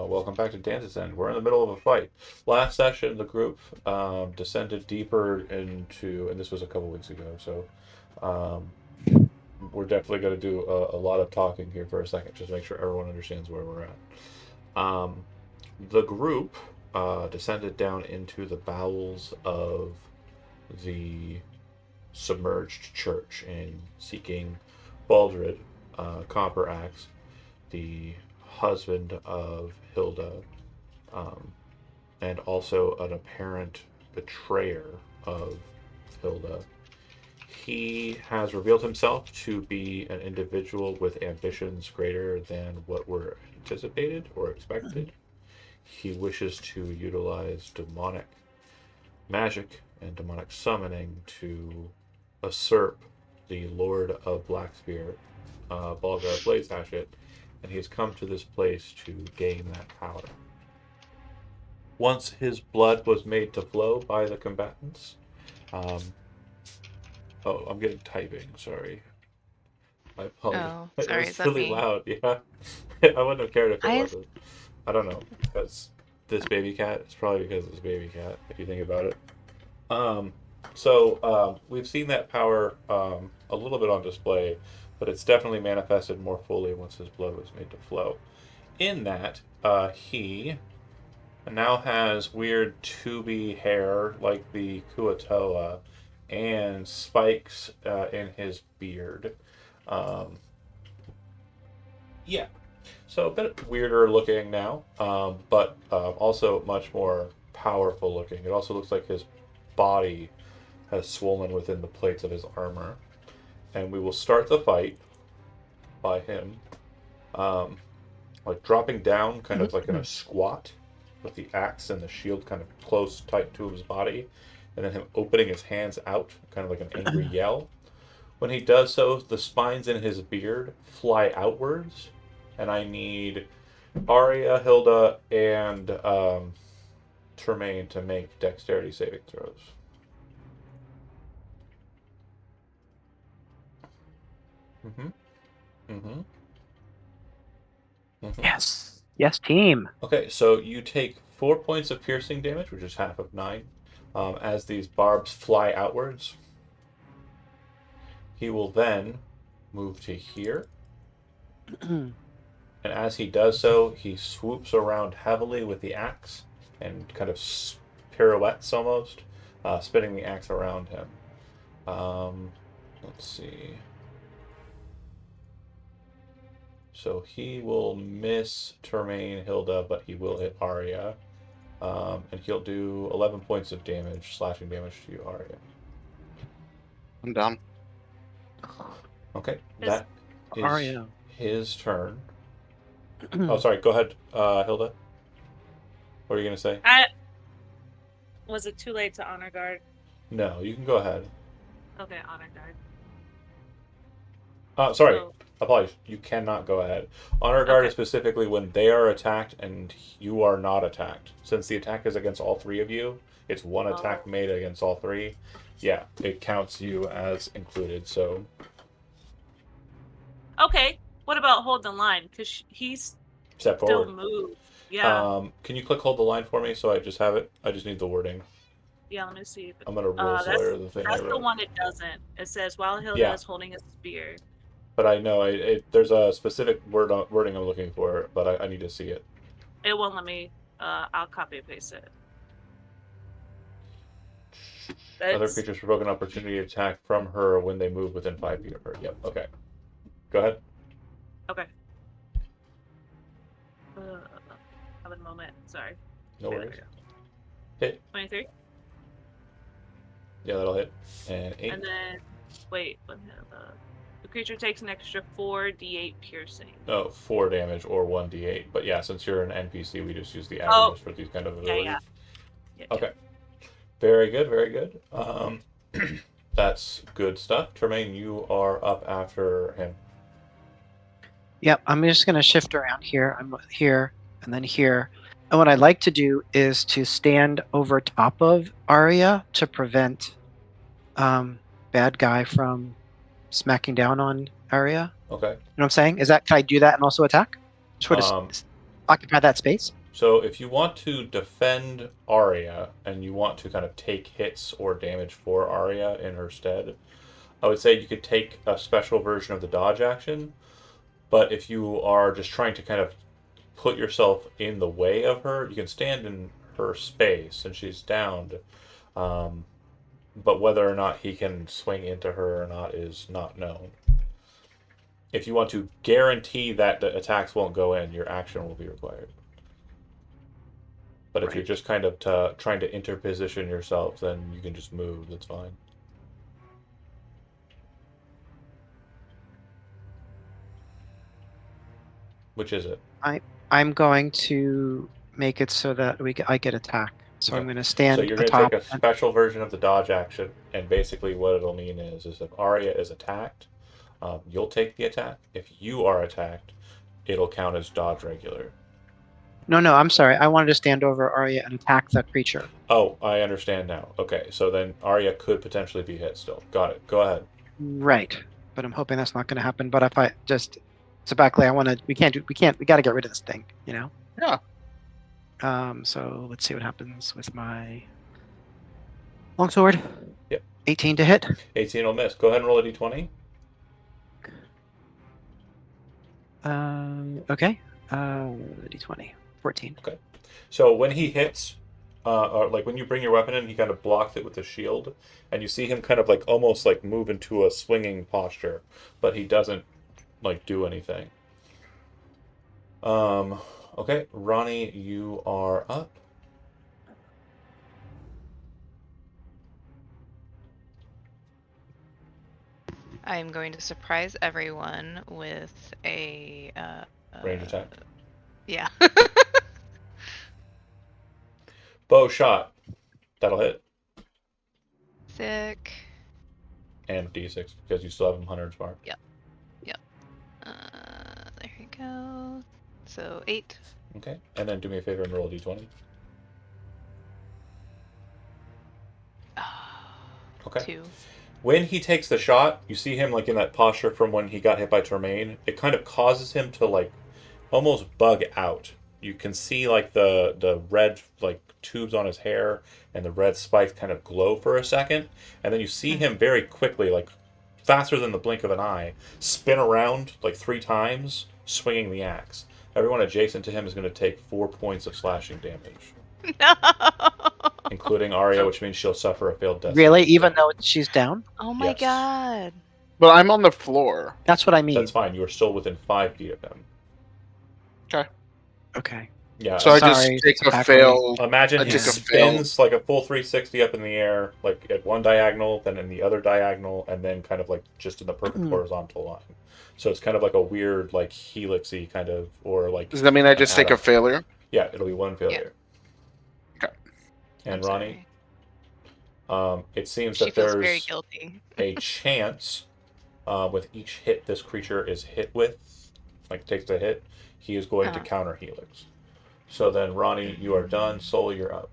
Welcome back to Dance's End. We're in the middle of a fight. Last session, the group descended deeper into, and this was a couple weeks ago, so um, we're definitely going to do a lot of talking here for a second, just to make sure everyone understands where we're at. The group descended down into the bowels of the submerged church and seeking Baldred, Copper Axe, the husband of Hilda, um, and also an apparent betrayer of Hilda. He has revealed himself to be an individual with ambitions greater than what were anticipated or expected. He wishes to utilize demonic magic and demonic summoning to usurp the Lord of Blackspear, Balgar Blaze Hatchet, and he's come to this place to gain that power. Once his blood was made to flow by the combatants, um, oh, I'm getting typing. Sorry, I apologize. Oh, It sorry, is was that really me? loud. Yeah, I wouldn't have cared if it I wasn't. I don't know because this baby cat. It's probably because it's baby cat. If you think about it. Um, we've seen that power a little bit on display, but it's definitely manifested more fully once his blood was made to flow. In that, he now has weird tubey hair like the Kuatoa and spikes in his beard. Um, yeah, so a bit weirder looking now, but also much more powerful looking. It also looks like his body has swollen within the plates of his armor. And we will start the fight by him, um, like dropping down, kind of like in a squat, with the axe and the shield kind of close, tight to his body, and then him opening his hands out, kind of like an angry yell. When he does so, the spines in his beard fly outwards, and I need Arya, Hilda, and Tremaine to make dexterity saving throws. Mm-hmm. Mm-hmm. Mm-hmm. Yes. Yes, team. Okay, so you take 4 points of piercing damage, which is half of 9, as these barbs fly outwards. He will then move to here, and as he does so, he swoops around heavily with the axe and kind of pirouettes almost, spinning the axe around him. Let's see. So he will miss Termaine Hilda, but he will hit Arya. And he'll do 11 points of damage, slashing damage to you, Arya. I'm down. Okay, Is- that is Aria. his turn. Oh, sorry. Go ahead, Hilda. What are you gonna say? Was it too late to honor guard? No, you can go ahead. Okay, honor guard. Sorry. So, Apologies. You cannot go ahead. Honor guard Okay. is specifically when they are attacked and you are not attacked. Since the attack is against all three of you, it's one attack Oh. made against all three. Yeah, it counts you as included. So Okay. What about hold the line? Because he's step still forward. moved. Yeah. Can you click hold the line for me so I just have it? I just need the wording. Yeah. Let me see. I'm gonna rule slayer That's the thing I that's the wrote. one it doesn't. It says while Hilda Yeah, is holding a spear. but I know there's a specific wording I'm looking for, but I need to see it. It won't let me. I'll copy and paste it. Other That's creatures provoke an opportunity attack from her when they move within 5 feet of her. Yep. Okay. Go ahead. okay. Have a moment. Sorry. No Okay, worries. there we Hit. go. 23. Yeah, that'll hit. And 8. And then wait. The creature takes an extra 4d8 piercing. Oh, 4 damage or 1d8. But yeah, since you're an NPC, we just use the Oh. averages for these kind of Yeah. abilities. Yeah. Okay. Very good. Very good. That's good stuff. Tremaine, you are up after him. Yep, I'm just going to shift around here. I'm here and then here. And what I'd like to do is to stand over top of Arya to prevent bad guy from smacking down on Arya. Okay. You know what I'm saying? Can I do that and also attack? Just Um, occupy that space? So if you want to defend Arya and you want to kind of take hits or damage for Arya in her stead, I would say you could take a special version of the dodge action. But if you are just trying to kind of put yourself in the way of her, you can stand in her space and she's downed. But whether or not he can swing into her or not is not known. If you want to guarantee that the attacks won't go in, your action will be required. But if you're just kind of trying to interposition yourself, then you can just move. That's fine. Which is it? I'm going to make it so that I get attack. So Okay. I'm going to stand So you're going to atop. take a special version of the dodge action, and basically what it'll mean is if Arya is attacked, you'll take the attack. If you are attacked, it'll count as dodge regular. No, I'm sorry. I wanted to stand over Arya and attack the creature. Oh, I understand now. Okay, so then Arya could potentially be hit still. Got it. Go ahead. Right. But I'm hoping that's not going to happen. But if I just, so Backley, we got to get rid of this thing, you know? Yeah. So let's see what happens with my longsword. Yep. 18 to hit. 18 will miss. Go ahead and roll a d20. Okay. D20. 14. Okay. So when he hits, or like when you bring your weapon in, he kind of blocks it with the shield, and you see him kind of like almost like move into a swinging posture, but he doesn't like do anything. Okay, Ronnie, you are up. I'm going to surprise everyone with a Range attack. Yeah. Bow shot. That'll hit. Sick. And d6 because you still have him Hunter's Mark. Yep. There you go. So 8. Okay, and then do me a favor and roll a d20. Okay. 2. When he takes the shot, you see him like in that posture from when he got hit by Tremaine. It kind of causes him to like almost bug out. You can see like the red like tubes on his hair and the red spikes kind of glow for a second, and then you see him very quickly, like faster than the blink of an eye, spin around like 3 times, swinging the axe. Everyone adjacent to him is going to take 4 points of slashing damage. No. Including Arya, which means she'll suffer a failed death. Really? Even though she's down? Oh my Yes. god. But I'm on the floor. That's what I mean. That's fine. You are still within 5 feet of him. Okay. Yeah. So I Sorry, just take a Backley. fail. Imagine I he took a spins like a full 360 up in the air, like at one diagonal, then in the other diagonal, and then kind of like just in the perfect horizontal line. So it's kind of like a weird, like helixy kind of, or like. Does that mean I just take a failure? Yeah, it'll be 1 failure. Okay. And I'm Ronnie, it seems She that feels very there's guilty. a chance with each hit this creature is hit with, like takes a hit, he is going to counter helix. So then, Ronnie, you are done. Soul, you're up.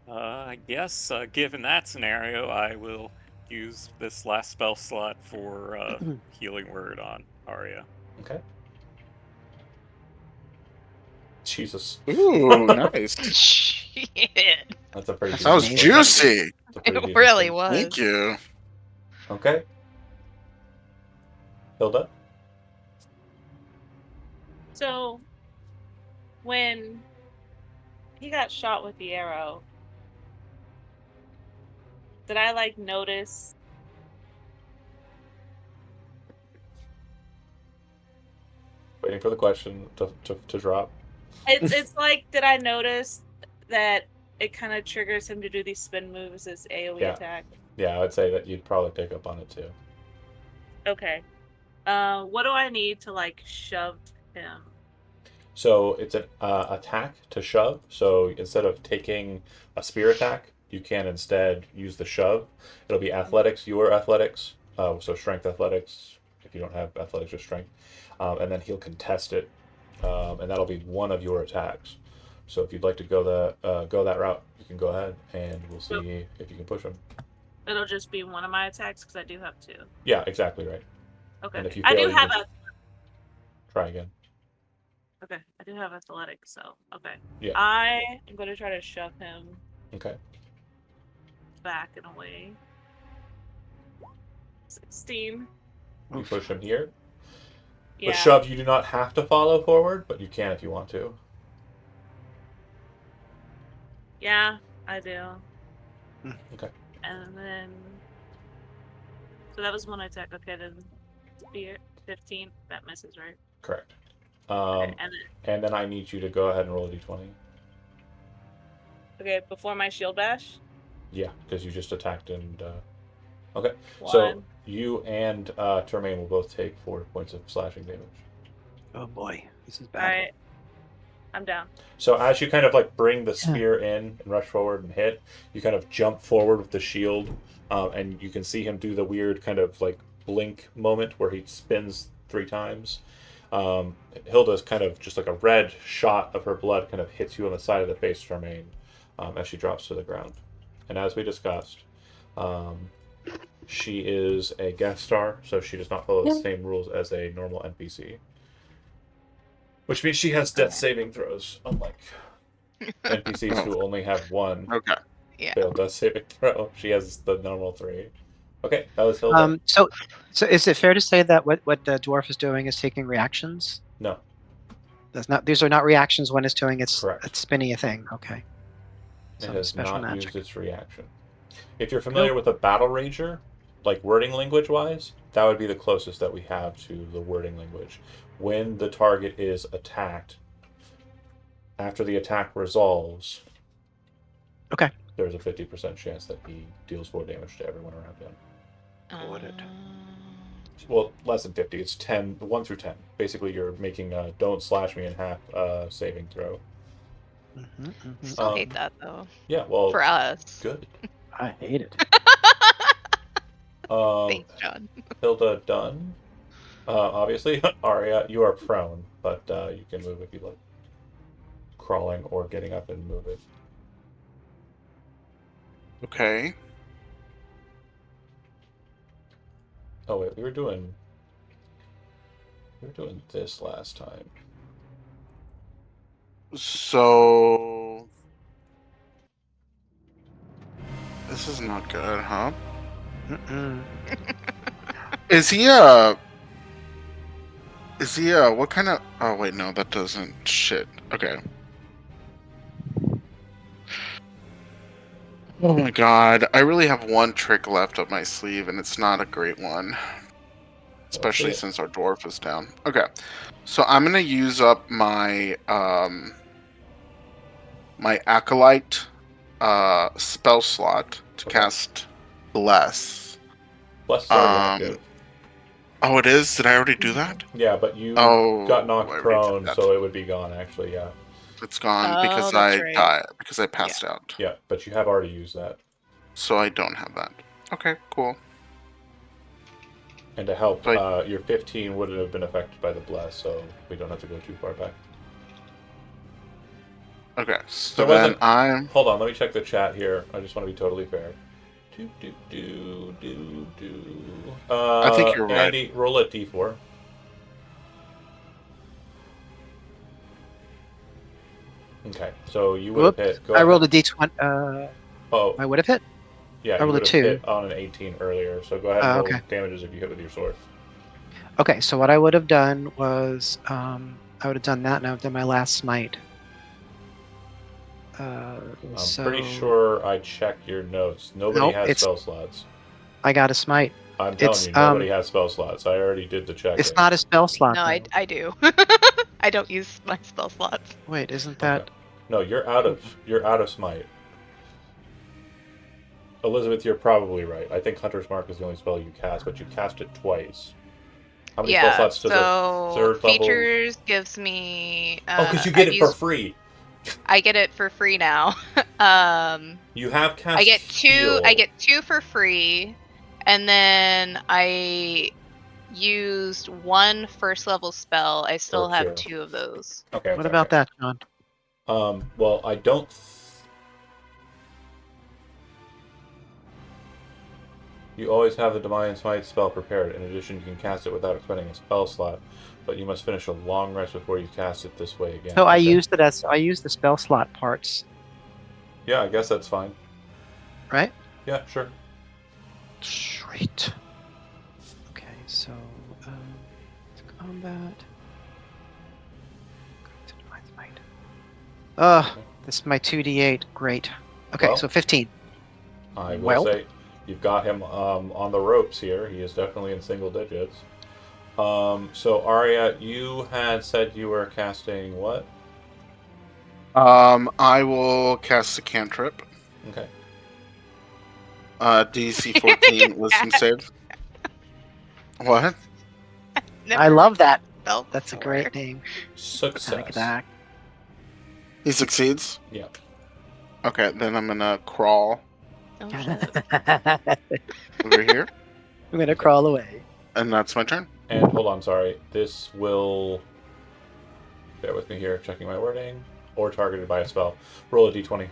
I guess, given that scenario, I will use this last spell slot for Healing Word on Arya. Okay. Jesus. Ooh, nice. Shit. That's a pretty That was decent- juicy. that's a pretty It decent really thing. was. Thank you. Okay. Hilda? So, when he got shot with the arrow, did I like notice? Waiting for the question to drop. It's like, did I notice that it kind of triggers him to do these spin moves as AoE Yeah. attack? Yeah, I would say that you'd probably pick up on it too. Okay. What do I need to like shove him? So it's an attack to shove. So instead of taking a spear attack, you can instead use the shove. It'll be athletics, your athletics. So strength athletics, if you don't have athletics or strength. And then he'll contest it. And that'll be one of your attacks. So if you'd like to go that route, you can go ahead and we'll see if you can push him. It'll just be one of my attacks because I do have 2. Yeah, exactly right. Okay. And if you I fail, do you have just a. try again. Okay, I do have athletics, so okay. Yeah. I am going to try to shove him Okay. back and away. 16. You push him here. Yeah. But shove, you do not have to follow forward, but you can if you want to. Yeah, I do. Okay. And then. So that was one attack. Okay, then. Spear 15. That misses, right? Correct. Okay, And then I need you to go ahead and roll a d20. okay, before my shield bash. Yeah, because you just attacked and. Okay. So One. you and Termaine will both take 4 points of slashing damage. Oh boy, this is All bad. right. I'm down. So as you kind of like bring the spear in and rush forward and hit, you kind of jump forward with the shield, and you can see him do the weird kind of like blink moment where he spins 3 times. Hilda's kind of just like a red shot of her blood kind of hits you on the side of the face, Termaine, as she drops to the ground. And as we discussed, she is a guest star, so she does not follow the same rules as a normal NPC. Which means she has death saving throws, unlike NPCs who only have one Okay. Yeah. failed death saving throw. She has the normal 3. Okay, that was Hilda. So is it fair to say that what the dwarf is doing is taking reactions? No, That's not. These are not reactions when it's doing its Correct. spinning a thing. Okay. it Some has special not magic. used its reaction. If you're familiar with a battle rager, like wording language wise, that would be the closest that we have to the wording language. When the target is attacked, after the attack resolves, Okay. there's a 50% chance that he deals 4 damage to everyone around him. Got it. Well, less than 50. It's 10, 1 through 10. Basically, you're making a don't slash me in half saving throw. Still hate that though. Yeah, well, For us. good. I hate it. Thanks, John. Hilda done. Obviously, Arya, you are prone, but you can move if you like. Crawling or getting up and move it. Okay. Oh wait, we were doing this last time. So this is not good, huh? Is he what kind of? Oh wait, no, that doesn't. Shit. Okay. Oh my god, I really have one trick left up my sleeve, and it's not a great one. Especially Let's see it. since our dwarf is down. Okay, so I'm gonna use up my my acolyte spell slot to Okay. cast bless. Bless is already active. Oh, it is. Did I already do that? Yeah, but you Oh, got I knocked already did prone, that. so it would be gone. Actually, yeah. It's gone Oh, because that's I right. died because I passed out. Yeah, but you have already used that. So I don't have that. Okay, cool. And to help, So your 15 wouldn't have been affected by the bless, so we don't have to go too far back. Okay, so There then wasn't- I'm. Hold on, let me check the chat here. I just want to be totally fair. I think you're right. Andy, roll a d4. Okay, so you would have hit. Go I rolled a ahead. d20. Oh, I would have hit. yeah, I you rolled a would have 2. hit on an 18 earlier. So go ahead and roll Okay. damages if you hit with your sword. Okay, so what I would have done was I would have done that, and I would have done my last smite. I'm So pretty sure I checked your notes. Nobody Nope, has it's- spell slots. I got a smite. I'm telling it's, you, nobody has spell slots. I already did the check. It's not a spell slot. No, though. I do. I don't use my spell slots. Wait, isn't that? Okay. No, you're out of smite. Elizabeth, you're probably right. I think Hunter's Mark is the only spell you cast, but you cast it twice. How many spell Yeah, slots does a so third level? features gives me. Oh, because you get I've it for used- free. I get it for free now. You have cast. I get 2. heal. I get 2 for free, and then I used 1 first level spell. I still Or have cure. 2 of those. Okay. What about that, John? Well, I don't. You always have the Divine Smite spell prepared. In addition, you can cast it without expending a spell slot, but you must finish a long rest before you cast it this way again. So I Okay. used the spell slot parts, Yeah, I guess that's fine. right? Yeah, sure. Sweet. Okay, so combat. This is my 2d8. Great. Okay, Well, so 15. I will Well. say you've got him on the ropes here. He is definitely in single digits. So Arya, you had said you were casting what? I will cast a cantrip. Okay. DC 14 wisdom save. What? I love that. Felt That's a before. great name. Success. Panic attack. He succeeds? Yeah. Okay, then I'm gonna crawl Oh, shit. over here, I'm gonna crawl away. and that's my turn. And hold on, sorry. This will. Bear with me here, checking my wording. Or targeted by a spell. Roll a d20.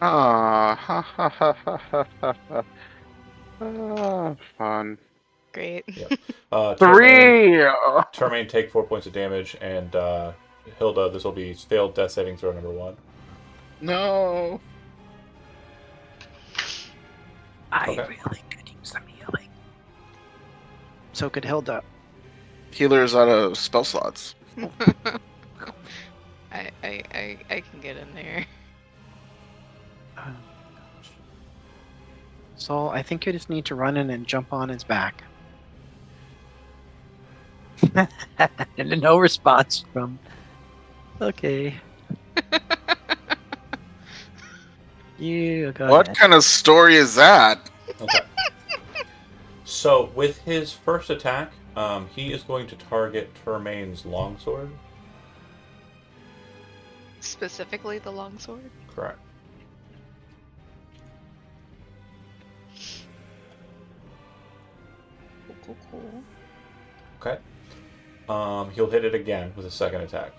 Ah, ha ha ha ha ha ha. Ah, fun. Great. Termaine, take 4 points of damage, and Hilda, this will be failed death saving throw number 1. No. I Okay. really could use some healing. So could Hilda. Healer's out of spell slots. I can get in there. So I think you just need to run in and jump on his back. And no response from. Okay. You go What ahead. kind of story is that? Okay. So, with his first attack, he is going to target Termaine's longsword. Specifically the longsword. Correct. Cool. Okay. He'll hit it again with a second attack.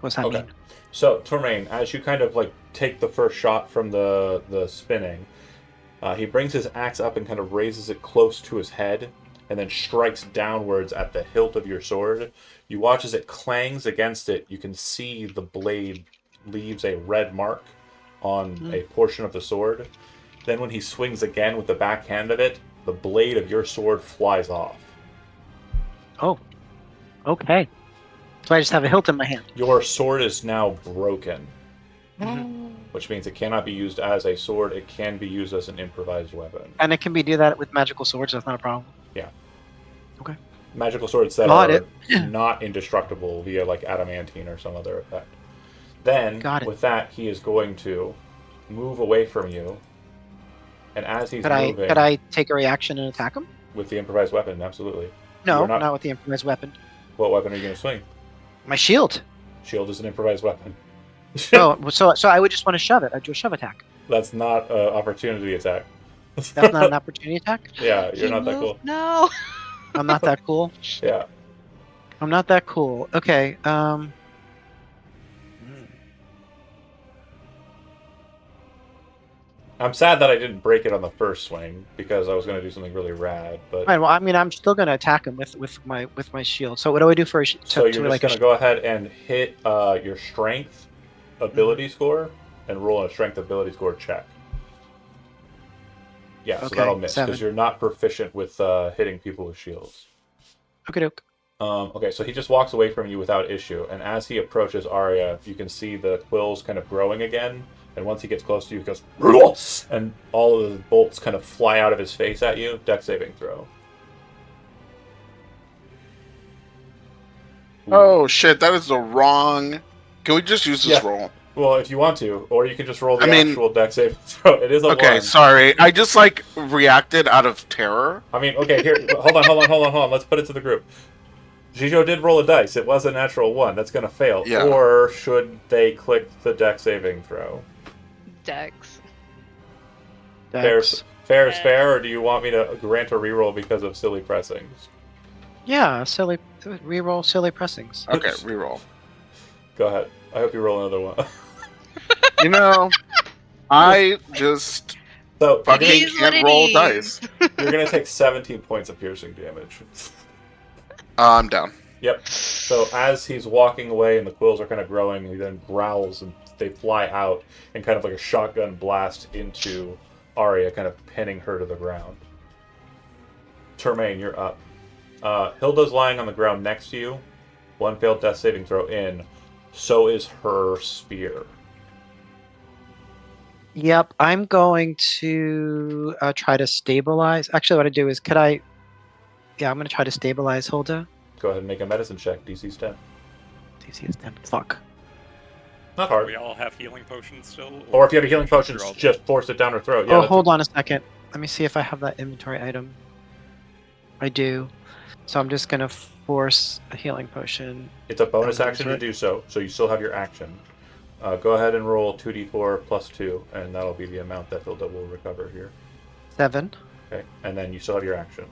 What's that Okay. mean? So, Termaine, as you kind of like take the first shot from the spinning, he brings his axe up and kind of raises it close to his head, and then strikes downwards at the hilt of your sword. You watch as it clangs against it. You can see the blade leaves a red mark on a portion of the sword. Then when he swings again with the backhand of it, the blade of your sword flies off. Oh. Okay. So I just have a hilt in my hand. Your sword is now broken, Mhm. which means it cannot be used as a sword. It can be used as an improvised weapon. And it can be do that with magical swords. That's not a problem. Magical swords that Got are it. not indestructible via like adamantine or some other effect. Then, Got it. with that, he is going to move away from you. And as he's Could moving I take a reaction and attack him? with the improvised weapon, absolutely. No, You're not- not with the improvised weapon. What weapon are you going to swing? My shield. Shield is an improvised weapon. Oh, so I would just want to shove it. I'd do a shove attack. That's not an opportunity attack. That's not an opportunity attack. Yeah, you're He not that moved- cool. No. I'm not that cool. Yeah. I'm not that cool. Okay. I'm sad that I didn't break it on the first swing because I was going to do something really rad. But Fine. Well, I mean, I'm still going to attack him with my shield. So what do I do for a so you're just going to go ahead and hit your strength ability score and roll a strength ability score check. Yeah, so Okay, that'll miss 7. because you're not proficient with hitting people with shields. Okay, doke. Okay, so he just walks away from you without issue, and as he approaches Arya, you can see the quills kind of growing again. And once he gets close to you, he goes, "Rules!" and all of the bolts kind of fly out of his face at you. Dex saving throw. Oh shit, that is the wrong. Can we just use this Yeah. roll? Well, if you want to, or you can just roll the I mean- actual dex saving throw. It is a Okay, 1. sorry. I just like reacted out of terror. I mean, okay, here, hold on. Let's put it to the group. Jijo did roll a dice. It was a natural 1. That's going to fail. Yeah. Or should they click the dex saving throw? Dex. Fair is Yeah. fair, or do you want me to grant a reroll because of silly pressings? Yeah, silly reroll silly pressings. Okay, reroll. Go ahead. I hope you roll another one. You know, I just So fucking It is what can't it roll is. dice. you're gonna take 17 points of piercing damage. I'm down. Yep. So as he's walking away and the quills are kind of growing, he then growls and they fly out and kind of like a shotgun blast into Arya, kind of pinning her to the ground. Termaine, you're up. Hilda's lying on the ground next to you. One failed death saving throw in. So is her spear. Yep, I'm going to try to stabilize. Actually, what I do is, could I? Yeah, I'm going to try to stabilize Hilda. Go ahead and make a medicine check. DC's 10. DC is 10. Fuck. Not Do hard. we all have healing potions still? Or if you have a healing should we potion, draw them? just force it down her throat. Yeah, Oh, that's hold on a second. Let me see if I have that inventory item. I do. So I'm just going to force a healing potion. It's a bonus Down her action to throat. do so, so you still have your action. Go ahead and roll 2d4 plus 2, and that'll be the amount that Hilda will recover here. 7. Okay, and then you still have your action.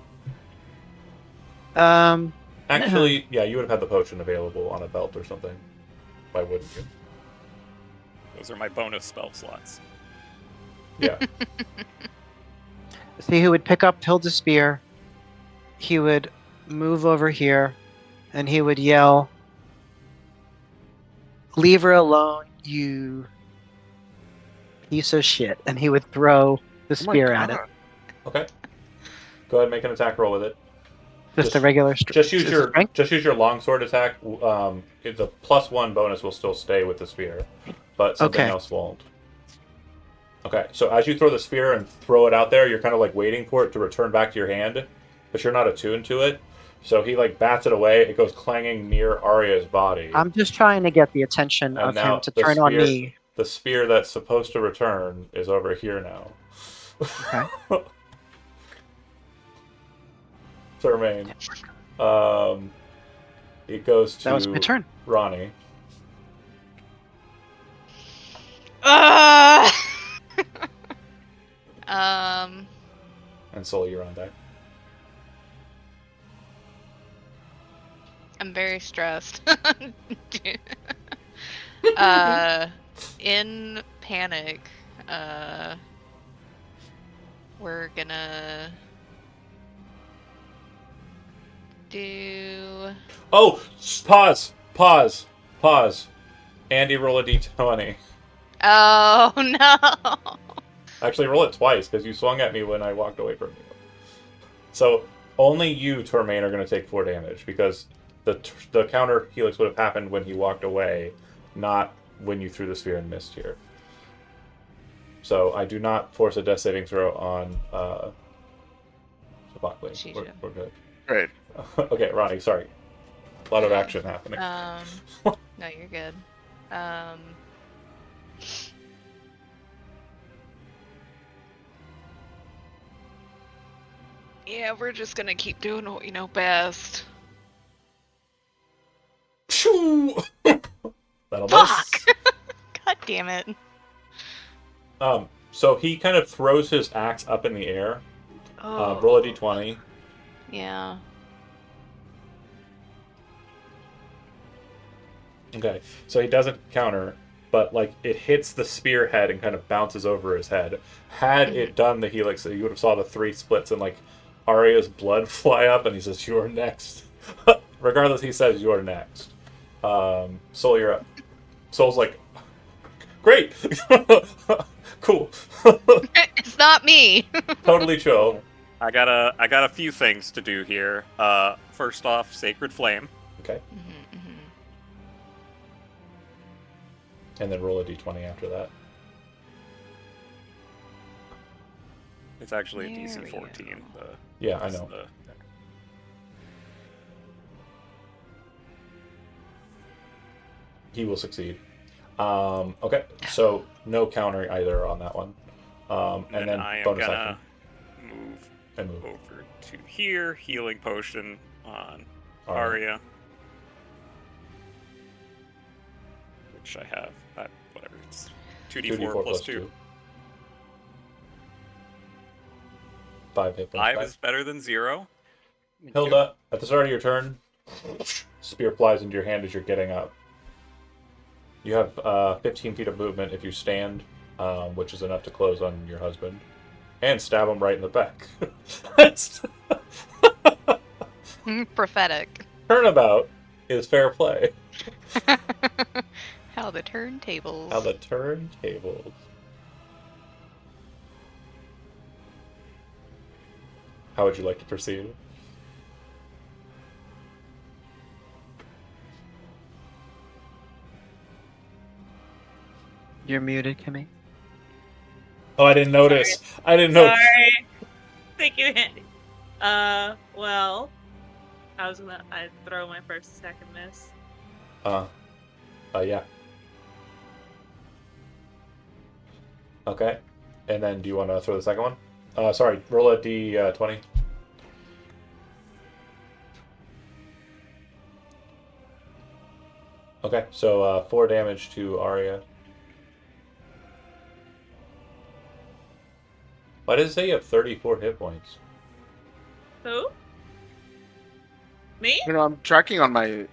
Actually, Actually, yeah, you would have had the potion available on a belt or something. Why wouldn't you? Those are my bonus spell slots. Yeah. see who would pick up Hilda's spear. He would move over here, and he would yell, "Leave her alone, you piece of shit!" And he would throw the Oh my spear at it. God. Okay. Go ahead and make an attack roll with it. Just a regular. Just use is it your strength? longsword attack. The +1 bonus will still stay with the spear, but something Okay. else won't. Okay, so as you throw the spear and throw it out there, you're kind of like waiting for it to return back to your hand, but you're not attuned to it. So he like bats it away. It goes clanging near Arya's body. I'm just trying to get the attention And of now him to the turn on spear- me. The spear that's supposed to return is over here now. Okay. Termaine. It goes to That was my turn. Ronnie. Um. And Sully, you're on deck. I'm very stressed. In panic, we're gonna do. Oh, pause. Andy, roll a d20. Oh no! Actually, roll it twice because you swung at me when I walked away from you. So only you, Termaine, are going to take 4 damage because the counter helix would have happened when he walked away, not when you threw the spear and missed here. So I do not force a death saving throw on Sabakli. We're good. Great. Okay, Ronnie, sorry. A lot of action happening. No, you're good. Yeah, we're just gonna keep doing what we know best. Shoo! That'll Fuck! miss. God damn it. So he kind of throws his axe up in the air. Oh. Roll a d20. Yeah. Okay, so he doesn't counter, but like it hits the spearhead and kind of bounces over his head. Had it done the helix, you would have saw the 3 splits and like Arya's blood fly up, and he says, "You are next." Regardless, he says, "You are next." Soul, you're up. Soul's like, "Great, cool, It's not me. totally chill." I got a few things to do here. First off, Sacred Flame. Okay, and then roll a d20 after that. It's actually a There DC we 14. Yeah, I know. He will succeed. Okay, so no counter either on that one. And then I am bonus gonna action move and move. over to here. Healing potion on Arya. Arya. Which I have. Whatever. It's 2d4 plus 2. 5 hit points 5 back. is better than 0. Hilda, at the start of your turn, spear flies into your hand as you're getting up. You have 15 feet of movement if you stand, which is enough to close on your husband, and stab him right in the back. Prophetic. Turnabout is fair play. How the turntables. How the turntables. How would you like to proceed? You're muted, Kimmy. Oh, I didn't notice. I didn't know. Sorry. Thank you, Andy. Well, I throw my first attack and miss. Yeah. Okay. And then do you want to throw the second one? Sorry, roll a d20. Okay, so 4 damage to Arya. Why does it say you have 34 hit points? Who? Me? You know, I'm tracking on my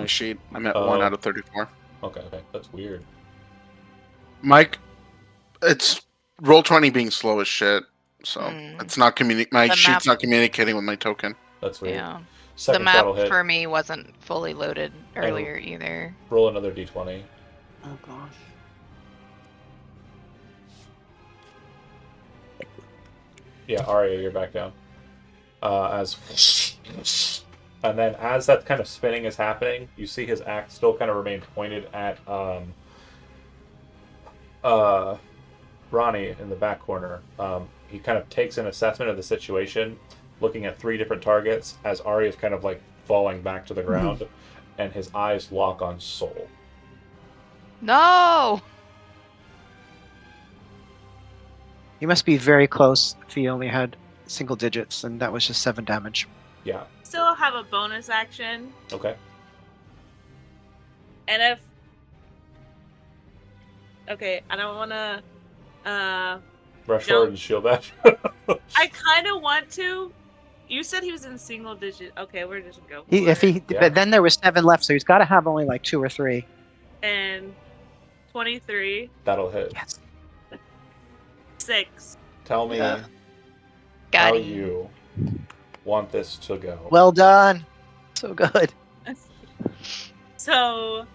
sheet. I'm at 1 Oh. out of 34. Okay, that's weird. Mike, it's roll 20 being slow as shit, so Hmm. it's not my The sheet's map- not communicating with my token. That's weird. Yeah. Second the map shot will hit. for me wasn't fully loaded earlier either. Roll another d20. Oh gosh. Yeah, Arya, you're back down. And then as that kind of spinning is happening, you see his axe still kind of remain pointed at Ronnie in the back corner. He kind of takes an assessment of the situation, looking at 3 different targets as Arya is kind of like falling back to the ground, and his eyes lock on Soul. No! You must be very close if he only had single digits, and that was just 7 damage. Yeah. Still have a bonus action, Okay. and if I don't want to. Rush Jump. forward and shield that. I kind of want to. You said he was in single digit. Okay, we're just gonna go. Yeah. But then there was 7 left, so he's got to have only like 2 or 3. And 23, That'll hit. Yes. 6. Tell me Yeah. Got how him. you want this to go. Well done. So good. So,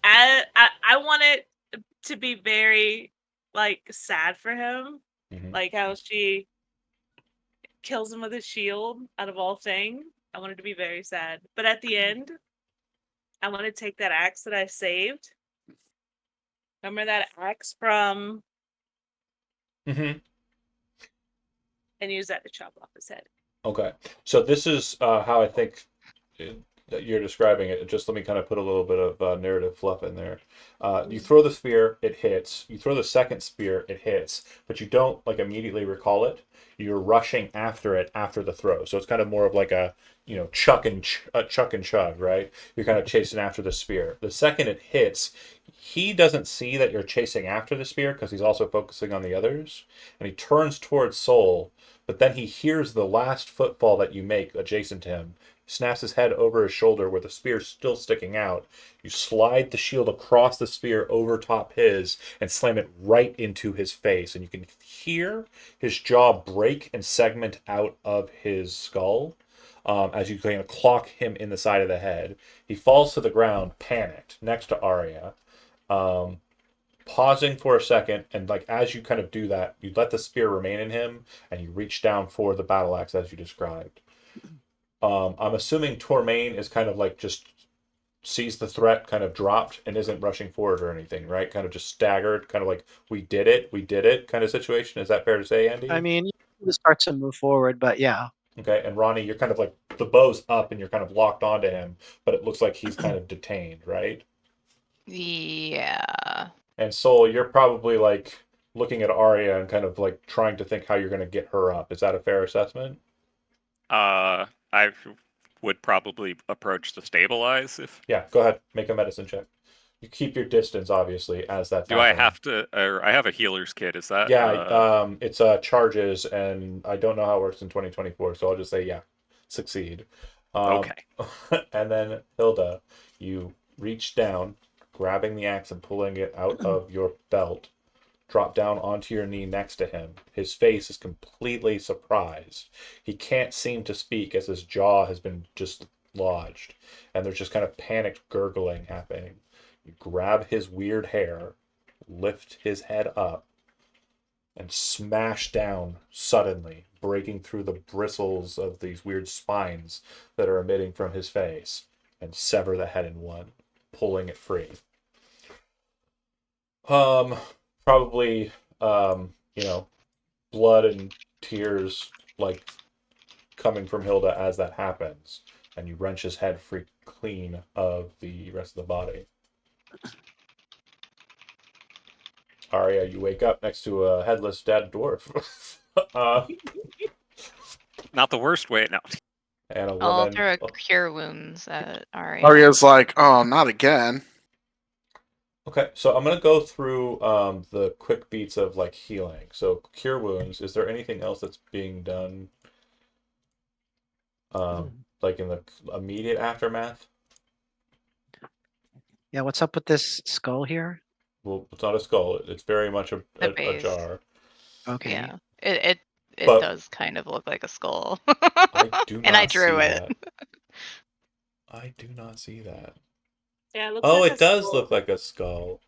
I want it to be very like sad for him, Mhm. like how she kills him with a shield out of all things. I want it to be very sad, but at the end, I want to take that axe that I saved. Remember that axe from, Mhm. and use that to chop off his head. Okay. So this is how I think that you're describing it. Just let me kind of put a little bit of narrative fluff in there. You throw the spear, it hits. You throw the second spear, it hits, but you don't like immediately recall it. You're rushing after it after the throw. So it's kind of more of like a chuck and chug, right? You're kind of chasing after the spear. The second it hits, he doesn't see that you're chasing after the spear because he's also focusing on the others, and he turns towards Soul. But then he hears the last footfall that you make adjacent to him, snaps his head over his shoulder where the spear's still sticking out. You slide the shield across the spear over top his and slam it right into his face. And you can hear his jaw break and segment out of his skull as you kind of clock him in the side of the head. He falls to the ground, panicked, next to Arya. Pausing for a second, and like as you kind of do that, you let the spear remain in him, and you reach down for the battle axe as you described. I'm assuming Tormain is kind of like just sees the threat, kind of dropped, and isn't rushing forward or anything, right? Kind of just staggered, kind of like we did it kind of situation. Is that fair to say, Andy? I mean, you start to move forward, but yeah. Okay, and Ronnie, you're kind of like the bow's up, and you're kind of locked onto him, but it looks like he's kind of detained, right? Yeah. And Soul, you're probably like looking at Arya and kind of like trying to think how you're going to get her up. Is that a fair assessment? I would probably approach to stabilize if. Yeah, go ahead. Make a medicine check. You keep your distance, obviously, as that's Do I happening. have to? Or I have a healer's kit. Is that? Yeah, it's charges, and I don't know how it works in 2024, so I'll just say yeah, succeed. Okay. And then Hilda, you reach down, grabbing the axe and pulling it out of your belt. Drop down onto your knee next to him. His face is completely surprised. He can't seem to speak as his jaw has been just lodged, and there's just kind of panicked gurgling happening. You grab his weird hair, lift his head up, and smash down suddenly, breaking through the bristles of these weird spines that are emitting from his face, and sever the head in one, pulling it free. Probably, blood and tears like coming from Hilda as that happens, and you wrench his head free clean of the rest of the body. Arya, you wake up next to a headless dead dwarf. Not the worst way, no. And a I'll woman. throw a cure wounds at Arya. Arya's like, oh, not again. Okay, so I'm gonna go through the quick beats of like healing. So cure wounds. Is there anything else that's being done, like in the immediate aftermath? Yeah, what's up with this skull here? Well, it's not a skull. It's very much a base. jar. Okay. Yeah, it But- does kind of look like a skull. I do not And I drew see it. that. I do not see that. Yeah, it looks Oh, like it a does skull. look like a skull,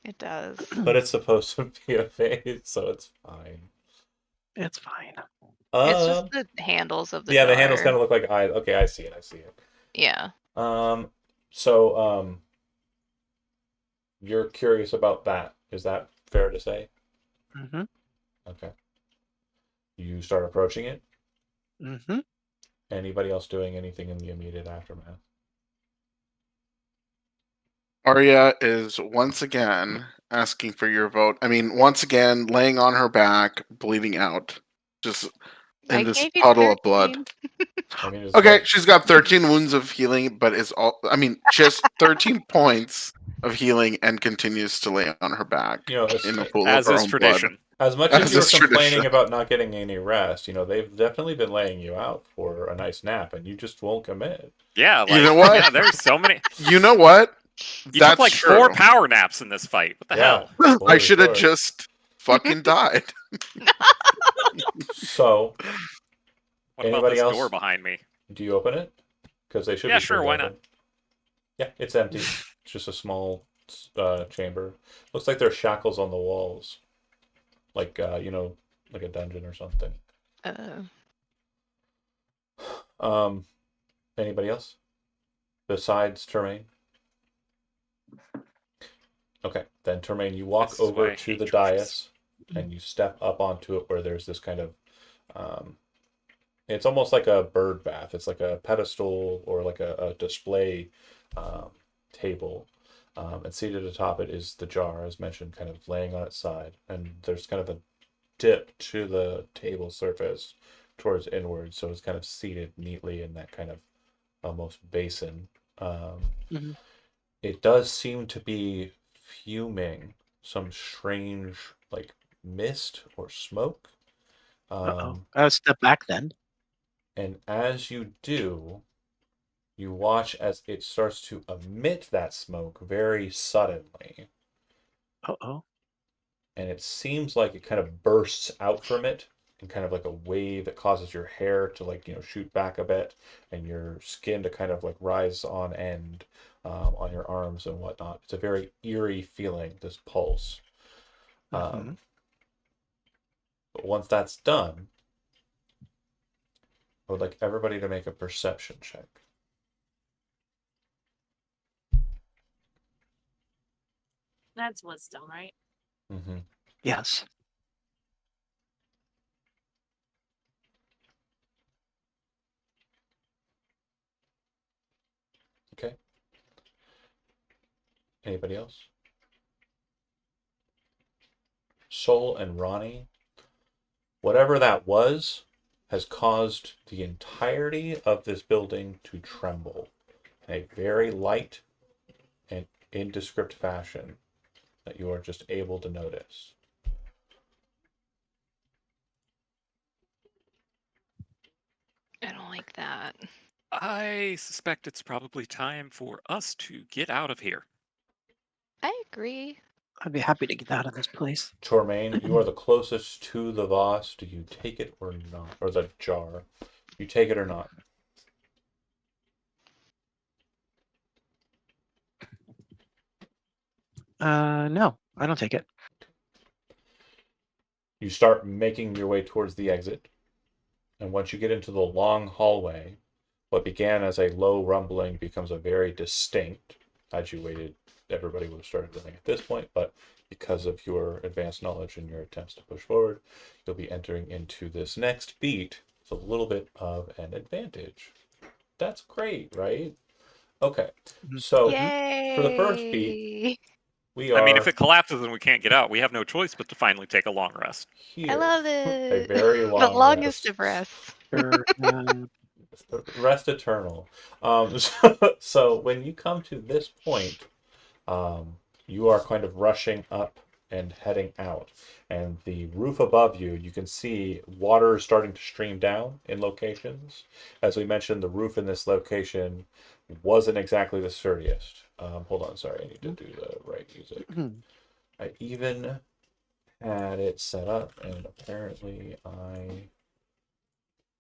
It does. but it's supposed to be a face, so it's fine. It's fine. It's just the handles of the yeah, jar. the handles kind of look like eyes. Okay, I see it. Yeah. So you're curious about that. Is that fair to say? Mm-hmm. Okay. You start approaching it. Mm-hmm. Anybody else doing anything in the immediate aftermath? Arya is once again asking for your vote. I mean, once again, laying on her back, bleeding out. Just in I this gave you puddle of blood. 13. I mean, it's Okay, like- she's got 13 wounds of healing, but is all she has 13 points of healing and continues to lay on her back you know, it's, in a pool As of her is own tradition. as much As as you're is complaining tradition. about not getting any rest, they've definitely been laying you out for a nice nap, and you just won't commit. Yeah, You know what? Yeah, there's so many. blood. You know what? You That's took like true. 4 power naps in this fight. What the hell? I Spoiler should have story. just fucking died. So, What about Anybody this else? door behind me? do you open it? Because they should Yeah, be sure, pretty why open. not? Yeah, it's empty. It's just a small chamber. Looks like there's shackles on the walls, like like a dungeon or something. Anybody else besides Termaine? Okay, then Termaine, you walk This is why over I to hate the trophies. dais and you step up onto it where there's this kind of it's almost like a bird bath. It's like a pedestal or like a display table. And seated atop it is the jar, as mentioned, kind of laying on its side. And there's kind of a dip to the table surface towards inward, so it's kind of seated neatly in that kind of almost basin. Mhm. It does seem to be fuming some strange, like mist or smoke. Uh-oh. I'll step back then. And as you do, you watch as it starts to emit that smoke very suddenly. Uh-oh. And it seems like it kind of bursts out from it in kind of like a wave that causes your hair to shoot back a bit and your skin to kind of like rise on end on your arms and whatnot. It's a very eerie feeling, this pulse. Mhm. But once that's done, I would like everybody to make a perception check. That's wisdom, right? Mm-hmm. Yes. Okay. Anybody else? Sol and Ronnie, whatever that was, has caused the entirety of this building to tremble in a very light and indescript fashion that you are just able to notice. I don't like that. I suspect it's probably time for us to get out of here. I agree. I'd be happy to get out of this place. Tormain, you are the closest to the vase. Do you take it or not? Or the jar? You take it or not? No, I don't take it. You start making your way towards the exit. And once you get into the long hallway, what began as a low rumbling becomes a very distinct, as you waited, everybody would have started running at this point, but because of your advanced knowledge and your attempts to push forward, you'll be entering into this next beat with a little bit of an advantage. That's great, right? Okay, so Yay! for the first beat, we I mean, are if it collapses and we can't get out, we have no choice but to finally take a long rest. here. I love A it. very The long longest rest. of rests. Sure, Rest eternal. So when you come to this point, you are kind of rushing up and heading out. And the roof above you, you can see water starting to stream down in locations. As we mentioned, the roof in this location wasn't exactly the sturdiest. Hold on, sorry, I need to do the right music. I even had it set up, and apparently I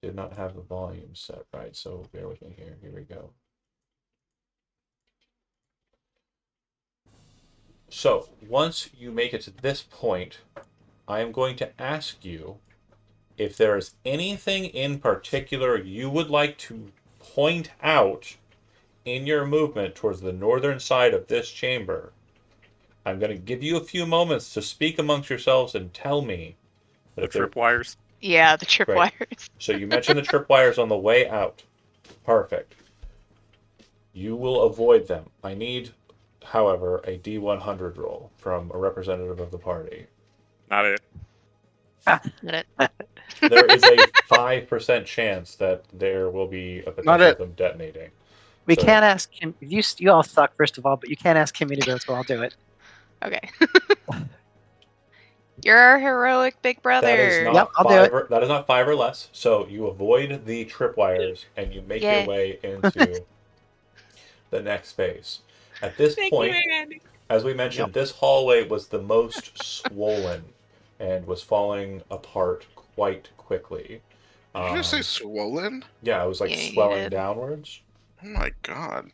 did not have the volume set right, so bear with me here. Here we go. So, once you make it to this point, I am going to ask you if there is anything in particular you would like to point out in your movement towards the northern side of this chamber. I'm going to give you a few moments to speak amongst yourselves and tell me. The tripwires. Yeah, the Great. tripwires. So you mentioned the tripwires on the way out. Perfect. You will avoid them. I need, however, a D100 roll from a representative of the party. Not it. Get it? There is a 5% chance that there will be a potential it. of them detonating. We So- can't ask him. You all suck, first of all, but you can't ask Kimmy to go, so I'll do it. Okay. You're our heroic big brother. That is not Yep, I'll do it. that is not 5 or less. So you avoid the tripwires and you make your Yay. way into the next phase. At this Thank point, you, Andy. as we mentioned, this hallway was the most swollen and was falling apart quite quickly. Did you just say swollen? Yeah, it was like Yeah, you swelling did. downwards. Oh my god.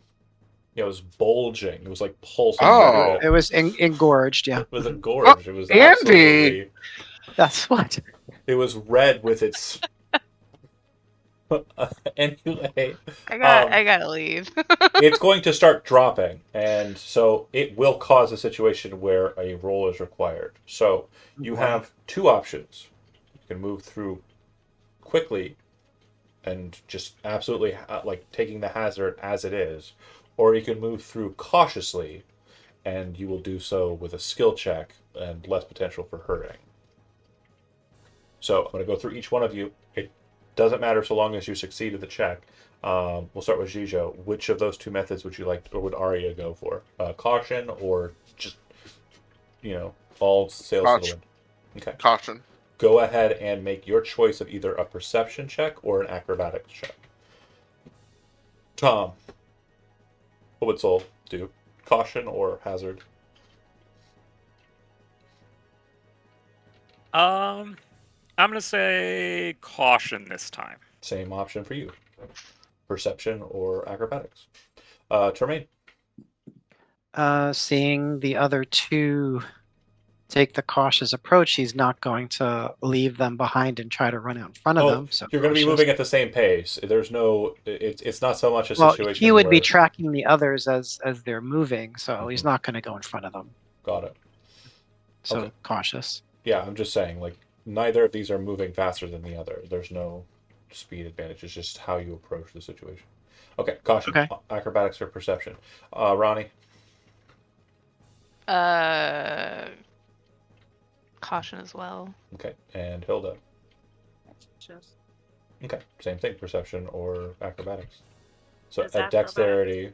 Yeah, it was bulging. It was like pulsing. Oh. It was engorged, yeah. It was a gorge. It was Andy! absolutely. That's what. It was red with its. Anyway, I gotta leave. it's going to start dropping, and so it will cause a situation where a roll is required. So you have two options. You can move through quickly and just absolutely like taking the hazard as it is, or you can move through cautiously, and you will do so with a skill check and less potential for hurting. So I'm going to go through each one of you. It doesn't matter so long as you succeeded the check. We'll start with Jijo. Which of those two methods would you like, or would Arya go for? Caution, or just, all sails to the wind? Okay. Caution. Go ahead and make your choice of either a perception check or an acrobatics check. Tom, what would Soul do? Caution or hazard? I'm gonna say caution this time. Same option for you. Perception or acrobatics. Termaine. Seeing the other two take the cautious approach, he's not going to leave them behind and try to run out in front of them. So you're going to be cautious. moving at the same pace. There's no. It's not so much a Well, situation. he would be where- tracking the others as they're moving, so he's not going to go in front of them. Got it. So Okay. cautious. Yeah, I'm just saying, like, neither of these are moving faster than the other. There's no speed advantage. It's just how you approach the situation. Okay, caution. Okay. Acrobatics or perception. Ronnie. Caution as well. Okay, and Hilda. Just Okay, same thing. Perception or acrobatics. So It's at dexterity.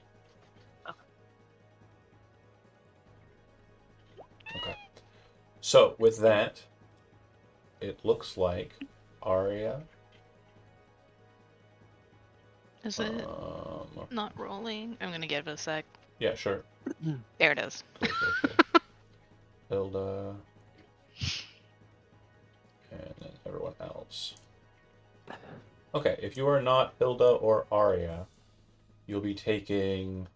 Okay. So with that, it looks like Arya. Is it Um, not rolling? I'm gonna give it a sec. yeah, sure. There it is. Cool. Hilda. And then everyone else. Okay, if you are not Hilda or Arya, you'll be taking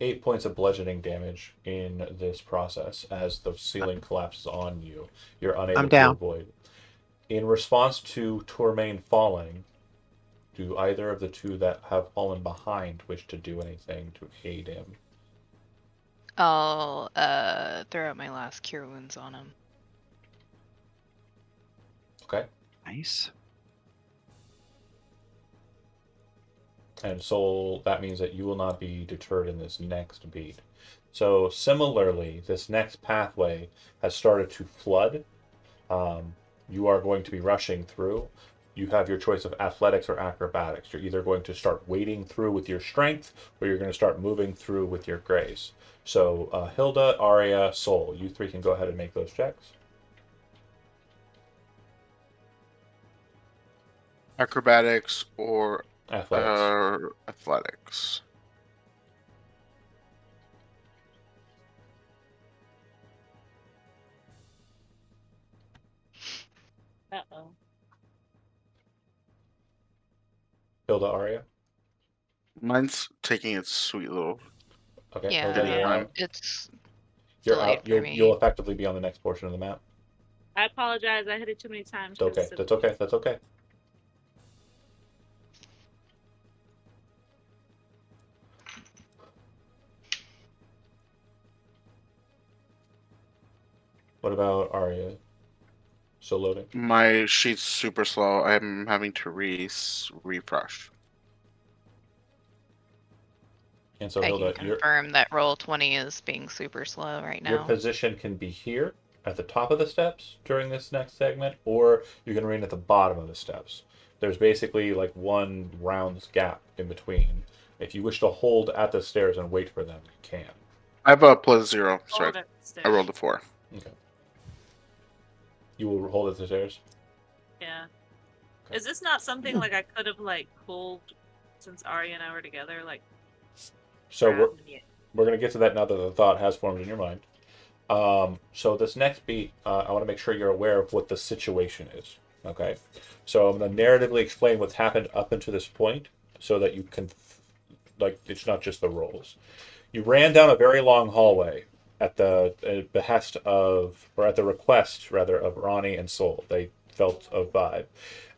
8 points of bludgeoning damage in this process as the ceiling collapses on you. You're unable I'm to down. avoid. In response to Tourmaine falling, do either of the two that have fallen behind wish to do anything to aid him? I'll throw out my last cure wounds on him. Okay. Nice. And Soul, that means that you will not be deterred in this next beat. So similarly, this next pathway has started to flood. You are going to be rushing through. You have your choice of athletics or acrobatics. You're either going to start wading through with your strength, or you're going to start moving through with your grace. So Hilda, Arya, Soul, you three can go ahead and make those checks. Acrobatics or Athletics. athletics. Uh-oh. Hilda, Arya. Mine's taking its sweet little. Okay. Yeah, Hilda, you're Fine. out. it's You're delayed out. for You'll me. effectively be on the next portion of the map. I apologize. I hit it too many times. It's okay. That's okay. That's okay. What about Arya? Still loading. My sheet's super slow. I'm having to refresh. And so I Hilda, can confirm that roll 20 is being super slow right your now. position can be here at the top of the steps during this next segment, or you can remain at the bottom of the steps. There's basically like one round's gap in between. If you wish to hold at the stairs and wait for them, you can. I have a +0. Sorry, Hold it, I rolled a 4. Okay. You will hold at the stairs? Yeah. Okay. Is this not something like I could have like pulled since Arya and I were together? Like, So grabbed and we're going to get to that now that the thought has formed in your mind. So this next beat, I want to make sure you're aware of what the situation is. Okay, so I'm going to narratively explain what's happened up until this point, so that you can, like, it's not just the rolls. You ran down a very long hallway at the behest of, or at the request rather, of Ronnie and Soul. They felt a vibe.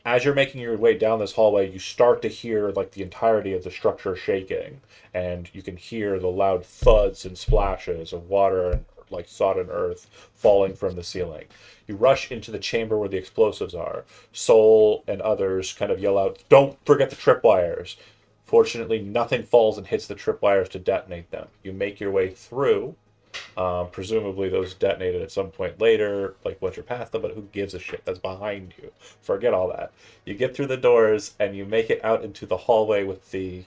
As you're making your way down this hallway, you start to hear like the entirety of the structure shaking, and you can hear the loud thuds and splashes of water and like sodden earth falling from the ceiling. You rush into the chamber where the explosives are. Soul and others kind of yell out, "Don't forget the tripwires." Fortunately, nothing falls and hits the tripwires to detonate them. You make your way through. Presumably, those detonated at some point later, like once you're past them, but who gives a shit? That's behind you. Forget all that. You get through the doors and you make it out into the hallway with the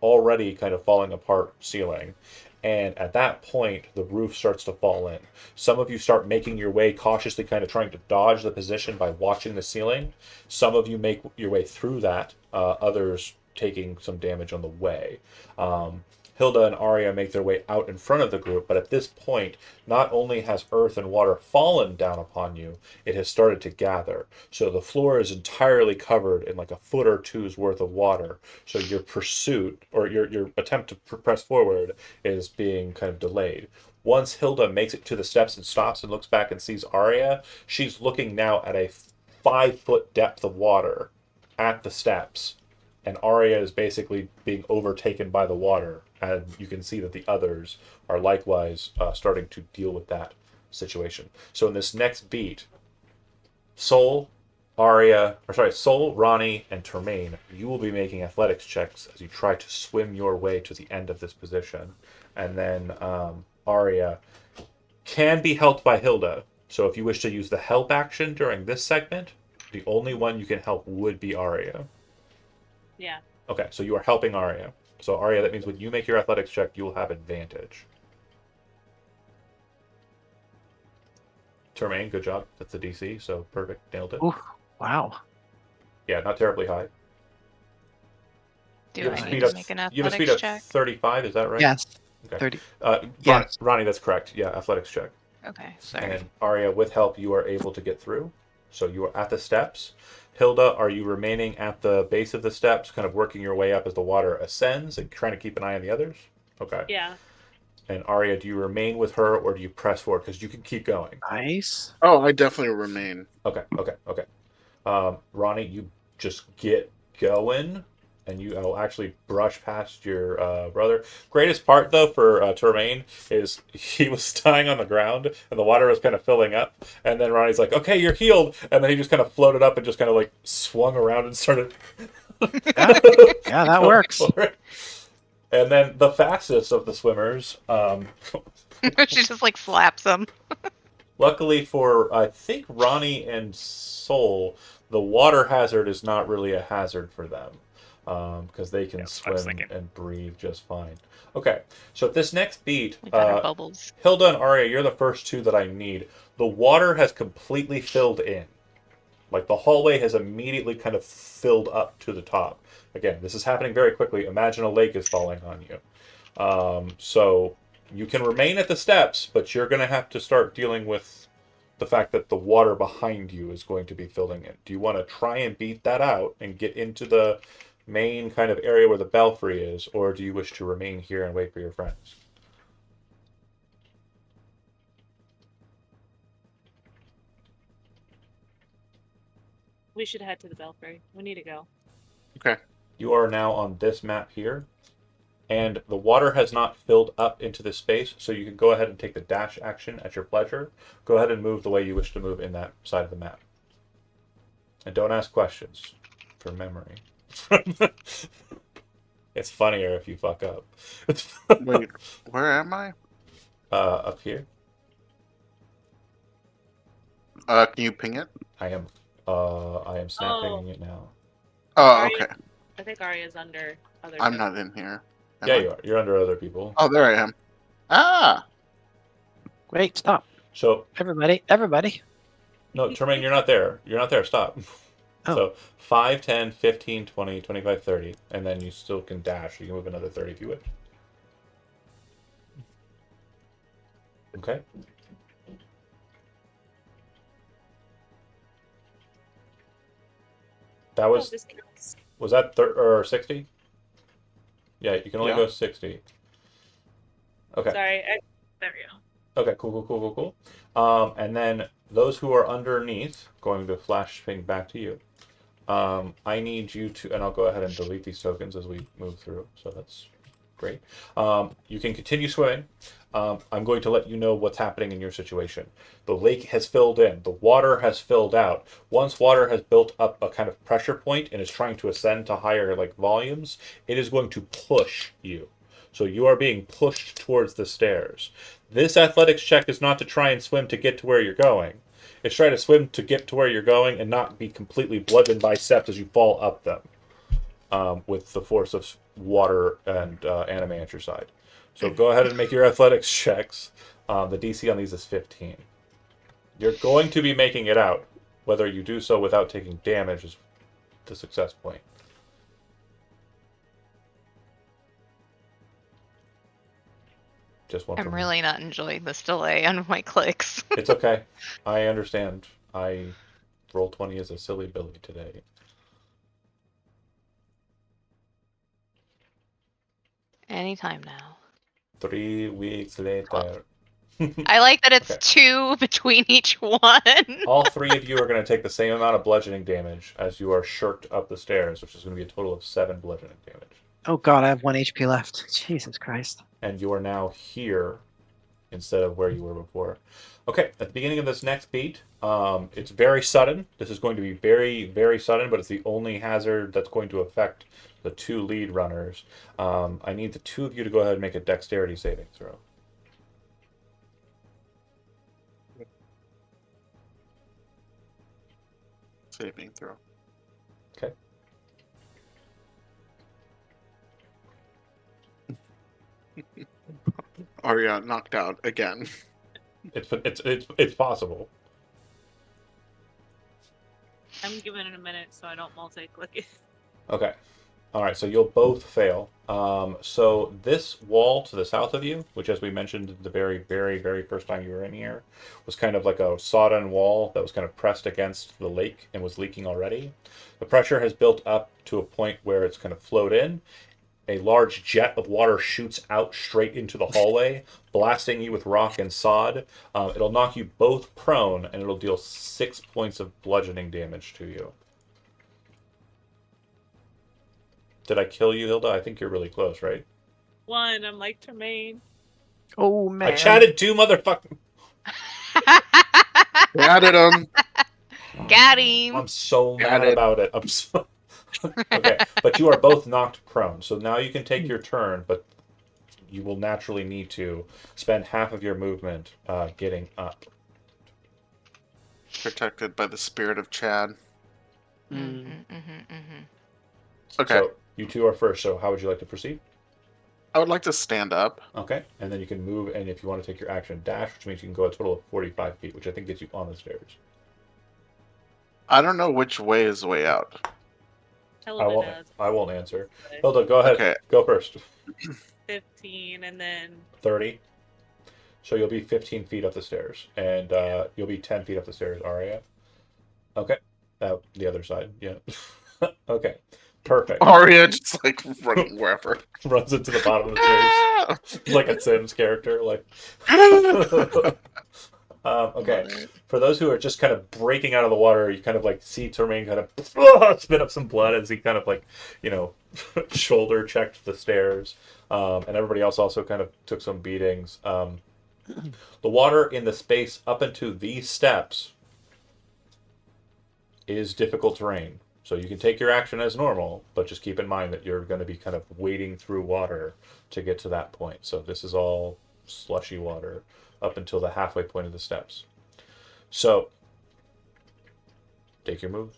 already kind of falling apart ceiling. And at that point, the roof starts to fall in. Some of you start making your way cautiously, kind of trying to dodge the position by watching the ceiling. Some of you make your way through that, others taking some damage on the way. Hilda and Arya make their way out in front of the group, but at this point, not only has earth and water fallen down upon you, it has started to gather. So the floor is entirely covered in like a foot or two's worth of water. So your pursuit, or your attempt to press forward, is being kind of delayed. Once Hilda makes it to the steps and stops and looks back and sees Arya, she's looking now at a 5-foot depth of water at the steps, and Arya is basically being overtaken by the water, and you can see that the others are likewise starting to deal with that situation. So in this next beat, Soul, Ronnie, and Termaine, you will be making athletics checks as you try to swim your way to the end of this position, and then Arya can be helped by Hilda. So if you wish to use the help action during this segment, the only one you can help would be Arya. Yeah. Okay, so you are helping Arya. So Arya, that means when you make your athletics check, you will have advantage. Termaine, good job. That's the DC, so perfect. Nailed it. Ooh, wow. Yeah, not terribly high. Do You have I a need speed to of make an you have a speed athletics of check? 35. Is that right? Yes. Okay. 30. Ronnie, Yes. that's correct. Yeah, athletics check. Okay, sorry. And Arya, with help, you are able to get through. So you are at the steps. Hilda, are you remaining at the base of the steps, kind of working your way up as the water ascends and trying to keep an eye on the others? Okay. Yeah. And Arya, do you remain with her or do you press forward? Because you can keep going. Nice. Oh, I definitely remain. Okay. Ronnie, you just get going, and you'll actually brush past your brother. Greatest part, though, for Termaine is he was dying on the ground, and the water was kind of filling up. And then Ronnie's like, "Okay, you're healed," and then he just kind of floated up and just kind of like swung around and started. Yeah, yeah, that works. And then the fastest of the swimmers, She just like slaps him. luckily for, I think, Ronnie and Soul, the water hazard is not really a hazard for them because they can Yeah, that's what I was swim thinking. and breathe just fine. Okay, so at this next beat, We got our bubbles. Hilda and Arya, you're the first two that I need. The water has completely filled in. Like the hallway has immediately kind of filled up to the top. Again, this is happening very quickly. Imagine a lake is falling on you. So you can remain at the steps, but you're going to have to start dealing with the fact that the water behind you is going to be filling in. Do you want to try and beat that out and get into the main kind of area where the belfry is, or do you wish to remain here and wait for your friends? We should head to the belfry. We need to go. Okay. You are now on this map here, and the water has not filled up into this space, so you can go ahead and take the dash action at your pleasure. Go ahead and move the way you wish to move in that side of the map. And don't ask questions for memory. It's funnier if you fuck up. Wait, where am I? Up here. Can you ping it? I am snap pinging it now. Oh, Arya- okay. I think Arya's under other. I'm people. not in here. Am Yeah, I? you are. You're under other people. Oh, there I am. Ah! Wait, stop. So Everybody. no, Termaine, you're not there. You're not there. Stop. Oh. So 5, 10, 15, 20, 25, 30, and then you still can dash. You can move another 30 if you wish. Okay. That Oh, was this counts. was that or 60? Yeah, you can only Yeah. go 60. Okay. Sorry. There we go. Okay, cool. And then those who are underneath, going to flash ping back to you. I need you to, and I'll go ahead and delete these tokens as we move through. So that's great. You can continue swimming. I'm going to let you know what's happening in your situation. The lake has filled in. The water has filled out. Once water has built up a kind of pressure point and is trying to ascend to higher like volumes, it is going to push you. So you are being pushed towards the stairs. This athletics check is not to try and swim to get to where you're going. It's try to swim to get to where you're going and not be completely bludgeoned by steps as you fall up them with the force of water and anime at your side. So go ahead and make your athletics checks. The DC on these is 15. You're going to be making it out. Whether you do so without taking damage is the success point. Just one. I'm really not enjoying this delay on my clicks. It's okay. I understand. I roll 20 as a silly Billy today. Anytime now. 3 weeks later. I like that it's Okay. 2 between each one. All 3 of you are going to take the same amount of bludgeoning damage as you are shirked up the stairs, which is going to be a total of 7 bludgeoning damage. Oh god, I have 1 HP left. Jesus Christ. And you are now here instead of where you were before. Okay, at the beginning of this next beat, it's very sudden. This is going to be very, very sudden, but it's the only hazard that's going to affect the 2 lead runners. I need the 2 of you to go ahead and make a dexterity saving throw. Saving throw. Okay. Arya knocked out again. It's possible. I'm giving it a minute so I don't multi-click it. Okay. All right, so you'll both fail. So this wall to the south of you, which, as we mentioned the very, very, very first time you were in here, was kind of like a sodden wall that was kind of pressed against the lake and was leaking already. The pressure has built up to a point where it's kind of flowed in. A large jet of water shoots out straight into the hallway, blasting you with rock and sod. It'll knock you both prone, and it'll deal 6 points of bludgeoning damage to you. Did I kill you, Hilda? I think you're really close, right? 1. I'm like Tremaine. Oh man. I chatted too, motherfucker. Added him. Got him. I'm so Got mad it. about it. I'm so okay. But you are both knocked prone, so now you can take your turn, but you will naturally need to spend half of your movement getting up. Protected by the spirit of Chad. Mm. Okay. So you two are first. So how would you like to proceed? I would like to stand up. Okay, and then you can move, and if you want to take your action dash, which means you can go a total of 45 feet, which I think gets you on the stairs. I don't know which way is the way out. Hilda does. I won't answer. Hilda, go ahead. Okay. Go first. 15, and then 30. So you'll be 15 feet up the stairs, and you'll be 10 feet up the stairs, Aria. Okay. The other side, yeah. Okay. Perfect. Arya just like running wherever. Runs into the bottom of the stairs. Like a Sims character. Like. Okay. For those who are just kind of breaking out of the water, you kind of like see Termaine kind of spit up some blood as he kind of like, shoulder checked the stairs. And everybody else also kind of took some beatings. The water in the space up into these steps is difficult terrain. So you can take your action as normal, but just keep in mind that you're going to be kind of wading through water to get to that point. So this is all slushy water up until the halfway point of the steps. So take your move.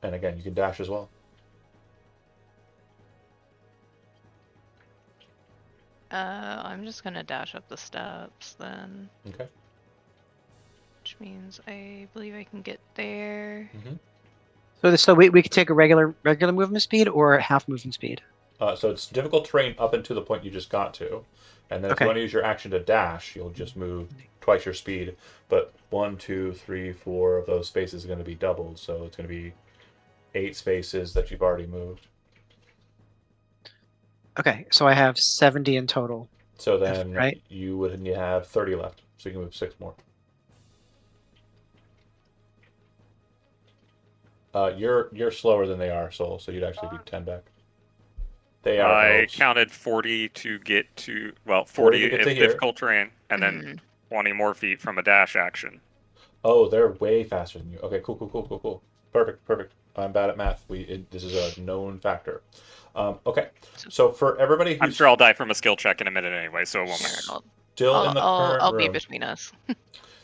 And again, you can dash as well. I'm just gonna dash up the steps then. Okay. Which means I believe I can get there. So we could take a regular movement speed or half movement speed. So it's difficult terrain up until the point you just got to. And then if you want to use your action to dash, you'll just move twice your speed. But 1, 2, 3, 4 of those spaces are going to be doubled. So it's going to be 8 spaces that you've already moved. Okay, so I have 70 in total. So then right? you would have 30 left. So you can move 6 more. You're slower than they are, Soul, so you'd actually be 10 back. They are I elves. counted 40 to get to, 40 40 to get if to here. difficult terrain, and then 20 more feet from a dash action. Oh, they're way faster than you. Okay, cool. Perfect. I'm bad at math. This is a known factor. Okay, so for everybody who's... I'm sure I'll die from a skill check in a minute anyway, so it won't matter. Still in the current I'll room. be between us.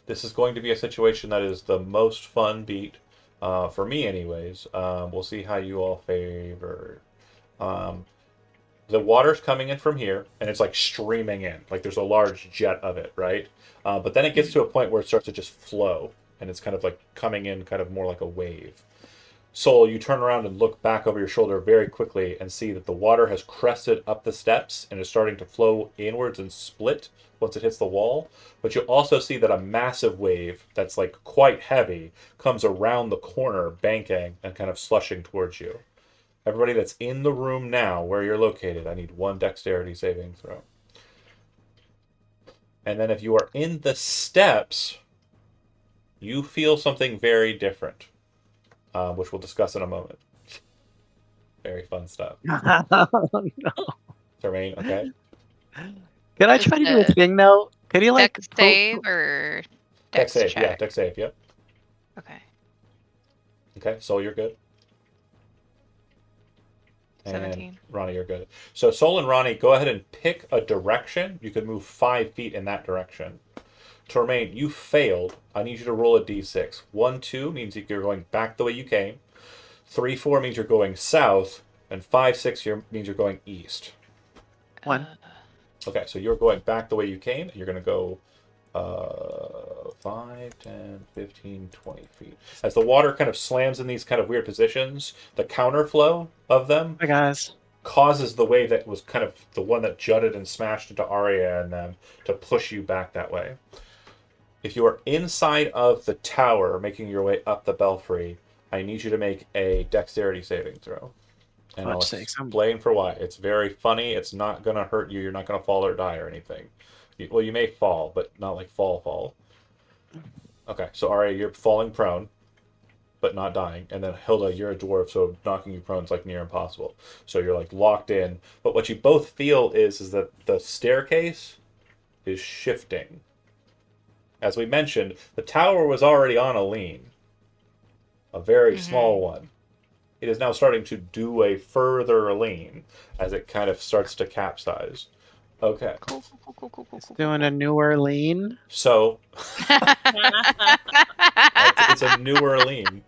This is going to be a situation that is the most fun beat, for me anyways. We'll see how you all favor. The water's coming in from here, and it's like streaming in. Like there's a large jet of it, right? But then it gets to a point where it starts to just flow, and it's kind of like coming in kind of more like a wave. Soul, you turn around and look back over your shoulder very quickly and see that the water has crested up the steps and is starting to flow inwards and split once it hits the wall. But you'll also see that a massive wave that's like quite heavy comes around the corner, banking and kind of slushing towards you. Everybody that's in the room now where you're located, I need 1 dexterity saving throw. And then if you are in the steps, you feel something very different. Which we'll discuss in a moment. Very fun stuff. Termaine, okay? Can I try to do a thing though? Can you like Dex save or Dex save? check? Yeah, Dex save, yep. Okay. Okay, Soul, you're good. 17. And Ronnie, you're good. So Soul and Ronnie, go ahead and pick a direction. You could move 5 feet in that direction. Termaine, you failed. I need you to roll a d6. 1, 2 means you're going back the way you came. 3, 4 means you're going south. And 5, 6 means you're going east. 1. Okay, so you're going back the way you came. You're going to go 5, 10, 15, 20 feet. As the water kind of slams in these kind of weird positions, the counterflow of them Hi guys. causes the wave that was kind of the one that jutted and smashed into Arya and them to push you back that way. If you are inside of the tower, making your way up the belfry, I need you to make a dexterity saving throw. And I'll Let's see, some- explain for why. It's very funny. It's not going to hurt you. You're not going to fall or die or anything. Well, you may fall, but not like fall. Okay, so Arya, you're falling prone, but not dying. And then Hilda, you're a dwarf, so knocking you prone is like near impossible. So you're like locked in. But what you both feel is that the staircase is shifting. As we mentioned, the tower was already on a lean, a very small one. It is now starting to do a further lean as it kind of starts to capsize. Okay. Cool. It's doing a newer lean. So it's a newer lean.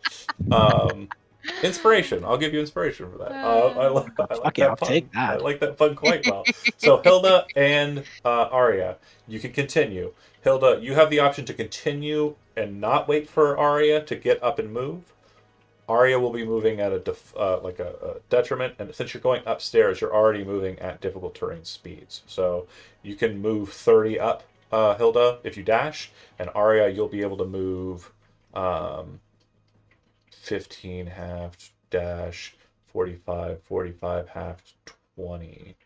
Inspiration. I'll give you inspiration for that. I like Fuck that yeah, I'll pun. take that. I like that pun quite well. So Hilda and Arya, you can continue. Hilda, you have the option to continue and not wait for Arya to get up and move. Arya will be moving at a detriment, and since you're going upstairs, you're already moving at difficult terrain speeds. So you can move 30 up, Hilda, if you dash, and Arya, you'll be able to move 15 half dash 45 half 20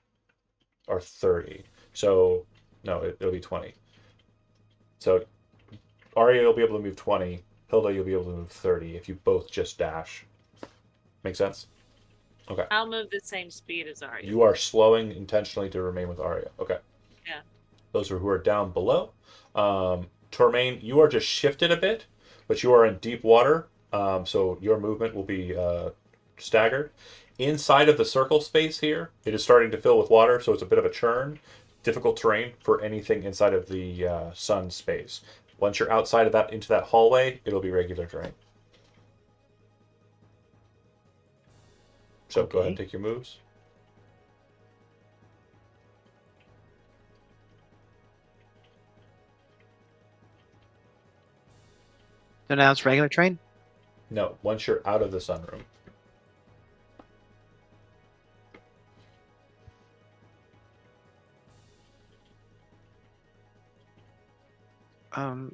or 30. So no, it'll be 20. So Arya, you'll be able to move 20. Hilda, you'll be able to move 30 if you both just dash. Make sense? Okay. I'll move the same speed as Arya. You are slowing intentionally to remain with Arya. Okay. Yeah. Those who are down below. Tormain, you are just shifted a bit, but you are in deep water, so your movement will be staggered. Inside of the circle space here, it is starting to fill with water, so it's a bit of a churn. Difficult terrain for anything inside of the sun space. Once you're outside of that, into that hallway, it'll be regular terrain. So go ahead and take your moves. So now it's regular train? No, once you're out of the sunroom.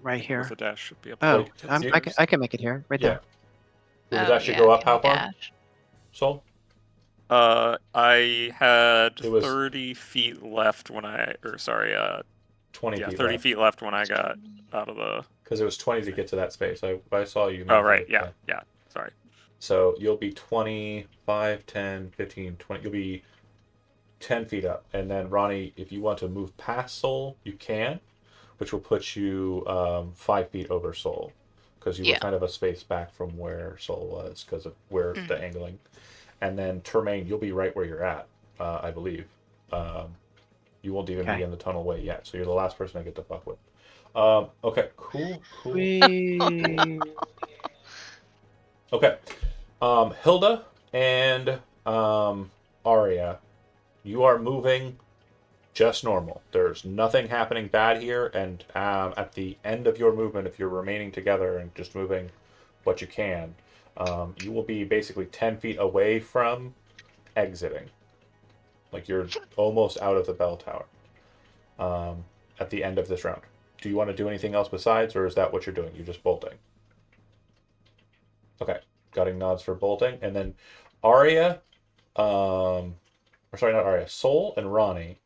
Right here. With a dash should be up. Oh, Like, I can make it here, right Yeah. there. Will it actually go up can how we far? dash? Soul? I had It was- 30 feet left when 20 yeah, feet 30 left. feet left when I got out of the. Because it was 20 to get to that space. I saw you. Oh, moved right, it. yeah, sorry. So you'll be 25, 10, 15, 20. You'll be 10 feet up. And then, Ronnie, if you want to move past Soul, you can, which will put you 5 feet over Soul. Because you were Yeah. kind of a space back from where Soul was because of where the angling. And then, Termaine, you'll be right where you're at, I believe. You won't even Okay. be in the tunnel way yet. So you're the last person I get to fuck with. Okay, cool. Whee. Okay. Hilda and Arya, you are moving just normal. There's nothing happening bad here, and at the end of your movement, if you're remaining together and just moving what you can, you will be basically 10 feet away from exiting. Like you're almost out of the bell tower at the end of this round. Do you want to do anything else besides, or is that what you're doing? You're just bolting. Okay, getting nods for bolting, and then Arya, or sorry, not Arya, Soul and Ronnie.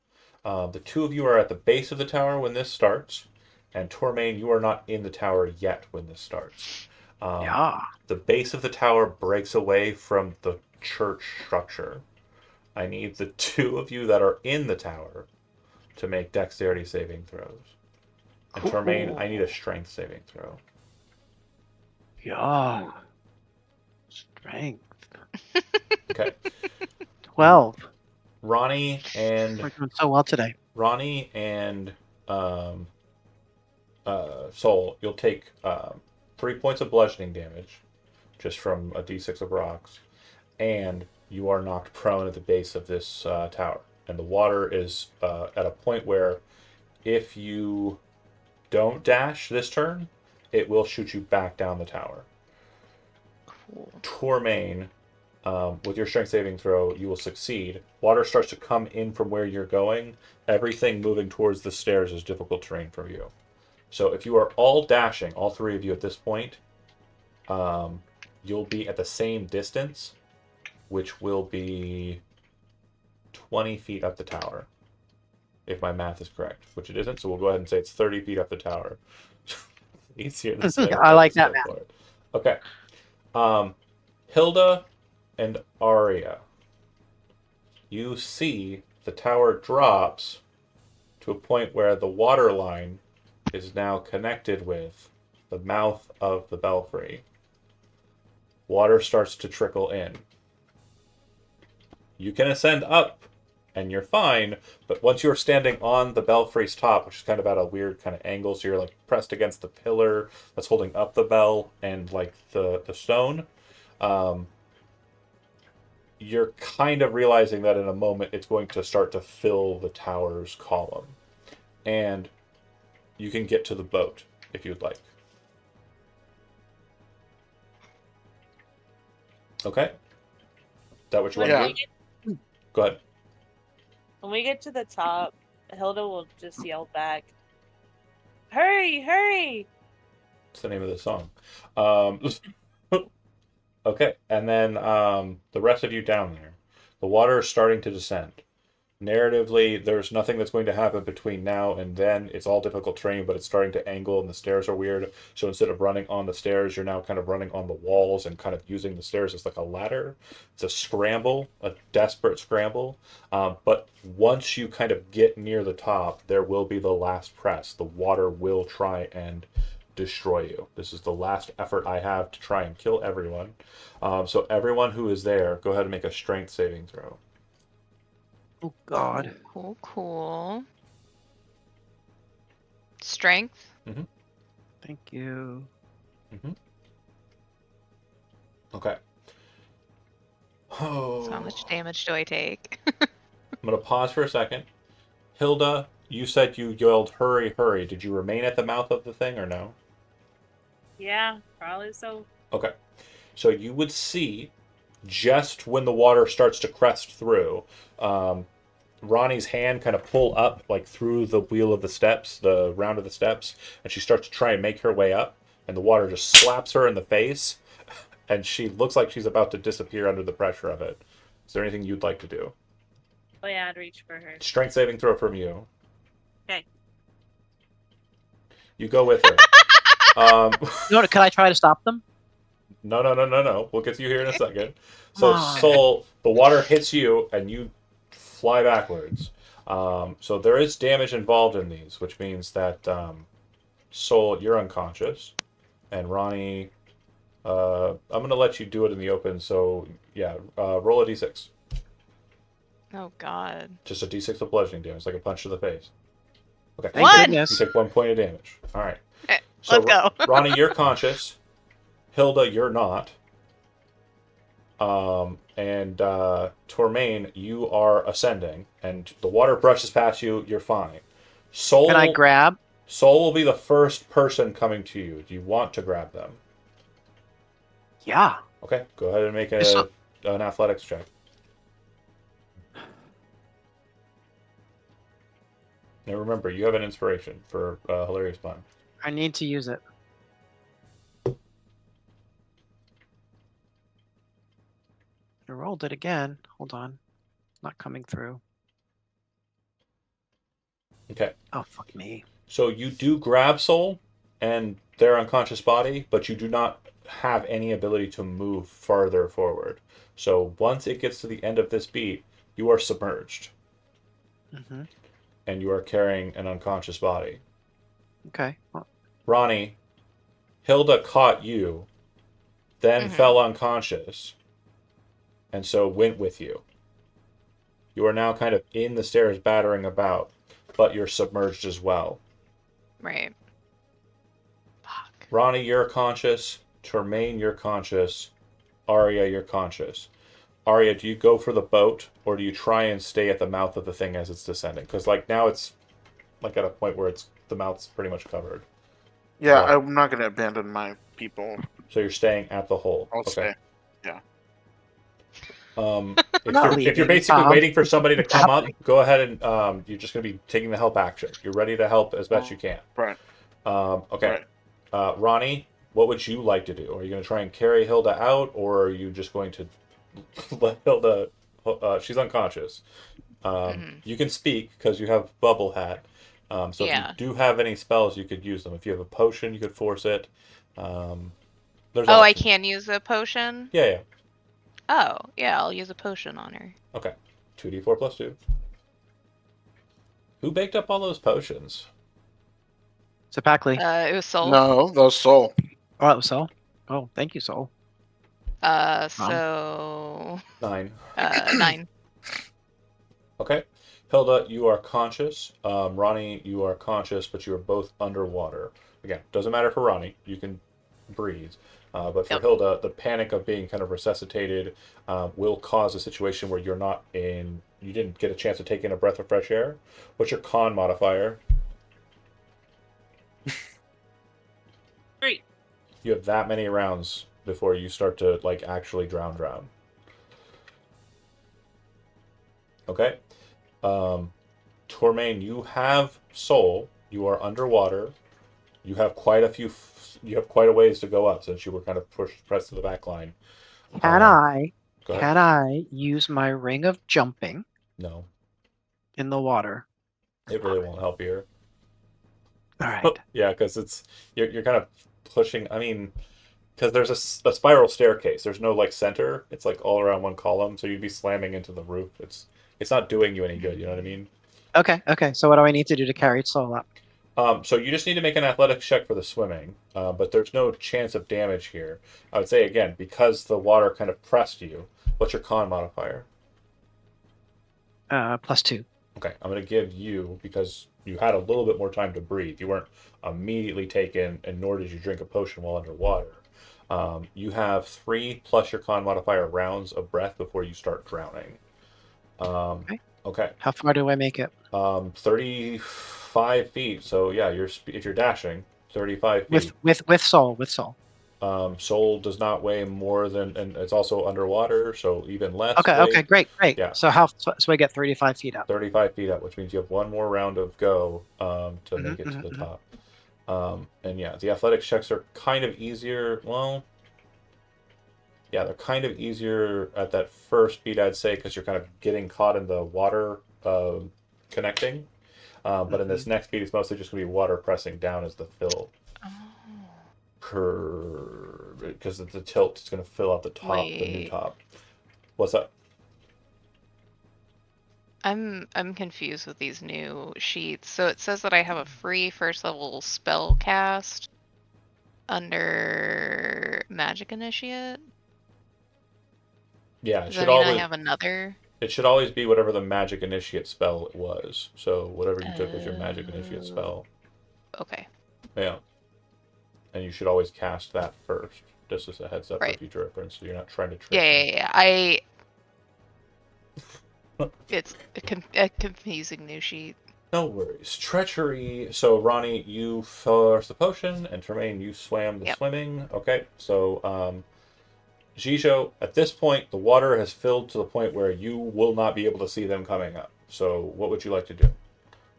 The two of you are at the base of the tower when this starts, and Tormain, you are not in the tower yet when this starts. Yeah. The base of the tower breaks away from the church structure. I need the two of you that are in the tower to make dexterity saving throws. And Tormain, I need a strength saving throw. Yeah. Strength. Okay. 12. Ronnie and We're doing so well today. Soul, you'll take 3 points of bludgeoning damage just from a d6 of rocks, and you are knocked prone at the base of this tower. And the water is at a point where if you don't dash this turn, it will shoot you back down the tower. Cool. Tormain, with your strength saving throw, you will succeed. Water starts to come in from where you're going. Everything moving towards the stairs is difficult terrain for you. So if you are all dashing, all three of you at this point, you'll be at the same distance, which will be 20 feet up the tower, if my math is correct, which it isn't. So we'll go ahead and say it's 30 feet up the tower. Easier to say. I like that math. Okay. Hilda and Arya, you see the tower drops to a point where the water line is now connected with the mouth of the belfry. Water starts to trickle in. You can ascend up, and you're fine, but once you're standing on the belfry's top, which is kind of at a weird kind of angle, so you're like pressed against the pillar that's holding up the bell and like the stone, you're kind of realizing that in a moment it's going to start to fill the tower's column. And you can get to the boat if you'd like. Okay? Is that what you want to do? Go ahead. When we get to the top, Hilda will just yell back, "Hurry, hurry!" It's the name of the song. Okay, and then the rest of you down there. The water is starting to descend. Narratively, there's nothing that's going to happen between now and then. It's all difficult terrain, but it's starting to angle and the stairs are weird. So instead of running on the stairs, you're now kind of running on the walls and kind of using the stairs as like a ladder. It's a scramble, a desperate scramble. But once you kind of get near the top, there will be the last press. The water will try and destroy you. This is the last effort I have to try and kill everyone. So everyone who is there, go ahead and make a strength saving throw. Oh God. Cool. Strength. Thank you. Okay. Oh. So how much damage do I take? I'm going to pause for a second. Hilda, you said you yelled, "Hurry, hurry." Did you remain at the mouth of the thing or no? Yeah, probably so. Okay. So you would see, just when the water starts to crest through, Ronnie's hand kind of pull up like through the wheel of the steps, the round of the steps, and she starts to try and make her way up, and the water just slaps her in the face, and she looks like she's about to disappear under the pressure of it. Is there anything you'd like to do? Oh yeah, I'd reach for her. Strength saving throw from you. Okay. You go with her. No, can I try to stop them? No. We'll get to you here in a second. So, Soul, the water hits you, and you fly backwards. So there is damage involved in these, which means that Soul, you're unconscious, and Ronnie, I'm gonna let you do it in the open. So yeah, roll a d6. Oh God. Just a d6 of bludgeoning damage, like a punch to the face. Okay. Thank What? goodness. You take 1 point of damage. All right. Okay, So let's go. Ronnie, you're conscious. Hilda, you're not. And Tormain, you are ascending, and the water brushes past you. You're fine. Soul, Can I grab? Soul will be the first person coming to you. Do you want to grab them? Yeah. Okay, go ahead and make an athletics check. Now remember, you have an inspiration for hilarious pun. I need to use it. I rolled it again. Hold on. Not coming through. Okay. Oh, fuck me. So you do grab Soul and their unconscious body, but you do not have any ability to move farther forward. So once it gets to the end of this beat, you are submerged. Mm-hmm. And you are carrying an unconscious body. Okay. Well, Ronnie, Hilda caught you, then fell unconscious, and so went with you. You are now kind of in the stairs battering about, but you're submerged as well. Right. Fuck. Ronnie, you're conscious. Termaine, you're conscious. Arya, you're conscious. Arya, do you go for the boat, or do you try and stay at the mouth of the thing as it's descending? Because like now it's like at a point where it's the mouth's pretty much covered. Yeah, What? I'm not going to abandon my people. So you're staying at the hole. I'll Okay. stay. If not you're leaving, basically Tom. waiting for somebody to What's come up, happening? go ahead and you're just going to be taking the help action. You're ready to help as best you can. Right. Okay. Right. Ronnie, what would you like to do? Are you going to try and carry Hilda out, or are you just going to let Hilda? She's unconscious. Mhm. You can speak because you have bubble hat. So if you Yeah. do have any spells, you could use them. If you have a potion, you could force it. There's Oh, I options. can use a potion? Yeah, yeah. Oh, yeah, I'll use a potion on her. Okay. 2d4 plus 2. Who baked up all those potions? So Packley. It was Soul. No, that was Soul. Oh, that was Soul. Oh, thank you, Soul. So 9. 9. Okay. Hilda, you are conscious. Ronnie, you are conscious, but you are both underwater. Again, doesn't matter for Ronnie. You can breathe. But for Yep. Hilda, the panic of being kind of resuscitated will cause a situation where you're not in. You didn't get a chance to take in a breath of fresh air. What's your con modifier? 3. You have that many rounds before you start to like actually drown. Okay. Tormain, you have soul. You are underwater. You have quite a few. You have quite a ways to go up since you were kind of pressed to the back line. Can Go ahead. can I use my ring of jumping No, in the water? it really won't help here. All right. Yeah, because you're kind of pushing. I mean, because there's a spiral staircase. There's no like center. It's like all around one column, so you'd be slamming into the roof. It's not doing you any good. You know what I mean? Okay. Okay. So what do I need to do to carry Soul up? So you just need to make an athletics check for the swimming, but there's no chance of damage here. I would say again because the water kind of pressed you. What's your con modifier? +2. Okay, I'm going to give you, because you had a little bit more time to breathe. You weren't immediately taken, and nor did you drink a potion while underwater. You have 3 plus your con modifier rounds of breath before you start drowning. Okay. Okay. How far do I make it? 35 feet. So yeah, if you're dashing, 35 feet. With Soul. With Soul. Soul does not weigh more than, and it's also underwater, so even less Okay. weight. Okay. Great. Great. Yeah. So so I get 35 feet up. 35 feet up, which means you have one more round of go to make it to the mhm. top. And yeah, the athletics checks are kind of easier. Well, yeah, they're kind of easier at that first beat, I'd say, because you're kind of getting caught in the water connecting. But in this next beat, it's mostly just going to be water pressing down as the fill. Because the tilt is going to fill out the top, the new Wait. top. What's up? I'm confused with these new sheets. So it says that I have a free first level spell cast under Magic Initiate. Yeah, Does that mean I have another? It should always be whatever the magic initiate spell was. So whatever you took as your magic initiate spell. Okay. Yeah. And you should always cast that first, just as a heads up Right. for future reference, so you're not trying to trick Yeah. It's a confusing new sheet. No worries. Treachery. So Ronnie, you forced the potion, and Tremaine, you swam the swimming. Okay. So Jijo, at this point, the water has filled to the point where you will not be able to see them coming up. So what would you like to do?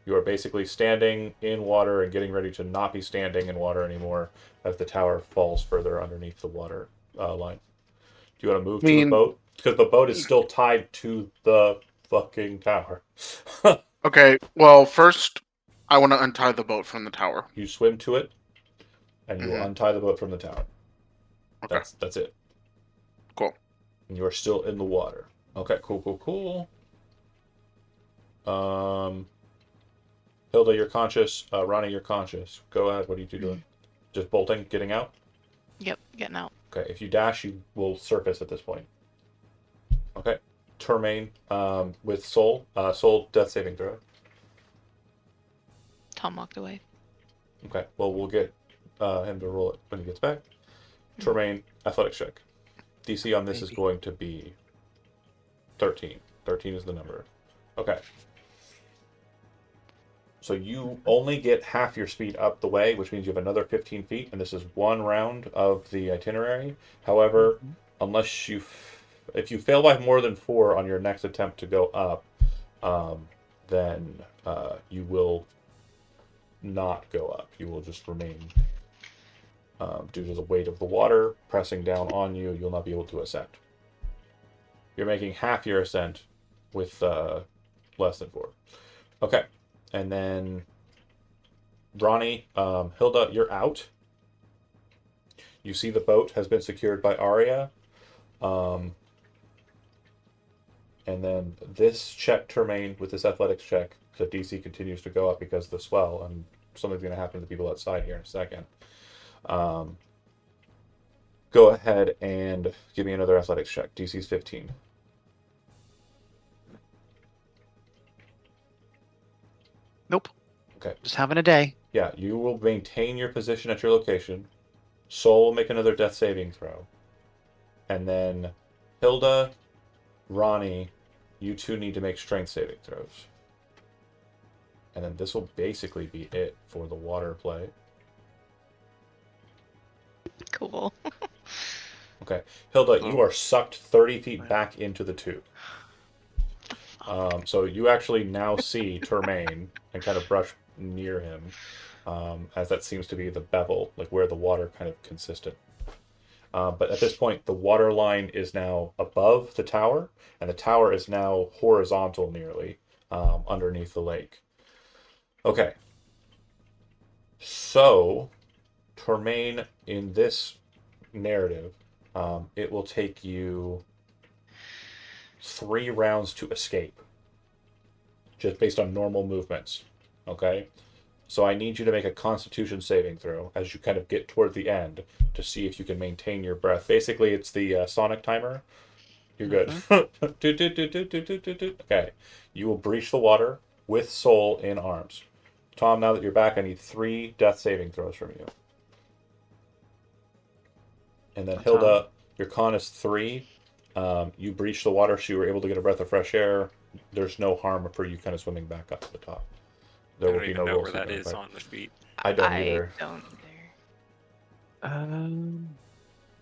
You are basically standing in water and getting ready to not be standing in water anymore as the tower falls further underneath the water line. Do you want to move to the boat? Because the boat is still tied to the fucking tower. Okay, well, first, I want to untie the boat from the tower. You swim to it, and you will untie the boat from the tower. Okay. That's it. Cool. And you are still in the water. Okay, cool. Hilda, you're conscious. Ronnie, you're conscious. Go ahead. What are you two doing? Just bolting, getting out? Yep, getting out. Okay, if you dash, you will surface at this point. Okay. Termaine, with Soul. Soul, death saving throw. Tom walked away. Okay, well, we'll get him to roll it when he gets back. Termaine, athletics check. DC on this is going to be 13. 13 is the number. Okay. So you only get half your speed up the way, which means you have another 15 feet, and this is one round of the itinerary. However, unless if you fail by more than 4 on your next attempt to go up, then you will not go up. You will just remain. Due to the weight of the water pressing down on you, you'll not be able to ascend. You're making half your ascent with less than 4. Okay. And then Ronnie, Hilda, you're out. You see the boat has been secured by Arya. And then this check, Termaine, with this athletics check, the DC continues to go up because of the swell, and something's going to happen to the people outside here in a second. Go ahead and give me another athletics check. DC's 15. Nope. Okay. Just having a day. Yeah, you will maintain your position at your location. Soul will make another death saving throw. And then Hilda, Ronnie, you two need to make strength saving throws. And then this will basically be it for the water play. Cool. Okay. Hilda, you are sucked 30 feet back into the tube. So you actually now see Termaine and kind of brush near him, as that seems to be the bevel, like where the water kind of consistent. But at this point, the water line is now above the tower, and the tower is now horizontal nearly underneath the lake. Okay. So, Termaine, in this narrative, it will take you 3 rounds to escape, just based on normal movements. Okay? So I need you to make a Constitution saving throw as you kind of get toward the end to see if you can maintain your breath. Basically, it's the Sonic timer. You're good. Okay. You will breach the water with Soul in arms. Tom, now that you're back, I need 3 death saving throws from you. And then Hilda, your con is 3. You breached the water, so you were able to get a breath of fresh air. There's no harm for you kind of swimming back up to the top. There I will don't be even no know rules where that again, is but on the sheet. I don't either. I don't either.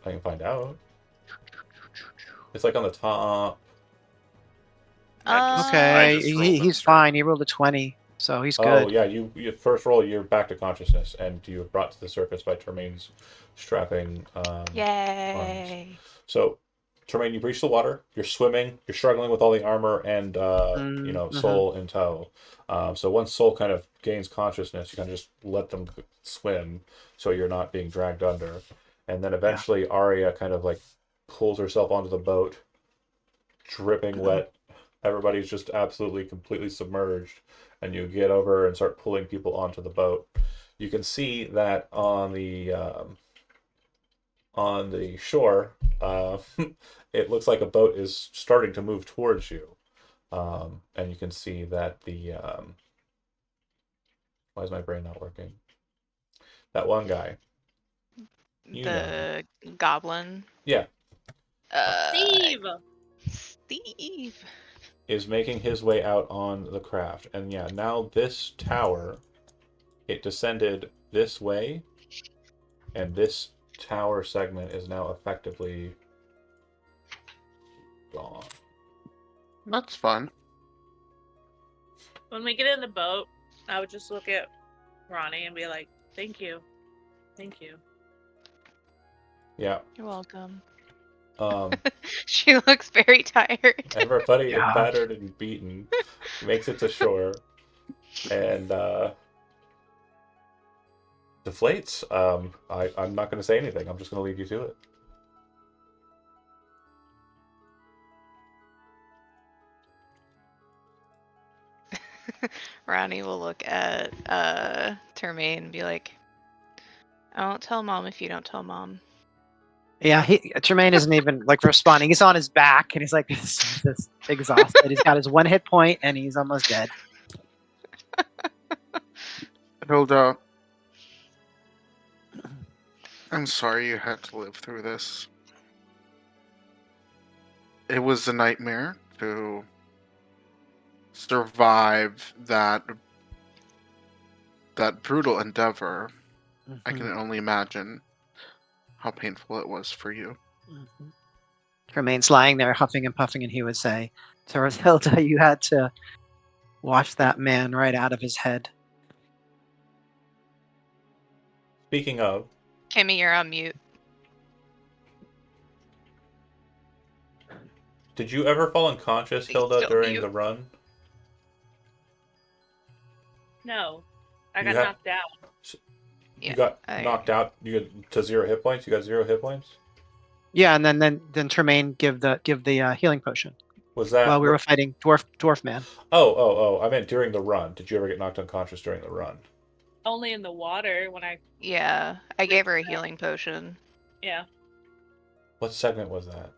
I can find out. It's like on the top. Okay, just rolled he's a fine. He rolled a 20, so he's Oh good. yeah, you first roll, you're back to consciousness, and you are brought to the surface by Termaine's strapping arms. Yay. So, Termaine, you breach the water. You're swimming. You're struggling with all the armor and Soul in tow. So once Soul kind of gains consciousness, you kind of just let them swim, so you're not being dragged under. And then eventually, Arya kind of like pulls herself onto the boat, dripping wet. Everybody's just absolutely, completely submerged, and you get over and start pulling people onto the boat. You can see that on the shore, it looks like a boat is starting to move towards you, and you can see that the why is my brain not working? That one guy, The goblin. Yeah. Steve! Steve. Is making his way out on the craft, and yeah, now this tower, it descended this way, and this tower segment is now effectively gone. That's fun. When we get in the boat, I would just look at Ronnie and be like, thank you. Thank you. Yeah. You're welcome. Um, She looks very tired. everybody is battered and beaten, makes it to shore, and deflates. I'm not going to say anything. I'm just going to leave you to it. Ronnie will look at Termaine and be like, I won't tell Mom if you don't tell Mom. Yeah, Tremaine isn't even like responding. He's on his back and he's like this exhausted. He's got his 1 hit point and he's almost dead. Hilda, I'm sorry you had to live through this. It was a nightmare to survive that that brutal endeavor. I Mhm, can only imagine how painful it was for you. mhm. Tremaine's lying there huffing and puffing, and he would say, "To Rosilda, you had to wash that man right out of his head." Speaking of, Kimmy, you're on mute. did you ever fall unconscious, He's Hilda, still during mute. the run? No, I You got had- knocked out. You Yeah, got I- knocked out. You got to 0 hit points. You got 0 hit points. Yeah, and then Tremaine give the healing potion Was that? while we were fighting dwarf man. Oh! I meant during the run. Did you ever get knocked unconscious during the run? Only in the water when I. Yeah, I gave her a healing potion. Yeah. What segment was that?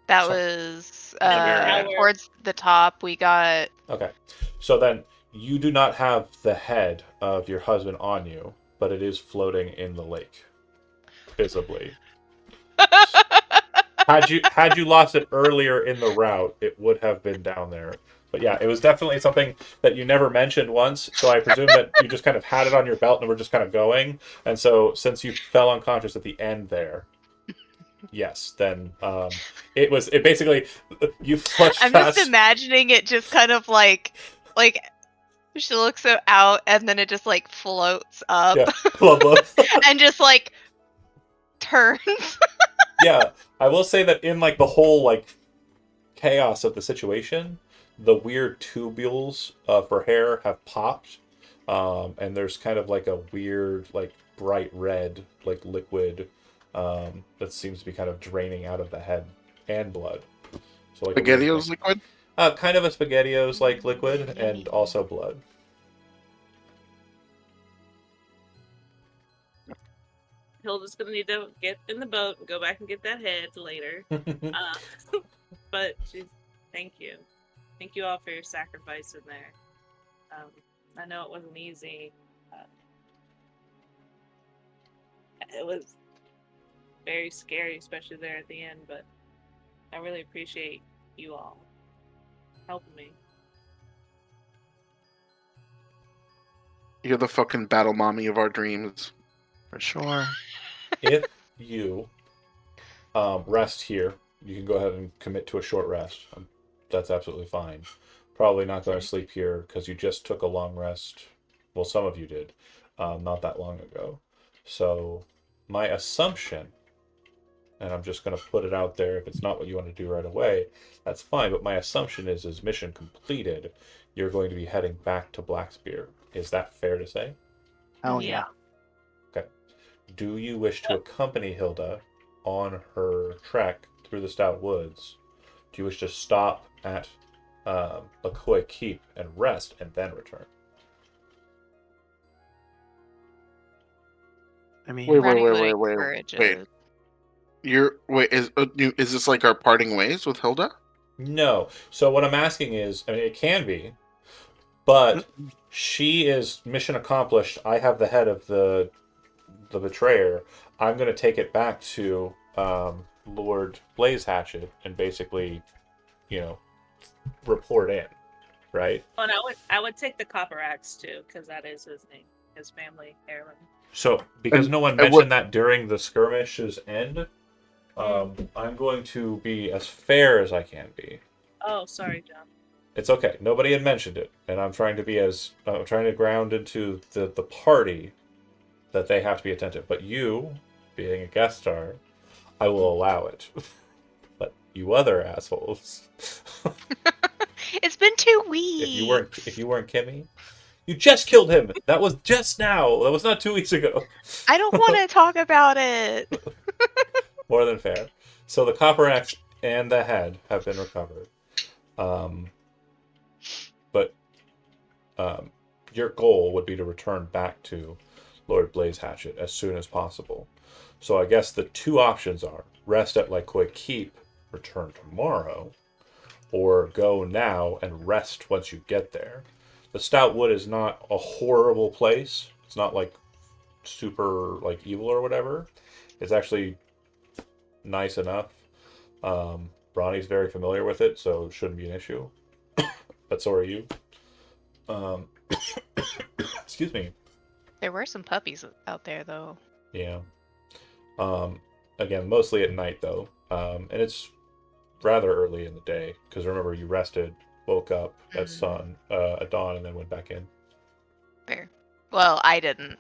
That So- was At the very end. towards the top. We got Okay, so then you do not have the head of your husband on you, but it is floating in the lake, visibly. Had you lost it earlier in the route, it would have been down there. But yeah, it was definitely something that you never mentioned once. So I presume that you just kind of had it on your belt and were just kind of going. And so since you fell unconscious at the end there, yes, then it basically you flushed I'm past. just imagining it just kind of like she looks out and then it just like floats up Yeah, blah, blah. and just like turns. Yeah, I will say that in like the whole like chaos of the situation, the weird tubules for hair have popped, and there's kind of like a weird like bright red like liquid that seems to be kind of draining out of the head and blood. So like a weird SpaghettiOs thing. liquid? Kind of a SpaghettiOs like liquid and also blood. Hilda's gonna need to get in the boat and go back and get that head later. But thank you. Thank you all for your sacrifice in there. I know it wasn't easy. It was very scary, especially there at the end, but I really appreciate you all helping me. You're the fucking battle mommy of our dreams. For sure. If you rest here, you can go ahead and commit to a short rest. That's absolutely fine. Probably not going to sleep here because you just took a long rest. Well, some of you did, not that long ago. So, my assumption, and I'm just going to put it out there, if it's not what you want to do right away, that's fine. But my assumption is mission completed, you're going to be heading back to Blackspear. Is that fair to say? Oh Yeah. yeah. Okay. Do you wish to accompany Hilda on her trek through the Stout Woods? Do you wish to stop at Lakoi Keep and rest and then return? I mean, Wait, Ronnie would wait. encourage Wait. it. Is this like our parting ways with Hilda? No. So what I'm asking is, I mean, it can be, but she is mission accomplished. I have the head of the betrayer. I'm going to take it back to Lord Blaze Hatchet and basically, report in, right? Oh, and I would take the copper axe too, because that is his name, his family heirloom. So, because And- no one and mentioned what- that during the skirmish's end, I'm going to be as fair as I can be. Oh, sorry, John. It's okay. Nobody had mentioned it, and I'm trying to ground into the party that they have to be attentive. But you, being a guest star, I will allow it. But you other assholes, It's been 2 weeks. if you weren't Kimmy, you just killed him. That was just now. That was not 2 weeks ago. I don't want to talk about it. More than fair. So the copper axe and the head have been recovered. But your goal would be to return back to Lord Blaze Hatchet as soon as possible. So I guess the two options are rest at Lycoy Keep, return tomorrow, or go now and rest once you get there. The Stout Wood is not a horrible place. It's not like super like evil or whatever. It's actually nice enough. Ronnie's very familiar with it, so it shouldn't be an issue. But so are you. Excuse me. There were some puppies out there, though. Yeah. Again, mostly at night though, and it's rather early in the day because remember you rested, woke up at at dawn, and then went back in. Fair. Well, I didn't.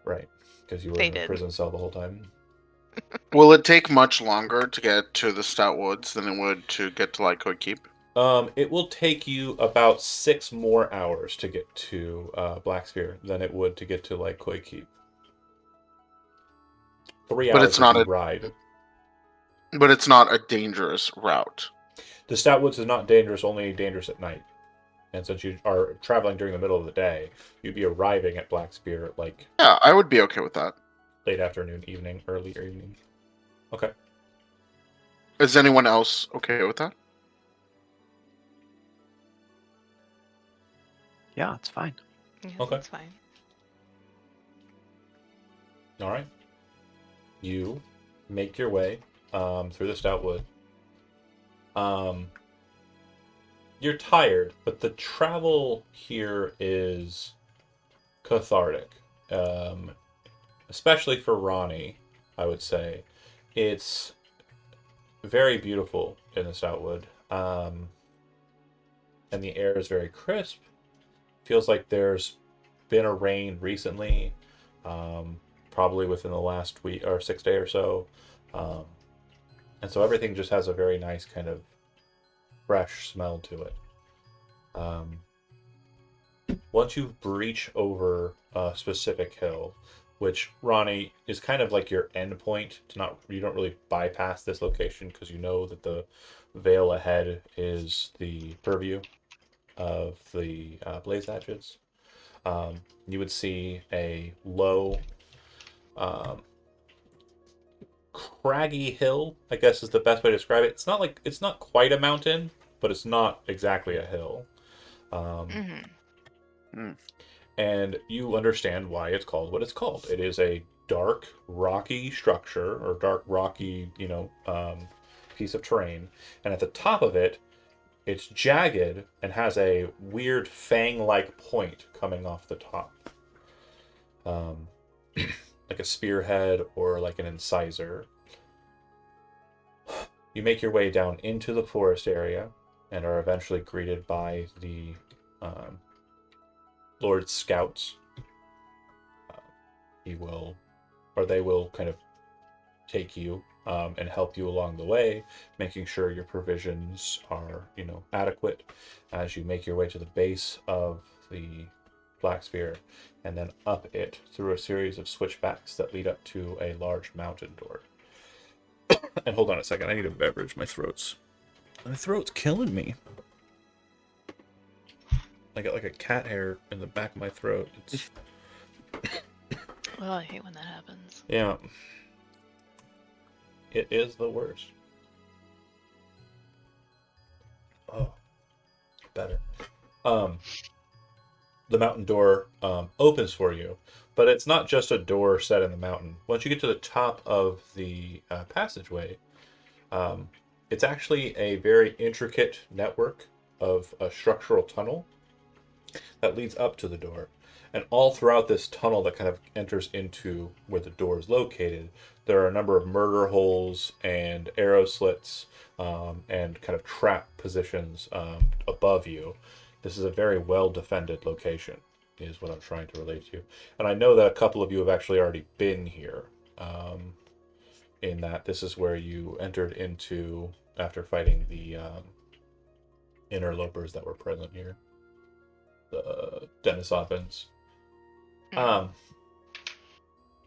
Right, because you were They in a did. prison cell the whole time. Will it take much longer to get to the Stout Woods than it would to get to Lycoid Keep? It will take you about 6 more hours to get to Black Spear than it would to get to like Koi Keep. 3 But hours it's if not you a ride. but it's not a dangerous route. The Stout Woods is not dangerous, only dangerous at night. And since you are traveling during the middle of the day, you'd be arriving at Black Spear at like Yeah, I would be okay with that. late afternoon, evening, early evening. Okay. Is anyone else okay with that? Yeah, it's fine. Yes, Okay. that's fine. All right. You make your way through the Stout Wood. You're tired, but the travel here is cathartic, especially for Ronnie. I would say it's very beautiful in the Stout Wood, and the air is very crisp. Feels like there's been a rain recently, probably within the last week or 6 days or so, and so everything just has a very nice kind of fresh smell to it. Once you breach over a specific hill, which Ronnie is kind of like your end point to not, you don't really bypass this location because you know that the veil ahead is the purview of the blaze hatches. You would see a low, craggy hill, I guess is the best way to describe it. It's not quite a mountain, but it's not exactly a hill. And you understand why it's called what it's called. It is a dark, rocky structure, or dark, rocky, piece of terrain. And at the top of it, it's jagged and has a weird fang-like point coming off the top. Like a spearhead or like an incisor. You make your way down into the forest area and are eventually greeted by the Lord's scouts. They will kind of take you and help you along the way, making sure your provisions are, adequate as you make your way to the base of the Black Spear and then up it through a series of switchbacks that lead up to a large mountain door. And hold on a second, I need a beverage. My throat's killing me. I got like a cat hair in the back of my throat. It's Well, I hate when that happens. yeah. It is the worst. Oh, better. The mountain door opens for you, but it's not just a door set in the mountain. Once you get to the top of the passageway, it's actually a very intricate network of a structural tunnel that leads up to the door. And all throughout this tunnel that kind of enters into where the door is located, there are a number of murder holes and arrow slits and kind of trap positions above you. This is a very well defended location, is what I'm trying to relate to. And I know that a couple of you have actually already been here, in that this is where you entered into after fighting the interlopers that were present here, the Denisovans.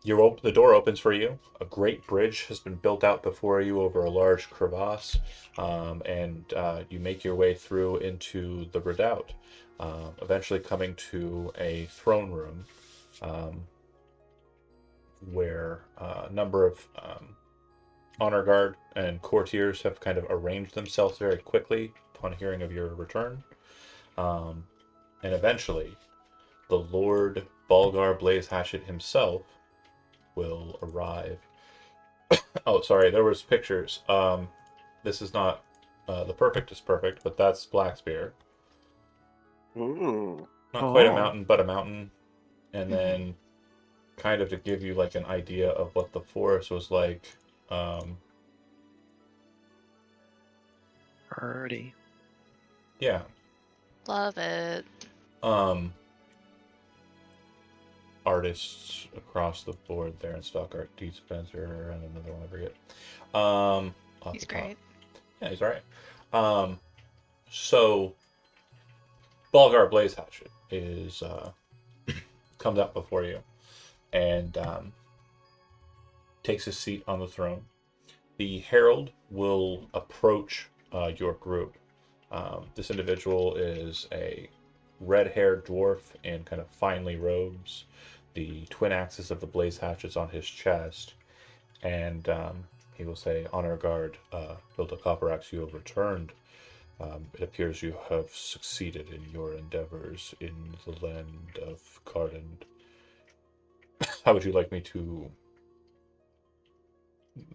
The door opens for you. A great bridge has been built out before you over a large crevasse, and you make your way through into the redoubt, eventually coming to a throne room where a number of honor guard and courtiers have kind of arranged themselves very quickly upon hearing of your return. And eventually, the Lord Balgar Blaze Hatchet himself will arrive. Oh, sorry, there was pictures. This is not the perfectest perfect, but that's Blackspear. Ooh. Not quite a Oh. mountain, but a mountain. And then kind of to give you like an idea of what the forest was like. Alrighty. Yeah. Love it. Artists across the board there in stock art. D. Spencer and another one I forget. Off He's the top. great. Yeah, he's alright. So Balgar Blaze Hatchet is comes out before you and takes his seat on the throne. The herald will approach your group. This individual is a red-haired dwarf in kind of finely robes. The twin axes of the blaze hatchets on his chest, and he will say, "Honor guard, Hilda Copperax, you have returned. It appears you have succeeded in your endeavors in the land of Cardin. How would you like me to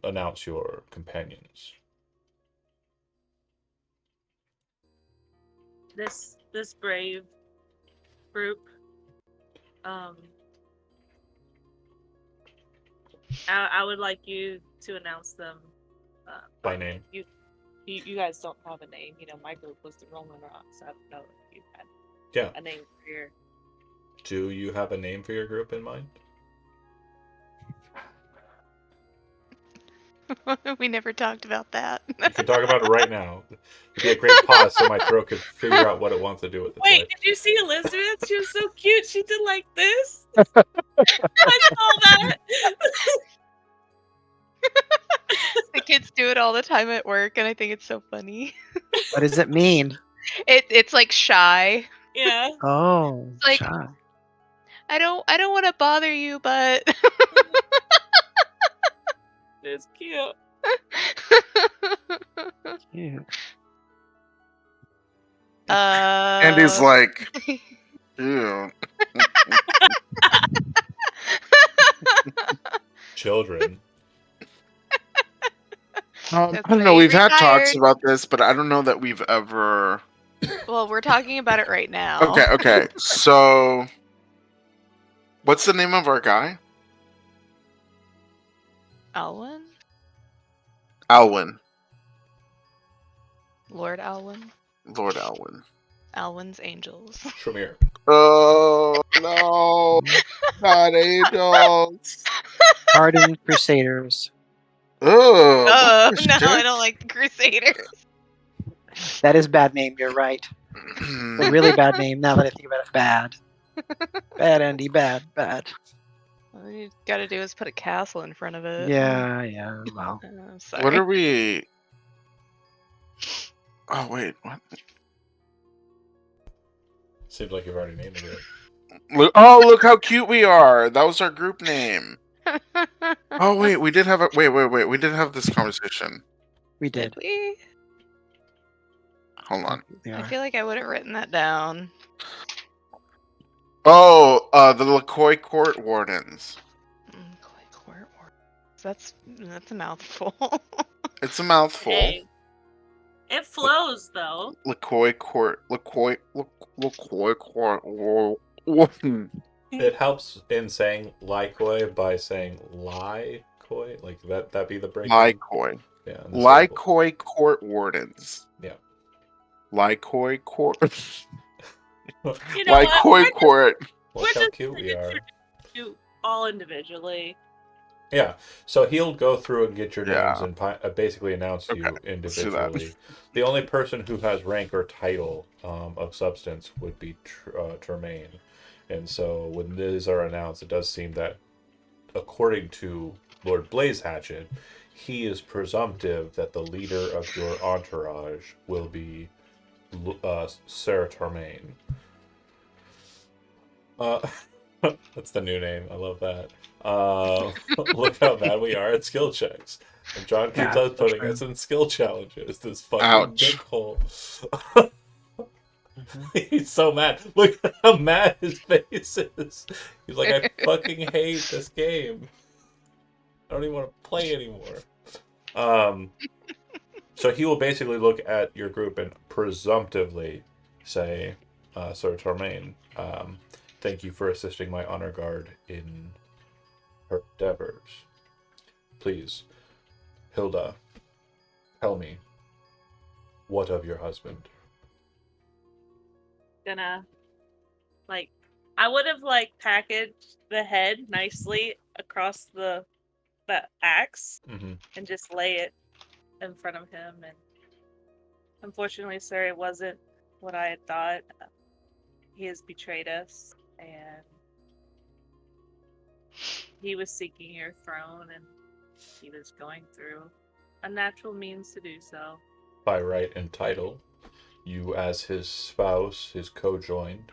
announce your companions?" This brave group, I would like you to announce them By name. You guys don't have a name. You know, my group was the Roman Rocks. I don't know if you had Yeah. a name for your. Do you have a name for your group in mind? We never talked about that. You can talk about it right now. It'd be a great pause so my throat could figure out what it wants to do with its Wait, life. did you see Elizabeth? She was so cute. She did like this. I saw that. The kids do it all the time at work, and I think it's so funny. What does it mean? It's like shy. Yeah. Oh, Like- shy. I don't want to bother you, but It's cute. Cute. Andy's like, ew. Children. I That's don't know. why We've he had talks retired. about this, but I don't know that we've ever. Well, we're talking about it right now. Okay. So, what's the name of our guy? Alwyn? Alwyn. Lord Alwyn? Lord Alwyn. Alwyn's Angels. Shamir. Oh no, not angels. Hardened Crusaders. Oh, No, I don't like the Crusaders. That is bad name. You're right. A really bad name. Now that I think about it, bad. Bad, Andy. Bad. All you gotta do is put a castle in front of it. Yeah. Well, Sorry. What are we? Oh wait, what? Seems like you've already named it. Look how cute we are. That was our group name. Oh wait, we did have a wait. We did have this conversation. we Did did. we? Hold on. They I are. feel like I would have written that down. Oh, the LaCoy Court Wardens. Court Wars. That's a mouthful. It's a mouthful. Hey. It flows though. LaCoy Court. LaCoy Court. It helps in saying Lycoy by saying Lycoy. Like that be the break. Lycoy. Yeah. and the syllable. Lycoy Court Wardens. Yeah. Lycoy Court. You know what? Lycoy Court. Look We're how just cute we are. do all individually. Yeah. So he'll go through and get your Yeah. names and basically announce you Okay, let's do that. individually. The only person who has rank or title of substance would be Tremaine. And so when these are announced, it does seem that, according to Lord Blaze Hatchet, he is presumptive that the leader of your entourage will be Sarah Tremaine. That's the new name. I love that. Look how bad we are at skill checks. And John keeps Yeah, on putting true. us in skill challenges. This fucking Ouch. dickhole. He's so mad. Look at how mad his face is. He's like, I fucking hate this game. I don't even want to play anymore. So he will basically look at your group and presumptively say, Sir Tormain, thank you for assisting my honor guard in her endeavors. Please, Hilda, tell me, what of your husband? Gonna, like, I would have, like, packaged the head nicely across the axe Mm-hmm. and just lay it in front of him. And unfortunately, sir, it wasn't what I had thought. He has betrayed us, and he was seeking your throne, and he was going through unnatural means to do so. By right and title, you as his spouse, his co-joined,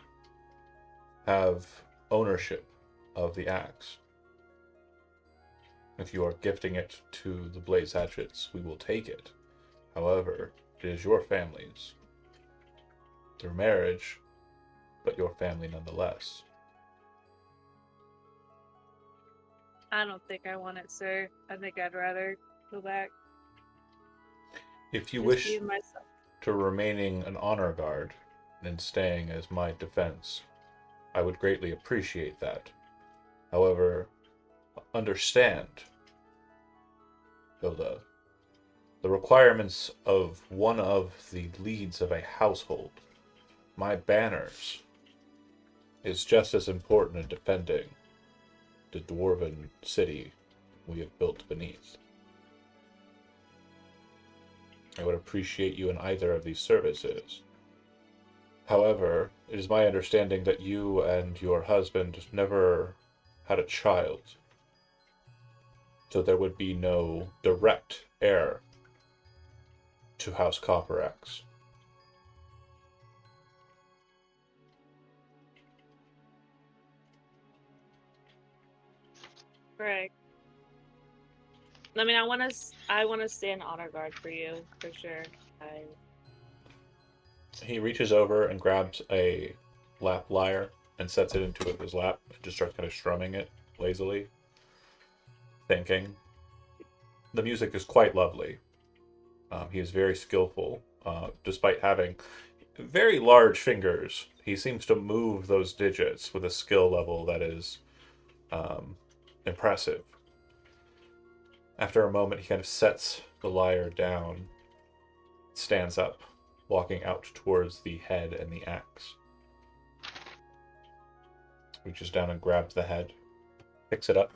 have ownership of the axe. If you are gifting it to the Blaze Hatchets, we will take it. However, it is your family's. Through marriage, but your family nonetheless. I don't think I want it, sir. I think I'd rather go back. If you Just wish being myself. to remaining an honor guard and staying as my defense, I would greatly appreciate that. However, understand, Hilda, the requirements of one of the leads of a household, my banners, is just as important in defending the dwarven city we have built beneath. I would appreciate you in either of these services. However, it is my understanding that you and your husband never had a child, so there would be no direct heir to House Copperex. Correct. I mean, I want to stay an honor guard for you, for sure. He reaches over and grabs a lap lyre and sets it into his lap and just starts kind of strumming it lazily, thinking. The music is quite lovely. He is very skillful, despite having very large fingers. He seems to move those digits with a skill level that is impressive. After a moment, he kind of sets the lyre down, stands up, walking out towards the head and the axe. Reaches down and grabs the head, picks it up,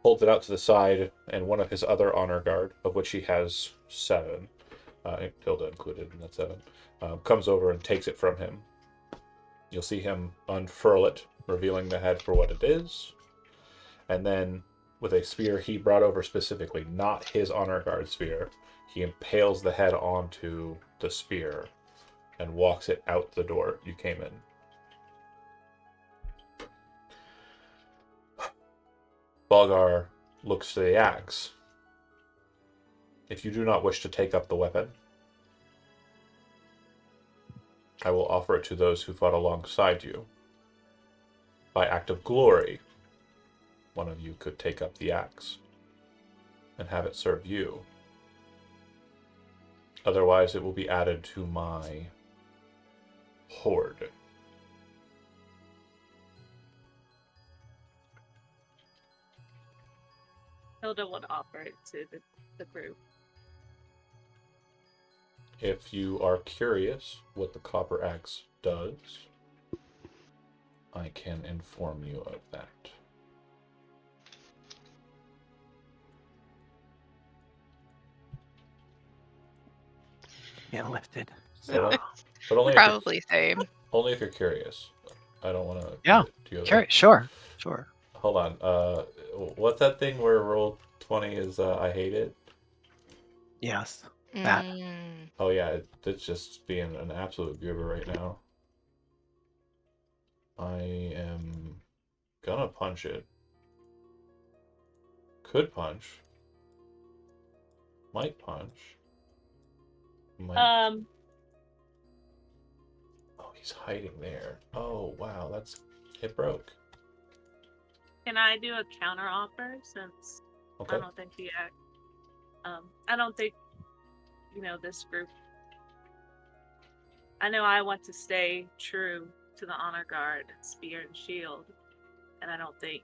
holds it out to the side, and one of his other honor guard, of which he has 7, Hilda included in that 7, comes over and takes it from him. You'll see him unfurl it, revealing the head for what it is, and then with a spear he brought over specifically, not his honor guard spear, he impales the head onto the spear and walks it out the door you came in. Balgar looks to the axe. If you do not wish to take up the weapon, I will offer it to those who fought alongside you. By act of glory, one of you could take up the axe and have it serve you. Otherwise, it will be added to my hoard. Hilda would offer it to the group. If you are curious what the copper axe does, I can inform you of that. Yeah, lifted. But only Probably same. only if you're curious. I don't want to. Yeah. Sure. Hold on. What's that thing where roll 20 is I hate it? Yes. That. Oh yeah, it's just being an absolute goober right now. I am gonna punch it. Could punch. Might punch. Might. Oh, he's hiding there. Oh wow, it broke. Can I do a counter offer since Okay. I don't think I don't think this group. I know I want to stay true to the honor guard, spear and shield, and I don't think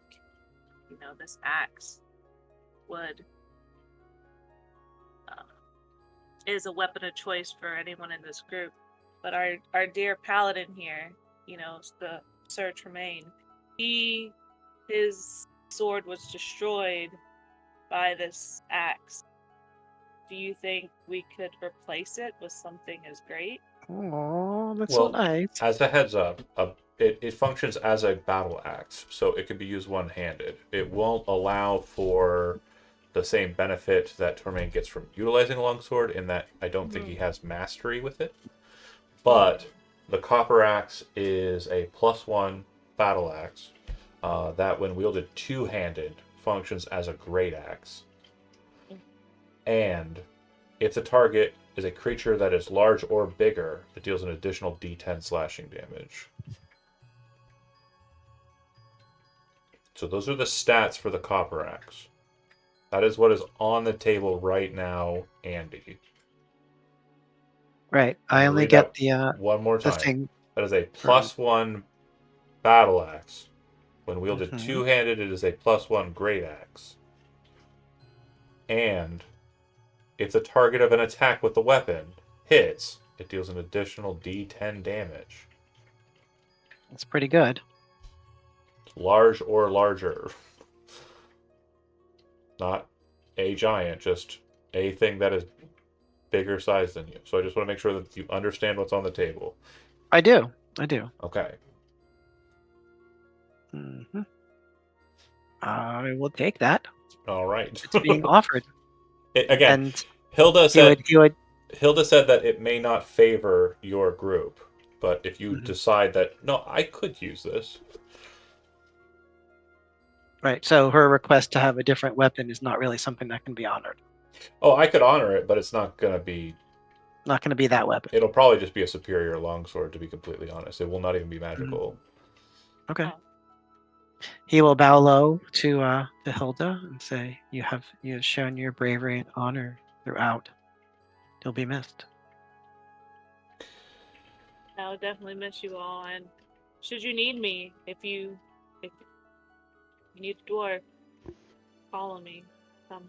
this axe would is a weapon of choice for anyone in this group. But our dear paladin here, the Sir Tremaine, his sword was destroyed by this axe. Do you think we could replace it with something as great? Oh, that's Well, so nice. As a heads up, it functions as a battle axe, so it can be used one-handed. It won't allow for the same benefit that Tormain gets from utilizing a longsword, in that I don't think he has mastery with it. But the copper axe is a +1 battle axe that, when wielded two-handed, functions as a great axe. And if the target is a creature that is large or bigger, it deals an additional D10 slashing damage. So those are the stats for the copper axe. That is what is on the table right now, Andy. Right. I I'm gonna only read get that one more the time. thing. That is a from- +1 battle axe. When wielded Mhm. two-handed, it is a +1 great axe. And if the target of an attack with the weapon hits, it deals an additional D10 damage. It's pretty good. Large or larger. Not a giant, just a thing that is bigger size than you. So I just want to make sure that you understand what's on the table. I do. Okay. Hmm. I will take that. All right. It's being offered. Again, And Hilda he said would. Hilda said that it may not favor your group, but if you Mhm. decide that no, I could use this. Right. So her request to have a different weapon is not really something that can be honored. Oh, I could honor it, but it's not going to be. Not going to be that weapon. It'll probably just be a superior longsword, to be completely honest. It will not even be magical. Okay. Oh. He will bow low to Hilda and say, "You have shown your bravery and honor throughout. You'll be missed." I'll definitely miss you all, and should you need me, if you need a dwarf, follow me. I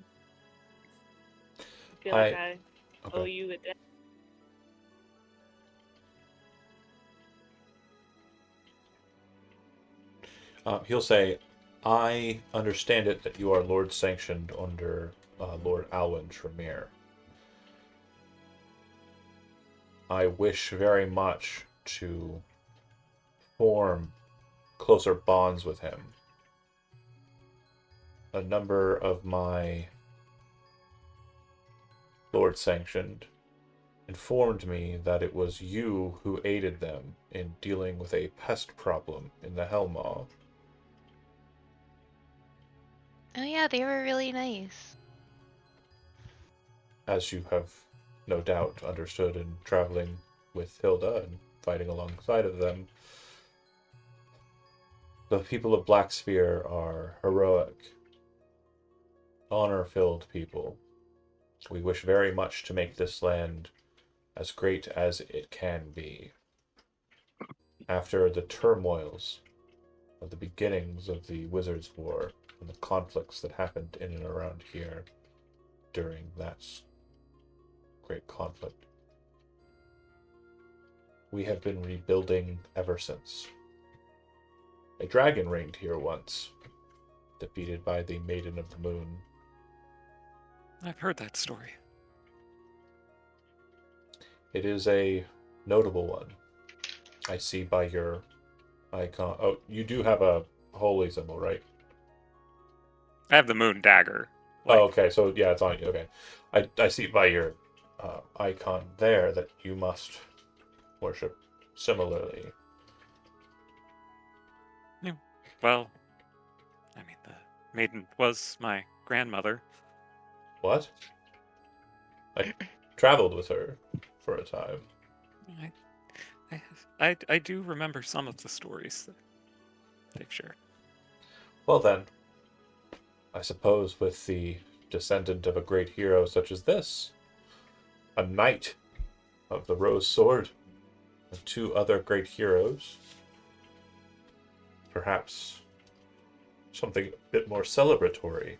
feel like I owe Okay. you a debt. He'll say, I understand it that you are Lord sanctioned under Lord Alwyn Tremere. I wish very much to form closer bonds with him. A number of my Lord sanctioned informed me that it was you who aided them in dealing with a pest problem in the Helmaw. Oh yeah, they were really nice. As you have no doubt understood in traveling with Hilda and fighting alongside of them, the people of Blackspear are heroic, honor-filled people. We wish very much to make this land as great as it can be. After the turmoils of the beginnings of the Wizards' War and the conflicts that happened in and around here during that great conflict, we have been rebuilding ever since. A dragon reigned here once, defeated by the Maiden of the Moon. I've heard that story. It is a notable one. I see by your icon. Oh, you do have a holy symbol, right? I have the moon dagger. Oh, okay. So yeah, it's on you. Okay, I see by your icon there that you must worship similarly. Well, I mean, the maiden was my grandmother. What? I traveled with her for a time. I do remember some of the stories that they've shared. Well then, I suppose with the descendant of a great hero such as this, a knight of the Rose Sword, and two other great heroes, perhaps something a bit more celebratory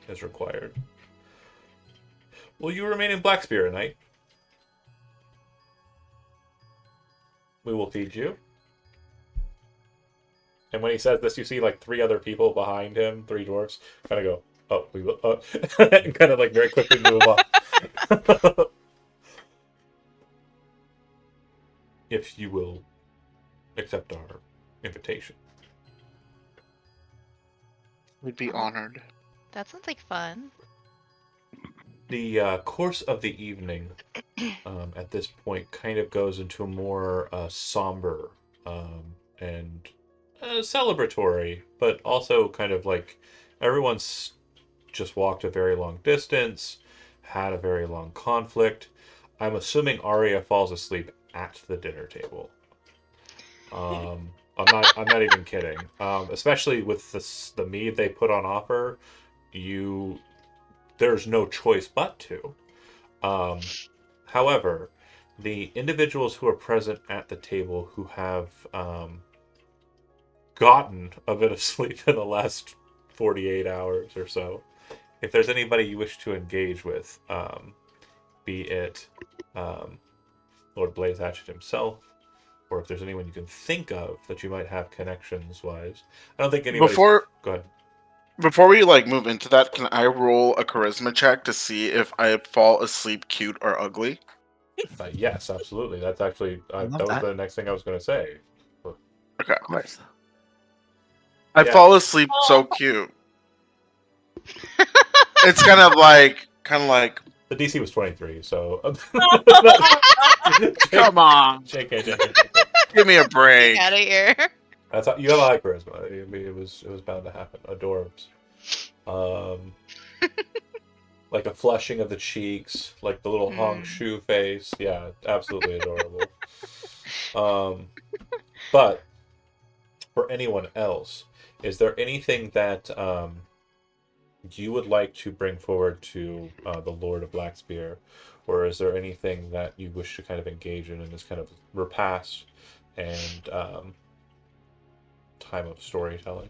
is required. Will you remain in Blackspear, knight? We will feed you. And when he says this, you see like 3 other people behind him, 3 dwarfs, kind of go, "Oh, we will," and kind of like very quickly move on. If you will accept our invitation. We'd be honored. That sounds like fun. The course of the evening at this point kind of goes into a more somber and celebratory, but also kind of like everyone's just walked a very long distance, had a very long conflict. I'm assuming Arya falls asleep at the dinner table. I'm not even kidding. Especially with the mead they put on offer, there's no choice but to. However, the individuals who are present at the table who have gotten a bit of sleep in the last 48 hours or so, if there's anybody you wish to engage with, be it Lord Blaze Hatchet himself, or if there's anyone you can think of that you might have connections-wise. I don't think anybody's... Go ahead. Before we like move into that, can I roll a charisma check to see if I fall asleep cute or ugly? Yes, absolutely. That's actually that was that. the next thing I was going to say. Okay. Of course. I Yeah. fall asleep so cute. It's kind of like The DC was 23, so come on, JK. give me a break. Get out of here. That's how, you have a high charisma. I mean, it was bound to happen. Adorbs. Like a flushing of the cheeks, like the little Hong Shu face. Yeah, absolutely adorable. But for anyone else, is there anything that you would like to bring forward to the Lord of Blackspear, or is there anything that you wish to kind of engage in this kind of repast and time of storytelling?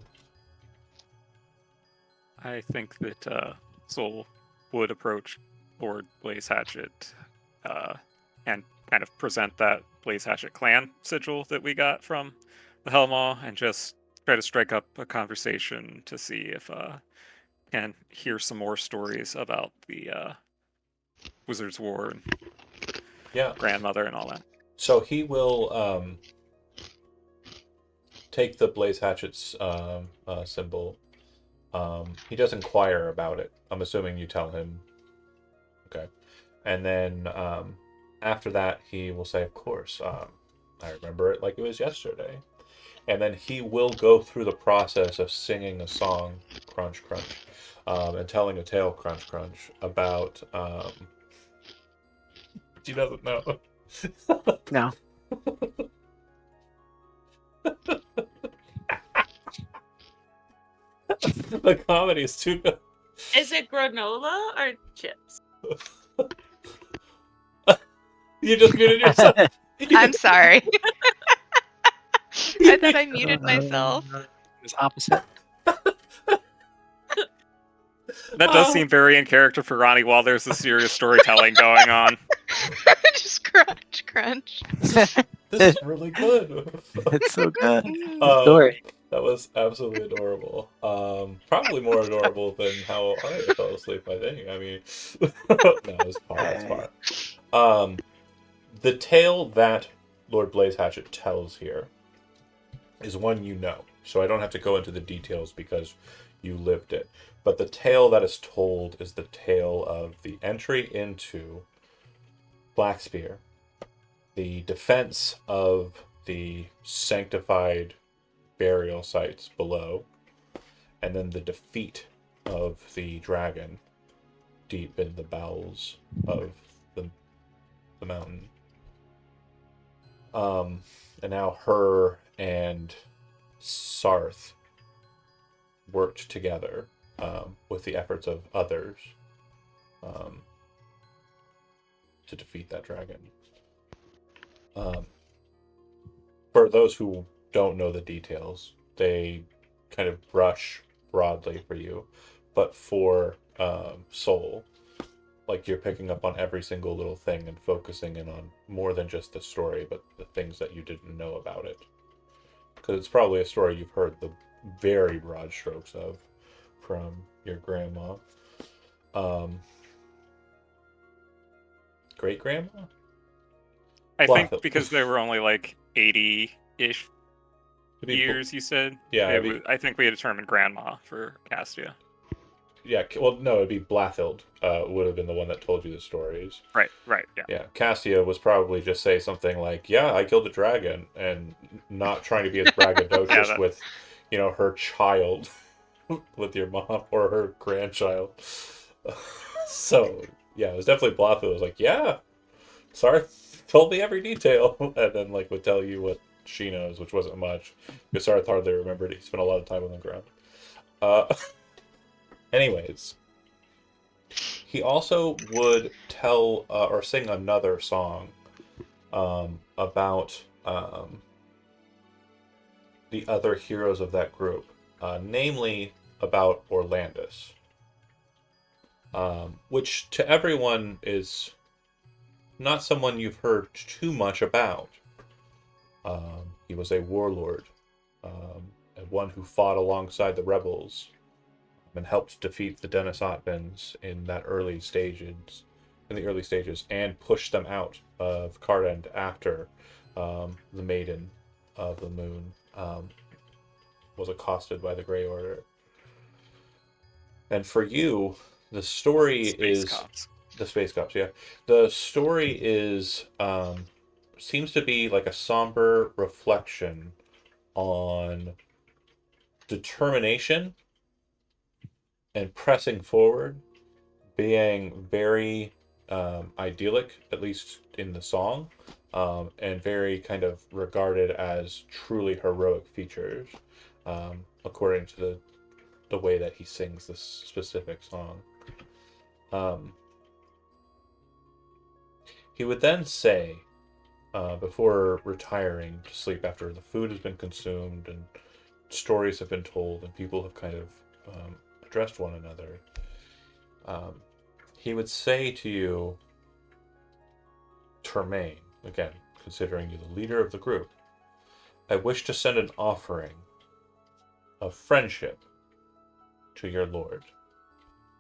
I think that Soul would approach Lord Blaze Hatchet and kind of present that Blaze Hatchet clan sigil that we got from the Helmaw and just try to strike up a conversation to see if can hear some more stories about the Wizard's War and grandmother and all that. So he will take the Blaze Hatchet's symbol. He does inquire about it. I'm assuming you tell him. Okay. And then after that, he will say, of course, I remember it like it was yesterday. And then he will go through the process of singing a song, Crunch Crunch, and telling a tale, Crunch Crunch, about... He doesn't know. No. The comedy is too good. Is it granola or chips? You just muted yourself. I'm sorry. I thought I muted myself. It's opposite. That does seem very in character for Ronnie while there's the serious storytelling going on. Just crunch, crunch. This is really good. It's so good. Story. That was absolutely adorable. Probably more adorable than how Arya fell asleep, I think. I mean, no, it's fine. The tale that Lord Blaze Hatchet tells here is one you know. So I don't have to go into the details because you lived it. But the tale that is told is the tale of the entry into Blackspear, the defense of the sanctified burial sites below, and then the defeat of the dragon deep in the bowels of the mountain. And now her and Sarth worked together with the efforts of others to defeat that dragon. For those who don't know the details, they kind of brush broadly for you, but for Soul, like you're picking up on every single little thing and focusing in on more than just the story, but the things that you didn't know about it. Because it's probably a story you've heard the very broad strokes of from your grandma. Great grandma? I Well, think because there were only like 80-ish It'd be years, you said. Yeah, I think we had determined grandma for Castia. Yeah, well, no, it'd be Blathild would have been the one that told you the stories. Right, yeah. Yeah, Cassia was probably just say something like, "Yeah, I killed a dragon," and not trying to be as braggadocious Yeah, with, her child, with your mom or her grandchild. So yeah, it was definitely Blathild. It was like, "Yeah, sorry, told me every detail," and then like would tell you what she knows, which wasn't much. Because Sarth hardly remembered. He spent a lot of time on the ground. Anyways, he also would tell or sing another song about the other heroes of that group, namely about Orlandus, which to everyone is not someone you've heard too much about. He was a warlord, and one who fought alongside the rebels and helped defeat the Denisotbans in the early stages, and push them out of Cardend after the Maiden of the Moon was accosted by the Grey Order. And for you, the story Space is cops. the Space Cops. Yeah, the story is seems to be like a somber reflection on determination and pressing forward, being very idyllic, at least in the song, and very kind of regarded as truly heroic features, according to the way that he sings this specific song. He would then say, before retiring to sleep after the food has been consumed and stories have been told and people have kind of addressed one another, he would say to you, Termaine, again, considering you the leader of the group, I wish to send an offering of friendship to your lord.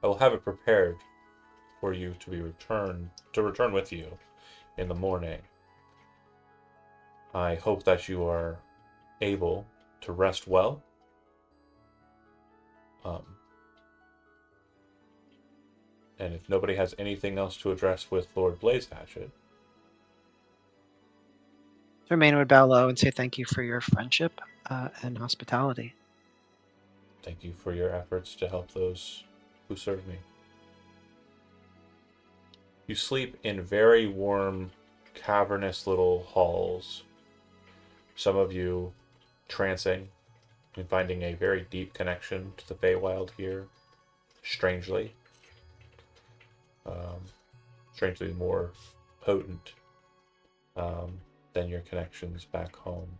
I will have it prepared for you to return with you in the morning. I hope that you are able to rest well. And if nobody has anything else to address with Lord Blaze Hatchet, Tremaine would bow low and say thank you for your friendship and hospitality. thank you for your efforts to help those who serve me. You sleep in very warm, cavernous little halls. Some of you trancing and finding a very deep connection to the Feywild here, strangely. Strangely more potent than your connections back home.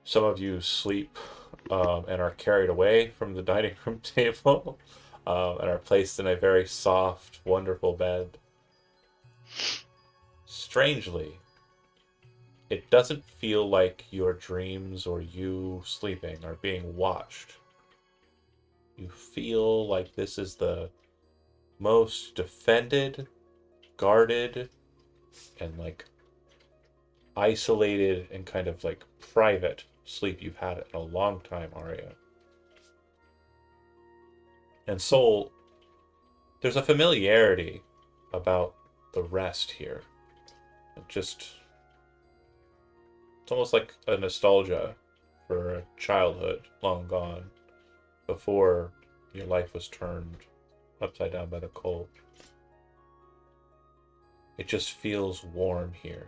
Some of you sleep and are carried away from the dining room table and are placed in a very soft, wonderful bed. Strangely, it doesn't feel like your dreams or you sleeping are being watched. You feel like this is the most defended, guarded, and like isolated and kind of like private sleep you've had in a long time, Arya. And Soul, there's a familiarity about the rest here. It's almost like a nostalgia for a childhood long gone before your life was turned upside down by the cold. It just feels warm here,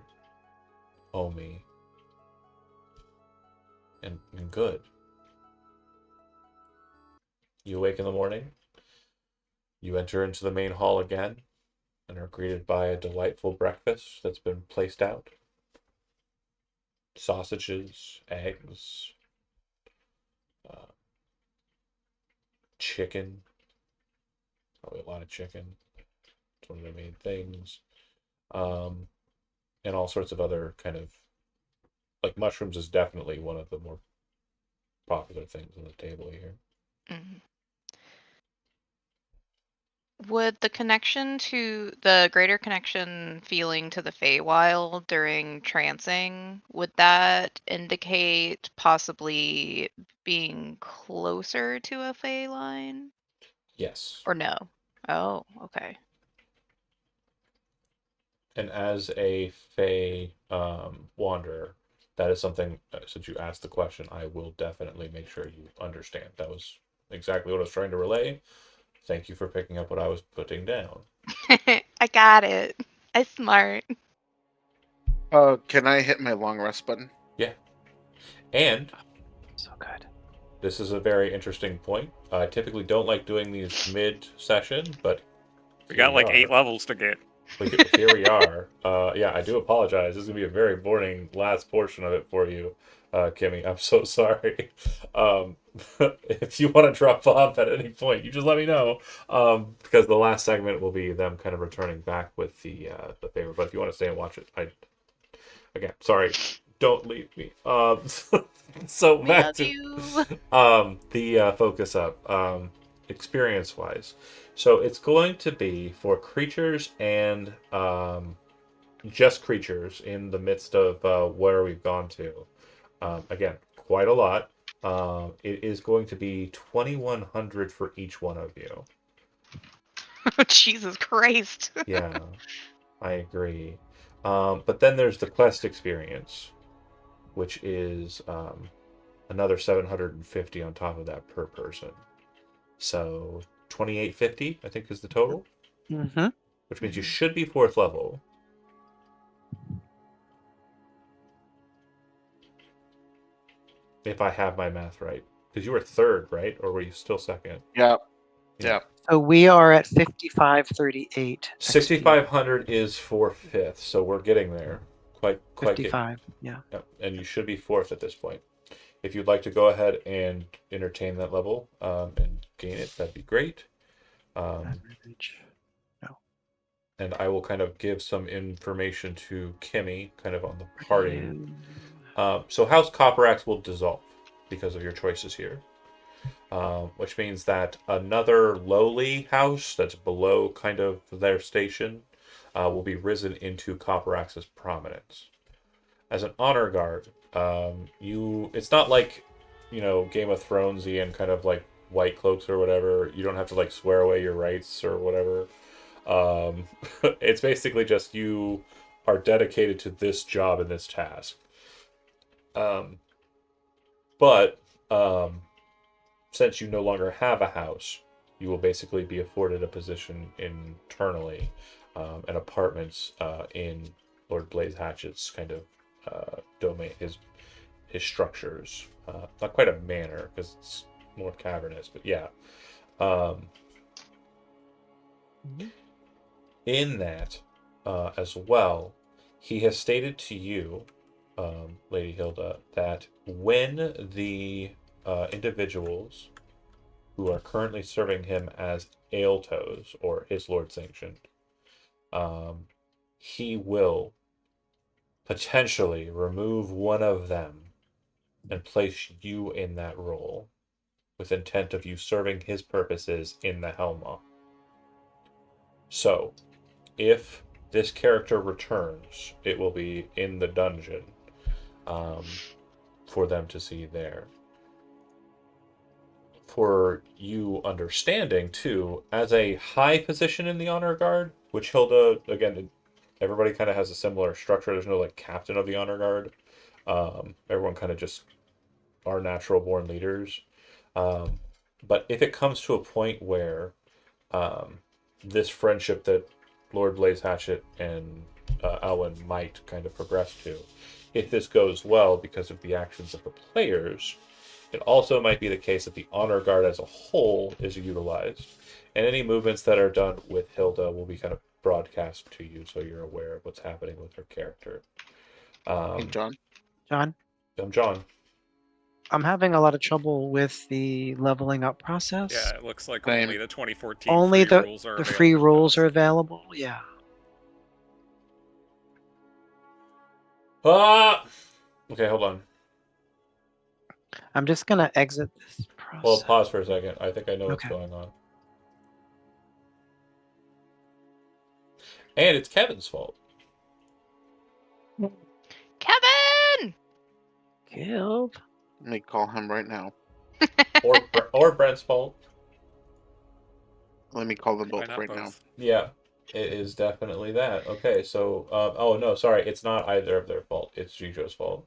homey, and good. You awake in the morning, you enter into the main hall again, and are greeted by a delightful breakfast that's been placed out. sausages, eggs, chicken. Probably a lot of chicken. It's one of the main things. And all sorts of other kind of like mushrooms is definitely one of the more popular things on the table here. Mhm. Would the connection to the greater connection feeling to the Feywild during trancing, would that indicate possibly being closer to a Fey line? Yes. Or no? Oh, okay. And as a Fey wanderer, that is something, since you asked the question, I will definitely make sure you understand. That was exactly what I was trying to relay. Thank you for picking up what I was putting down. I got it. I'm smart. Can I hit my long rest button? Yeah. And So good. this is a very interesting point. I typically don't like doing these mid-session, but We here got we like are. 8 levels to get. Here we are. Yeah, I do apologize. This is gonna be a very boring last portion of it for you, Kimmy. I'm so sorry. If you want to drop off at any point, you just let me know. Because the last segment will be them kind of returning back with the favor. But if you want to stay and watch it, again, sorry, don't leave me. So We back love to you. the focus up. Experience wise. So it's going to be for creatures and just creatures in the midst of where we've gone to. Again, quite a lot. It is going to be 2,100 for each one of you. Jesus Christ. Yeah, I agree. But then there's the quest experience, which is another 750 on top of that per person. So 2,850, I think, is the total. Mm-hmm. Which means you should be 4th level. If I have my math right. Because you were 3rd, right? Or were you still 2nd? Yeah. Yeah. Yeah. So we are at 5538 XP. 6,500 is for 5th, so we're getting there. Quite getting. 55. Yeah. Yep. And you should be 4th at this point. If you'd like to go ahead and entertain that level and gain it, that'd be great. Average. No. And I will kind of give some information to Kimmy, kind of on the parting. So House Copperaxe will dissolve because of your choices here. Which means that another lowly house that's below kind of their station will be risen into Copperaxe's prominence. As an honor guard, it's not like, Game of Thronesy and kind of like White Cloaks or whatever. You don't have to like swear away your rights or whatever. It's basically just you are dedicated to this job and this task. But since you no longer have a house, you will basically be afforded a position internally and apartments in Lord Blaze Hatchet's kind of domain, his structures. Not quite a manor because it's more cavernous, but yeah. In that, as well, he has stated to you, Lady Hilda, that when the individuals who are currently serving him as Aeltos, or his Lord Sanctioned, he will potentially remove one of them and place you in that role with intent of you serving his purposes in the Helma. So, if this character returns, it will be in the dungeon for them to see there. For you understanding too, as a high position in the honor guard, which Hilda, again, everybody kind of has a similar structure. There's no like captain of the honor guard. Everyone kind of just are natural born leaders. But if it comes to a point where this friendship that Lord Blaze Hatchet and Alwyn might kind of progress to, if this goes well because of the actions of the players, it also might be the case that the honor guard as a whole is utilized, and any movements that are done with Hilda will be kind of broadcast to you, so you're aware of what's happening with her character. Hey, John. John, I'm John. I'm having a lot of trouble with the leveling up process. Yeah, it looks like Same. only the 2014 Only free the rules are the available. free to rules us. are available. Yeah. Ah! Okay, hold on. I'm just gonna exit this process. Well, pause for a second. I think I know what's Okay. going on. And it's Kevin's fault. Kevin! Killed. Let me call him right now. Or Brent's fault. Let me call them Why both not right now. both? Yeah, it is definitely that. Okay, so oh no, sorry, it's not either of their fault. It's Jijo's fault.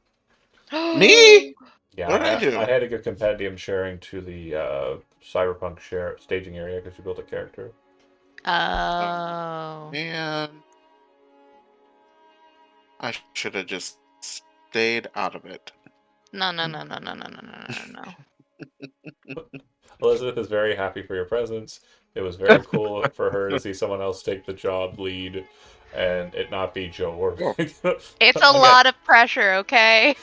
Me? Yeah, What did I do? I had to give compendium sharing to the cyberpunk share staging area because you built a character. Oh. Man, I should have just stayed out of it. No, no, no, no, no, no, no, no, no, no. Elizabeth is very happy for your presence. It was very cool for her to see someone else take the job lead and it not be Joe or Oh. It's a Again, lot of pressure, okay?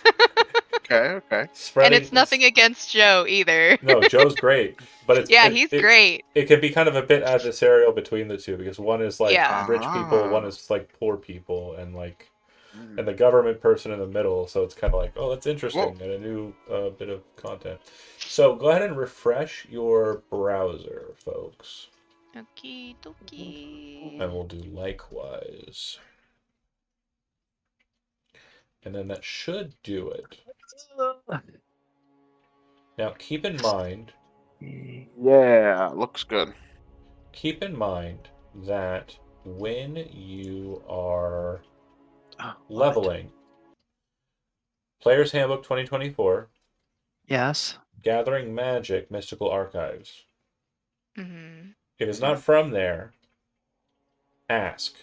Okay. spreading. And it's nothing against Joe either. No, Joe's great, but it's Yeah, he's great. It can be kind of a bit adversarial between the two because one is like Yeah. rich people, one Ah. is like poor people, and like Mm. and the government person in the middle. So it's kind of like, oh, that's interesting Whoa. and a new bit of content. So go ahead and refresh your browser, folks, Okie dokie. and we'll do likewise. And then that should do it. Now keep in mind Yeah, looks good. keep in mind that when you are Oh, what? leveling, Player's Handbook 2024, Yes. Gathering Magic, Mystical Archives. Mm-hmm. If it's not from there, ask.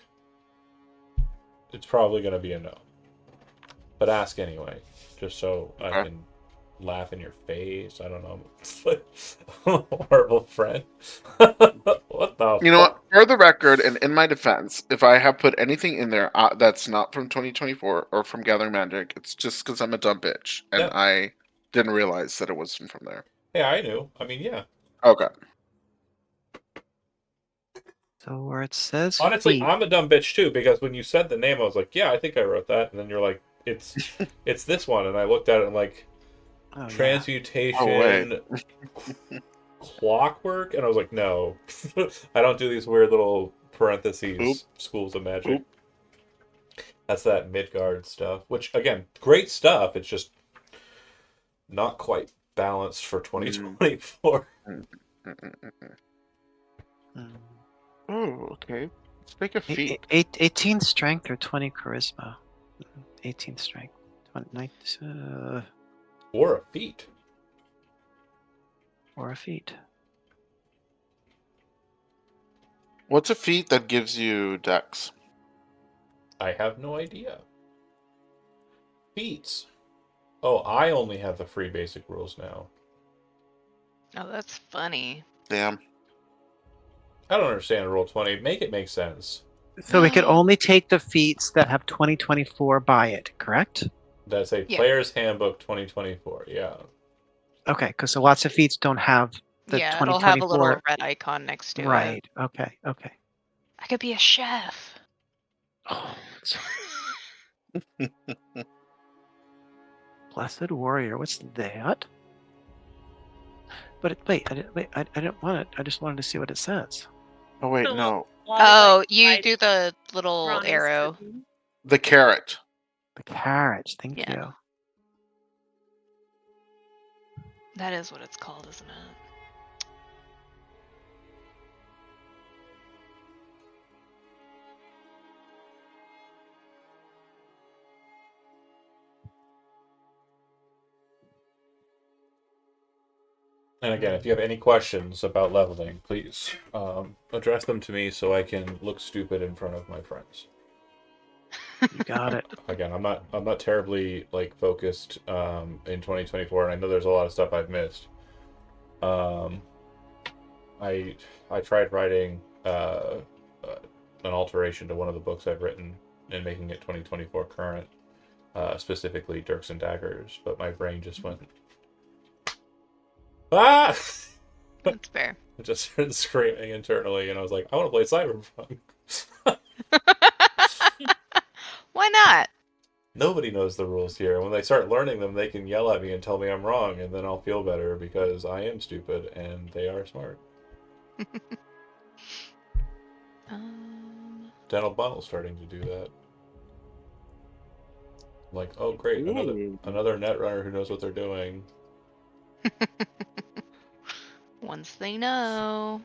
It's probably going to be a no. But ask anyway, just so I Okay. can laugh in your face. I don't know. Horrible friend. What the You know what? For the record, and in my defense, if I have put anything in there that's not from 2024 or from Gathering Magic, it's just because I'm a dumb bitch and Yeah. I didn't realize that it wasn't from there. Yeah, I knew. I mean, yeah. Okay. So where it says Honestly, feet, I'm a dumb bitch too because when you said the name, I was like, yeah, I think I wrote that. And then you're like, it's this one. And I looked at it and like, oh, yeah. transmutation clockwork. And I was like, no, I don't do these weird little parentheses Oop. schools of magic. Oop. That's that Midgard stuff, which again, great stuff. It's just not quite balanced for 2024. Mm. Oh, okay. Let's make a feat. 18 strength or 20 charisma. 18 strength. 20, Or a feat. or a feat. What's a feat that gives you dex? I have no idea. Feats. Oh, I only have the free basic rules now. Oh, that's funny. Damn. I don't understand Rule 20. Make it make sense. So we could only take the feats that have 2024 by it, correct? That's a Yeah. Player's Handbook 2024. Yeah. Okay, because so lots of feats don't have the Yeah, it'll have a 2024. little red icon next to it. Right. Okay. Okay. I could be a chef. Oh, Blessed Warrior. What's that? But wait, I didn't want it. I just wanted to see what it says. Oh wait, So, no. a lot of, Oh, like, you light do the little Ron is arrow. cooking. The carrot. The carriage. Thank Yeah. you. That is what it's called, isn't it? And again, if you have any questions about leveling, please address them to me so I can look stupid in front of my friends. You got it. Again, I'm not terribly like focused in 2024, and I know there's a lot of stuff I've missed. I tried writing an alteration to one of the books I've written and making it 2024 current, specifically dirks and daggers, but my brain just went, ah! That's fair. I just started screaming internally, and I was like, I want to play Cyberpunk. Why not? Nobody knows the rules here. When they start learning them, they can yell at me and tell me I'm wrong, and then I'll feel better because I am stupid and they are smart. Dental Bundle's starting to do that. I'm like, oh great, another netrunner who knows what they're doing. Once they know.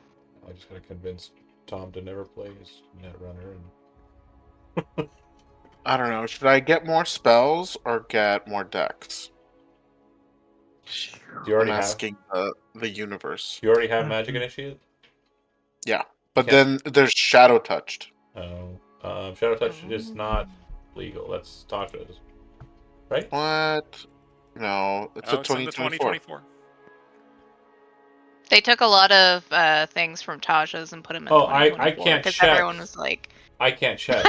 I just gotta convince Tom to never play his netrunner. And I don't know. Should I get more spells or get more decks? you already I'm have asking the universe. you already have Magic Initiate. Yeah, but Can't- then there's Shadow Touched. Oh, Shadow Touch is not legal. That's Tasha's, right? What? No, it's a It's in the 2024. 2024. They took a lot of things from Tasha's and put them in Oh, I 2024 can't because check. everyone was like, I can't check.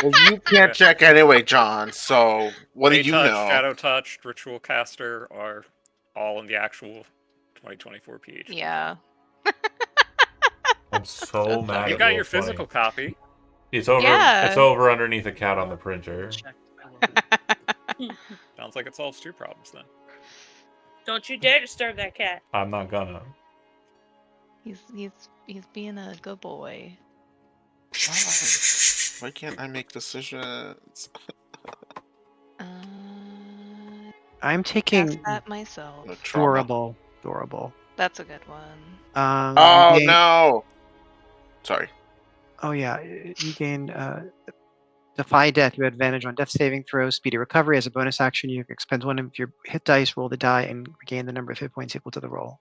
Well, you can't check anyway, John. So what do Ray you Touch, know? Shadow Touched, Ritual Caster are all in the actual 2024 PH. yeah. I'm so mad. You at got your Roll20. physical copy. It's over. Yeah. It's over underneath a cat on the printer. Sounds like it solves two problems then. Don't you dare disturb that cat. I'm not gonna. He's being a good boy. Why can't I make decisions? Uh, I'm cast taking that myself. No trauma. durable. That's a good one. Oh you gain, no! Sorry. Oh yeah, you gain defy death. You have advantage on death saving throws, speedy recovery. As a bonus action, you expend one of your hit dice, roll the die, and regain the number of hit points equal to the roll.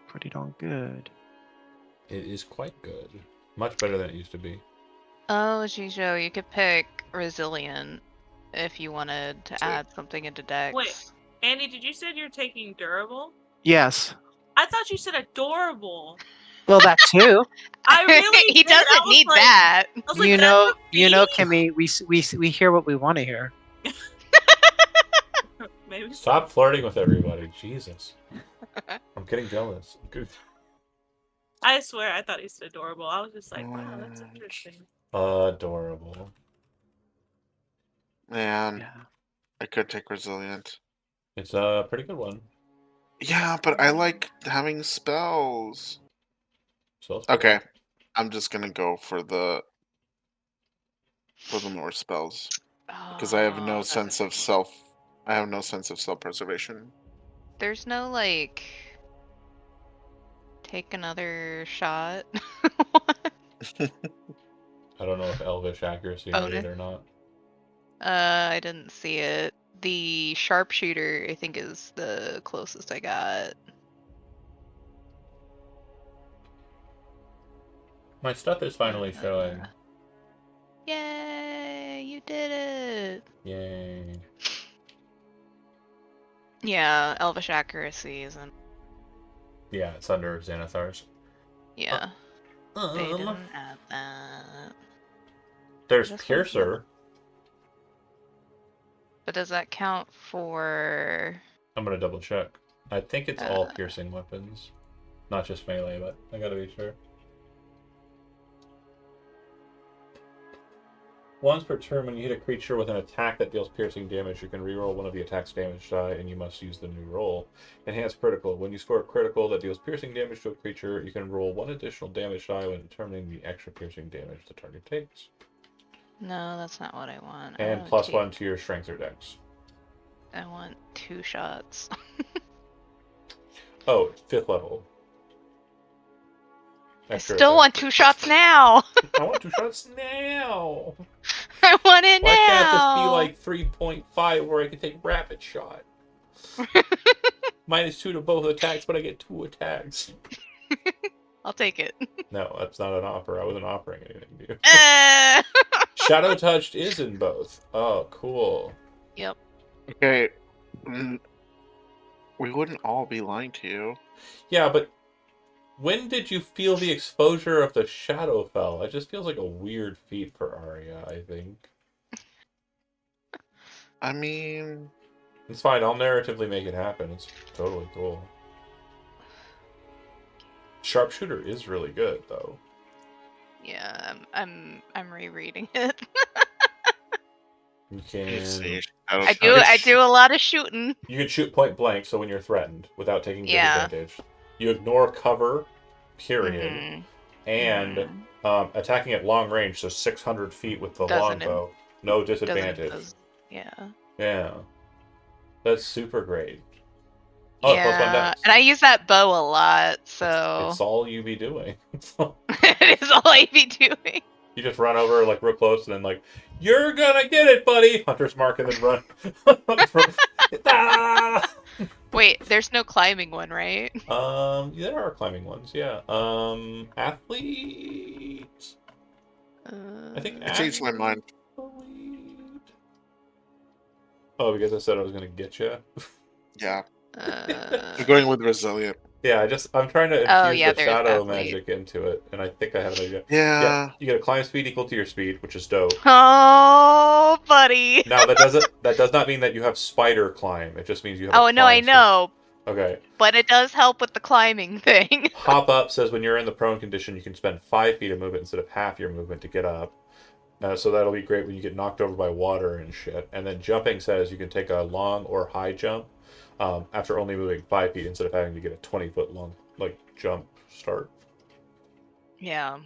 Pretty darn good. It is quite good. Much better than it used to be. Oh, Jijo, you could pick resilient if you wanted to add something into Dex. Wait. Andy, did you say you're taking durable? Yes. I thought you said adorable. Well, that too. I really he did. I doesn't was need like- that. I was like, You that's know, a feat? Kimmy. We hear what we want to hear. Maybe so. Stop flirting with everybody. Jesus. I'm getting jealous. Good. I swear, I thought he said adorable. I was just like, wow, that's interesting. Adorable. Man, Yeah. I could take Resilient. It's a pretty good one. Yeah, but I like having spells. So it's Okay, I'm just gonna go for the more spells because I have Oh, no that's a sense good of one. self. I have no sense of self-preservation. There's no like take another shot. I don't know if Elvish accuracy made it or not. I didn't see it. The sharpshooter, I think, is the closest I got. My stuff is finally showing. Yay! You did it! Yay. Yeah, Elvish accuracy isn't. Yeah, it's under Xanathar's. Yeah. They didn't add that. There's This one's Piercer. But does that count for? I'm gonna double check. I think it's all piercing weapons. Not just melee, but I gotta be sure. Once per turn, when you hit a creature with an attack that deals piercing damage, you can reroll one of the attack's damage die, and you must use the new roll. Enhanced critical. When you score a critical that deals piercing damage to a creature, you can roll one additional damage die when determining the extra piercing damage the target takes. No, that's not what I want. I And want plus 1 to your strength or dex. I want 2 shots. Oh, 5th level. I Extra still attack. want 2 shots now. I want 2 shots now. I want it Why now. can't this be like 3.5 where I can take rapid shot? -2 to both attacks, but I get 2 attacks. I'll take it. No, that's not an offer. I wasn't offering anything to you. Shadow Touched is in both. Oh, cool. Yep. Okay, we wouldn't all be lying to you. Yeah, but when did you feel the exposure of the Shadowfell? It just feels like a weird feat for Arya, I think. I mean, It's fine. I'll narratively make it happen. It's totally cool. Sharpshooter is really good, though. Yeah, I'm rereading it. You let's see. can I do a lot of shooting. you can shoot point blank, so when you're threatened, without taking Yeah. disadvantage, you ignore cover, period, Mhm. and attacking at long range, so 600 feet with the Doesn't longbow, no doesn't disadvantage. yeah. Yeah, that's super great. Oh, +1 Yeah, dex. and I use that bow a lot, It's so all you be doing. it is all I be doing. You just run over like real close, and then like, you're gonna get it, buddy. Hunter's mark, and then run. Ah! Wait, there's no climbing one, right? Yeah, there are climbing ones. Yeah. Athlete. I think I changed my mind. athlete. Oh, because I said I was gonna get you. Yeah, Uh, I'm going with resilient. Yeah, I'm trying to oh infuse yeah, the there is shadow athlete. magic into it, and I think I have an idea. Yeah, Yeah, you get a climb speed equal to your speed, which is dope. Oh, buddy. Now that does not mean that you have spider climb. It just means you have a Oh no, I climb speed. know, Okay. but it does help with the climbing thing. Hop up says when you're in the prone condition, you can spend 5 feet of movement instead of half your movement to get up. So that'll be great when you get knocked over by water and shit. And then jumping says you can take a long or high jump after only moving 5 feet instead of having to get a 20-foot long jump start. Yeah.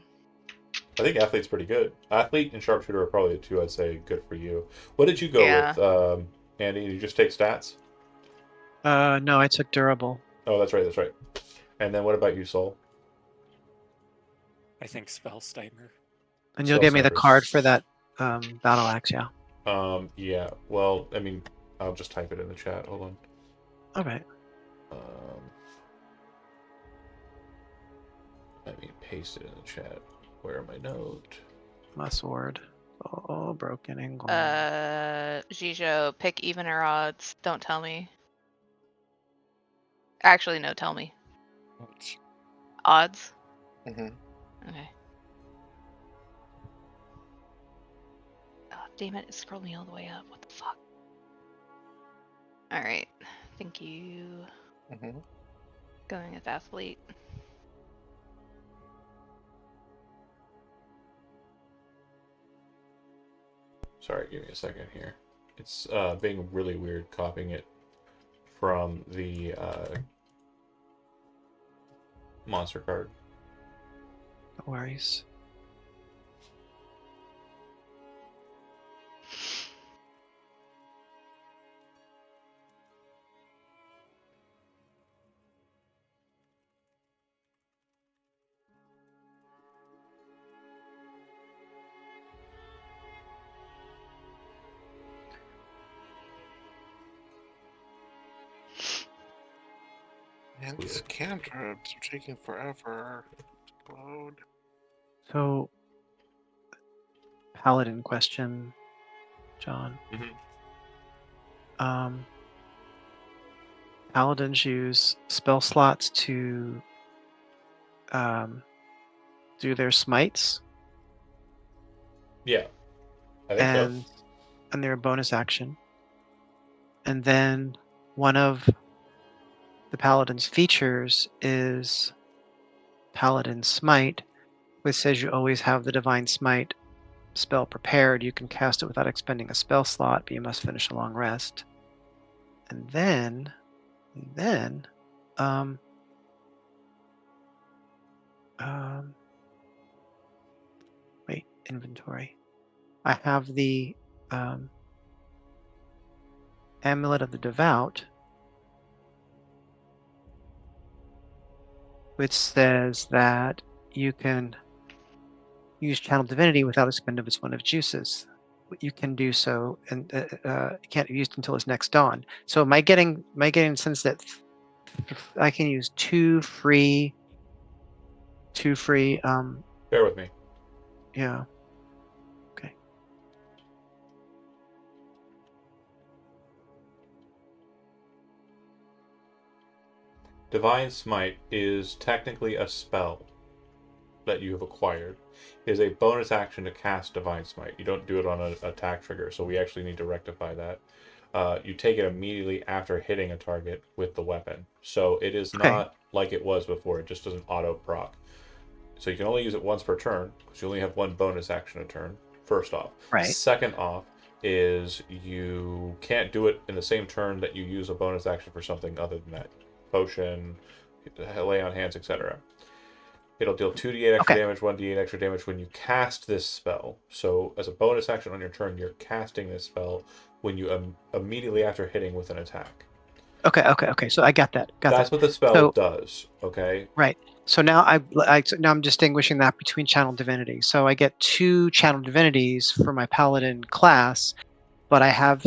I think athlete's pretty good. Athlete and sharpshooter are probably the two I'd say good for you. What did you go Yeah. with, Andy? Did you just take stats? No, I took durable. Oh, that's right. That's right. And then what about you, Soul? I think spell stimer. And you'll Spell give me the snipers. card for that battle axe, yeah. Yeah. Well, I mean, I'll just type it in the chat. Hold on. All right. Let me paste it in the chat. Where am I note? My sword. Oh, broken England. Jijo, pick even or odds. Don't tell me. Actually, no, tell me. Odds? hmm Okay. Oh, damn it, it scrolled me all the way up. What the fuck? Alright. Thank you. hmm Going with athlete. Sorry, give me a second here. It's being really weird copying it from the monster card. No worries. And these cantrips are taking forever to load. So, paladin question, John. Paladins use spell slots to do their smites. Yeah, I think so. And their bonus action. And then one of the paladin's features is Paladin Smite, which says you always have the Divine Smite spell prepared. You can cast it without expending a spell slot, but you must finish a long rest. And then, wait, inventory. I have the Amulet of the Devout, which says that you can use Channel Divinity without expending of its one of juices. You can do so, and it can't be used until its next dawn. So am I getting sense that I can use two free Bear with me. yeah. Okay. Divine Smite is technically a spell. that you have acquired is a bonus action to cast Divine Smite. You don't do it on an attack trigger, so we actually need to rectify that. You take it immediately after hitting a target with the weapon. So it is Okay. not like it was before. It just doesn't auto proc. So you can only use it once per turn, because you only have one bonus action a turn, first off. Right. Second off is you can't do it in the same turn that you use a bonus action for something other than that. Potion, lay on hands, etc. It'll deal 2d8 extra Okay. damage, 1d8 extra damage when you cast this spell. So as a bonus action on your turn, you're casting this spell when you immediately after hitting with an attack. Okay. So I got that. That's what the spell So- does. Okay. Right. So now now I'm distinguishing that between channel divinity. So I get 2 channel divinities for my paladin class, but I have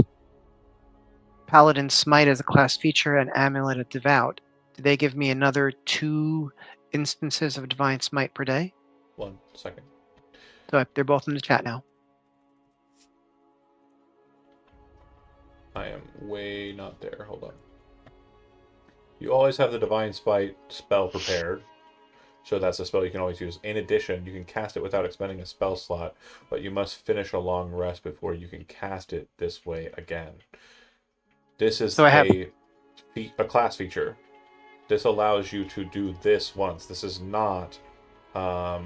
paladin smite as a class feature and amulet of devout. Do they give me another 2 instances of divine smite per day? 1 second. So they're both in the chat now. I am way not there. Hold on. You always have the Divine Spite spell prepared. So that's a spell you can always use. In addition, you can cast it without expending a spell slot, but you must finish a long rest before you can cast it this way again. This is So I have- a class feature. This allows you to do this once. This is not, A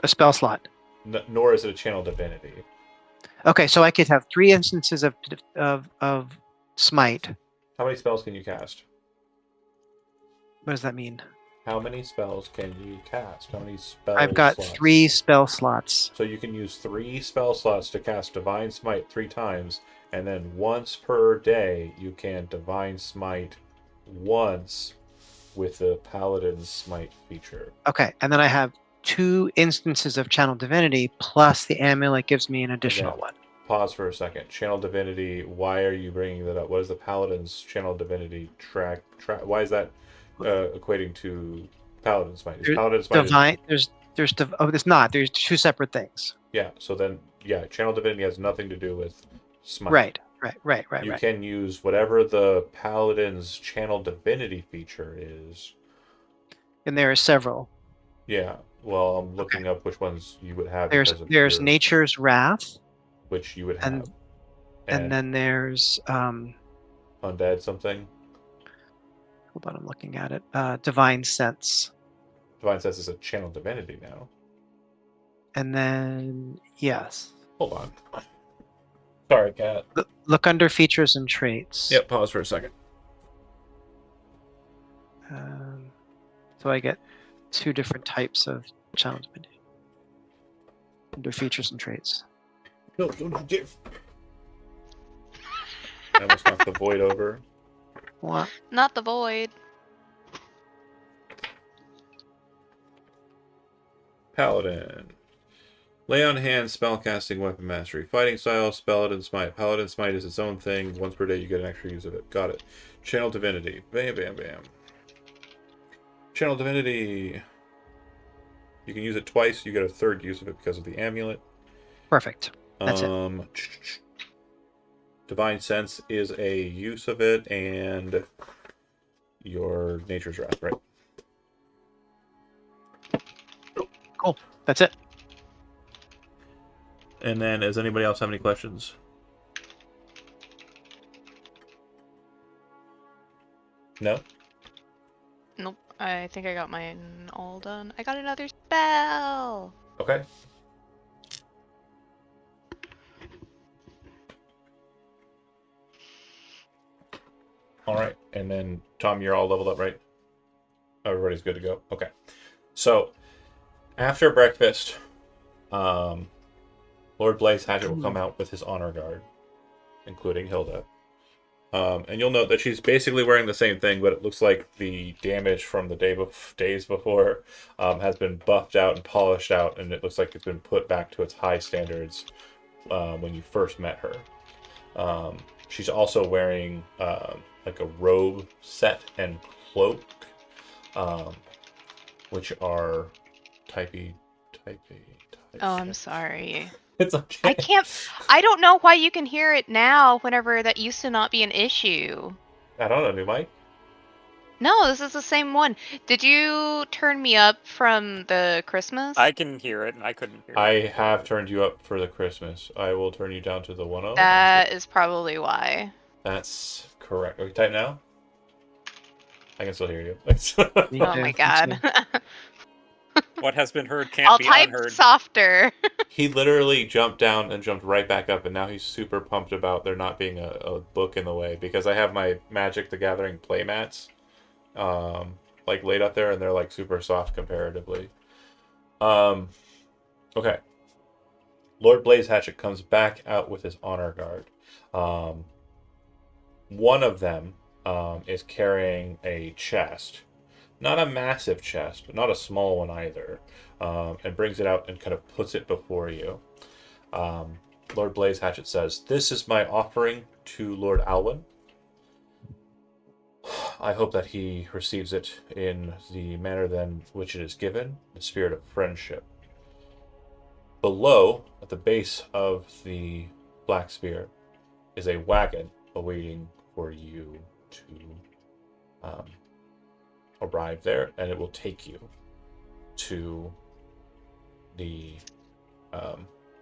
spell slot. nor is it a channel divinity. Okay, so I could have 3 instances of smite. How many spells can you cast? What does that mean? How many spells can you cast? How many spell I've got slots? 3 spell slots. So you can use 3 spell slots to cast Divine Smite 3 times, and then once per day you can Divine Smite once with the Paladin's Smite feature. Okay, and then I have 2 instances of channel divinity plus the amulet gives me an additional Okay. one. Pause for a second. Channel Divinity, why are you bringing that up? What is the Paladin's Channel Divinity track? Why is that equating to Paladin's Smite? Is There- Paladin's Smite Divine. It's not. There's 2 separate things. yeah, so then, yeah, Channel Divinity has nothing to do with Smite. Right. You can use whatever the Paladin's Channel Divinity feature is. And there are several. Yeah, well, I'm looking up which ones you would have. There's because of there's your- Nature's Wrath, which you would and- have. and then there's Undead something. hold on, I'm looking at it. Divine Sense. Divine Sense is a Channel Divinity now. And then yes. Hold on. Sorry, Cat. Look under features and traits. Yep, pause for a second. So I get 2 different types of channel divinity under features and traits. No, don't you dare. I almost knocked the void over. What? Not the void. Paladin. Lay on hand, spellcasting, weapon mastery. Fighting style, Paladin Smite. Paladin Smite is its own thing. Once per day you get an extra use of it. Got it. Channel Divinity. Bam, bam, bam. Channel Divinity. You can use it twice. You get a 3rd use of it because of the amulet. Perfect. That's it. Divine Sense is a use of it, and your Nature's Wrath, right? Cool. That's it. And then, does anybody else have any questions? No? Nope. I think I got mine all done. I got another spell. Okay. All right. And then, Tom, you're all leveled up, right? Everybody's good to go. Okay. So, after breakfast, Lord Blaze Hatchet will come out with his honor guard, including Hilda. And you'll note that she's basically wearing the same thing, but it looks like the damage from the days before has been buffed out and polished out, and it looks like it's been put back to its high standards when you first met her. She's also wearing like a robe set and cloak, which are typey. Oh, I'm sorry. It's okay. I don't know why you can hear it now whenever that used to not be an issue. I don't know, new mic. No, this is the same one. Did you turn me up from the Christmas? I can hear it, and I couldn't hear it. I have turned you up for the Christmas. I will turn you down to the 1-0. That is probably why. That's correct. Are you type now? I can still hear you. Me Oh too, my me god. What has been heard can't I'll be type unheard. softer. He literally jumped down and jumped right back up, and now he's super pumped about there not being a book in the way because I have my Magic the Gathering playmats like laid up there, and they're like super soft comparatively. Okay. Lord Blaze Hatchet comes back out with his honor guard. One of them is carrying a chest. Not a massive chest, but not a small one either. And brings it out and kind of puts it before you. Lord Blaze Hatchet says, "This is my offering to Lord Alwyn. I hope that he receives it in the manner then which it is given, the spirit of friendship." Below, at the base of the Black Spear, is a wagon awaiting for you to arrive there, and it will take you to the.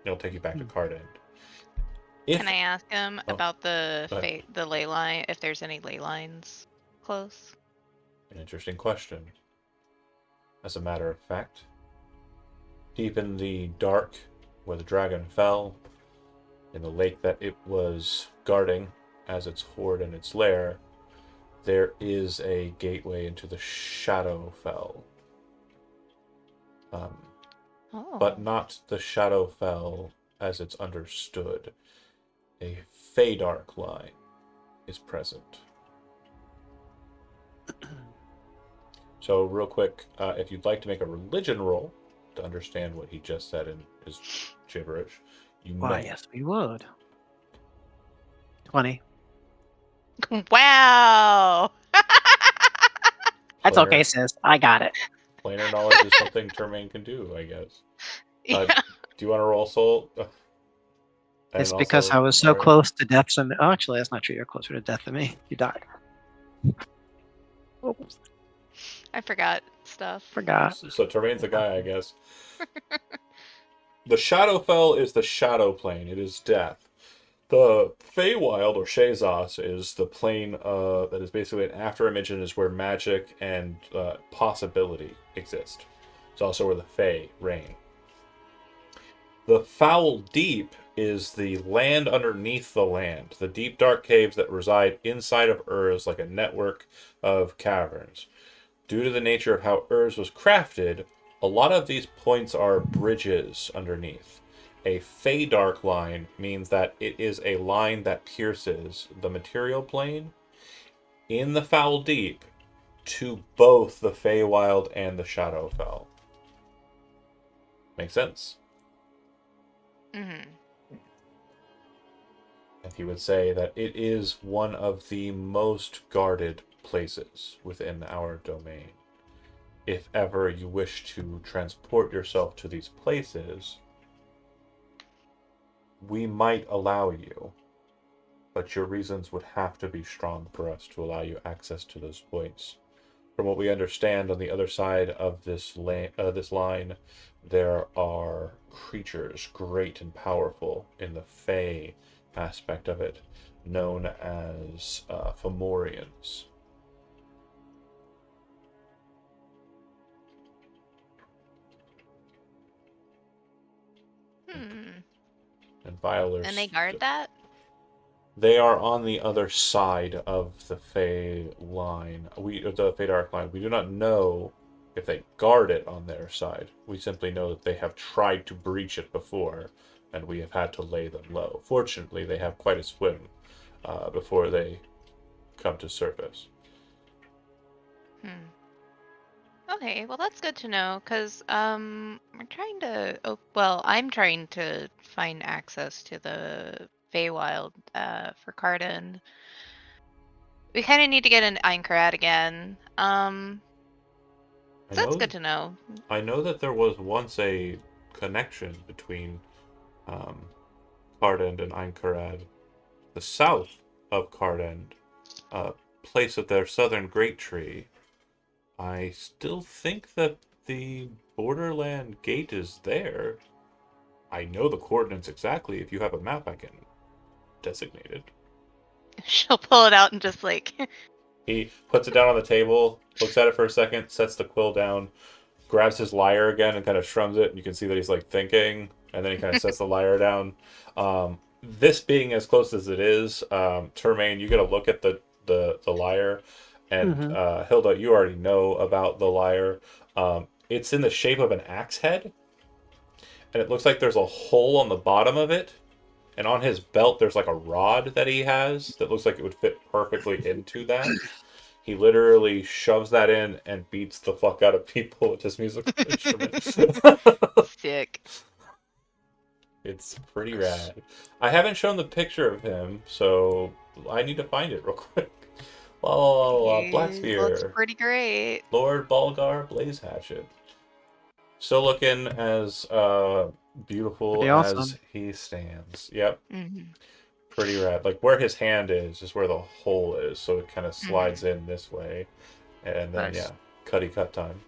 It'll take you back to Cardend. Can I ask him Oh, about the go ahead. the ley line, if there's any ley lines close? An interesting question. As a matter of fact, deep in the dark where the dragon fell, in the lake that it was guarding as its hoard and its lair, there is a gateway into the Shadowfell. Oh. But not the Shadowfell as it's understood. A Feydark line is present. So, real quick, if you'd like to make a religion roll to understand what he just said in his gibberish, you Why, may. yes, we would. 20. Wow. That's Planar- okay, sis. I got it. Planar knowledge is something Termaine can do, I guess. Yeah. Do you want to roll soul? And It's because also I was so Aria? close to death. Oh, actually, that's not true. You're closer to death than me. You died. Oh, I forgot stuff. forgot. So Termaine's the guy, I guess. The Shadowfell is the shadow plane. It is death. The Feywild, or Shazos, is the plane that is basically an afterimage and is where magic and possibility exist. It's also where the Fey reign. The Foul Deep is the land underneath the land, the deep dark caves that reside inside of Urs like a network of caverns. Due to the nature of how Urs was crafted, a lot of these points are bridges underneath. A Feydark line means that it is a line that pierces the material plane in the Foul Deep to both the Feywild and the Shadowfell. Make sense? Mm-hmm. And he would say that it is one of the most guarded places within our domain. If ever you wish to transport yourself to these places, we might allow you, but your reasons would have to be strong for us to allow you access to those points. From what we understand, on the other side of this line, there are creatures great and powerful in the Fey aspect of it, known as Fomorians. Hmm. And Violers. And they guard that? They are on the other side of the Fey line. The Feydark line. We do not know if they guard it on their side. We simply know that they have tried to breach it before, and we have had to lay them low. Fortunately, they have quite a swim before they come to surface. Hmm. Okay, well that's good to know, because we're trying to I'm trying to find access to the Feywild for Cardin. We kind of need to get an Aincrad again. So that's good to know. I know that there was once a connection between Cardend and Einkarad. The south of Cardend, place of their southern great tree, I still think that the Borderland gate is there. I know the coordinates exactly. If you have a map, I can designate it. She'll pull it out and just like He puts it down on the table, looks at it for a second, sets the quill down, grabs his lyre again and kind of strums it. And you can see that he's like thinking, and then he kind of sets the lyre down. This being as close as it is, Termaine, you get a look at the lyre, and Hilda, you already know about the lyre. It's in the shape of an axe head, and it looks like there's a hole on the bottom of it. And on his belt, there's like a rod that he has that looks like it would fit perfectly into that. He literally shoves that in and beats the fuck out of people with his musical instrument. sick. It's pretty rad. I haven't shown the picture of him, so I need to find it real quick. He looks Blackspear, pretty great. Lord Balgar Blaze Hatchet. Still looking as beautiful Pretty as awesome. he stands. Yep. Hmm. Pretty rad. Like where his hand is where the hole is, so it kind of slides in this way, and then Nice. yeah, cutty cut time.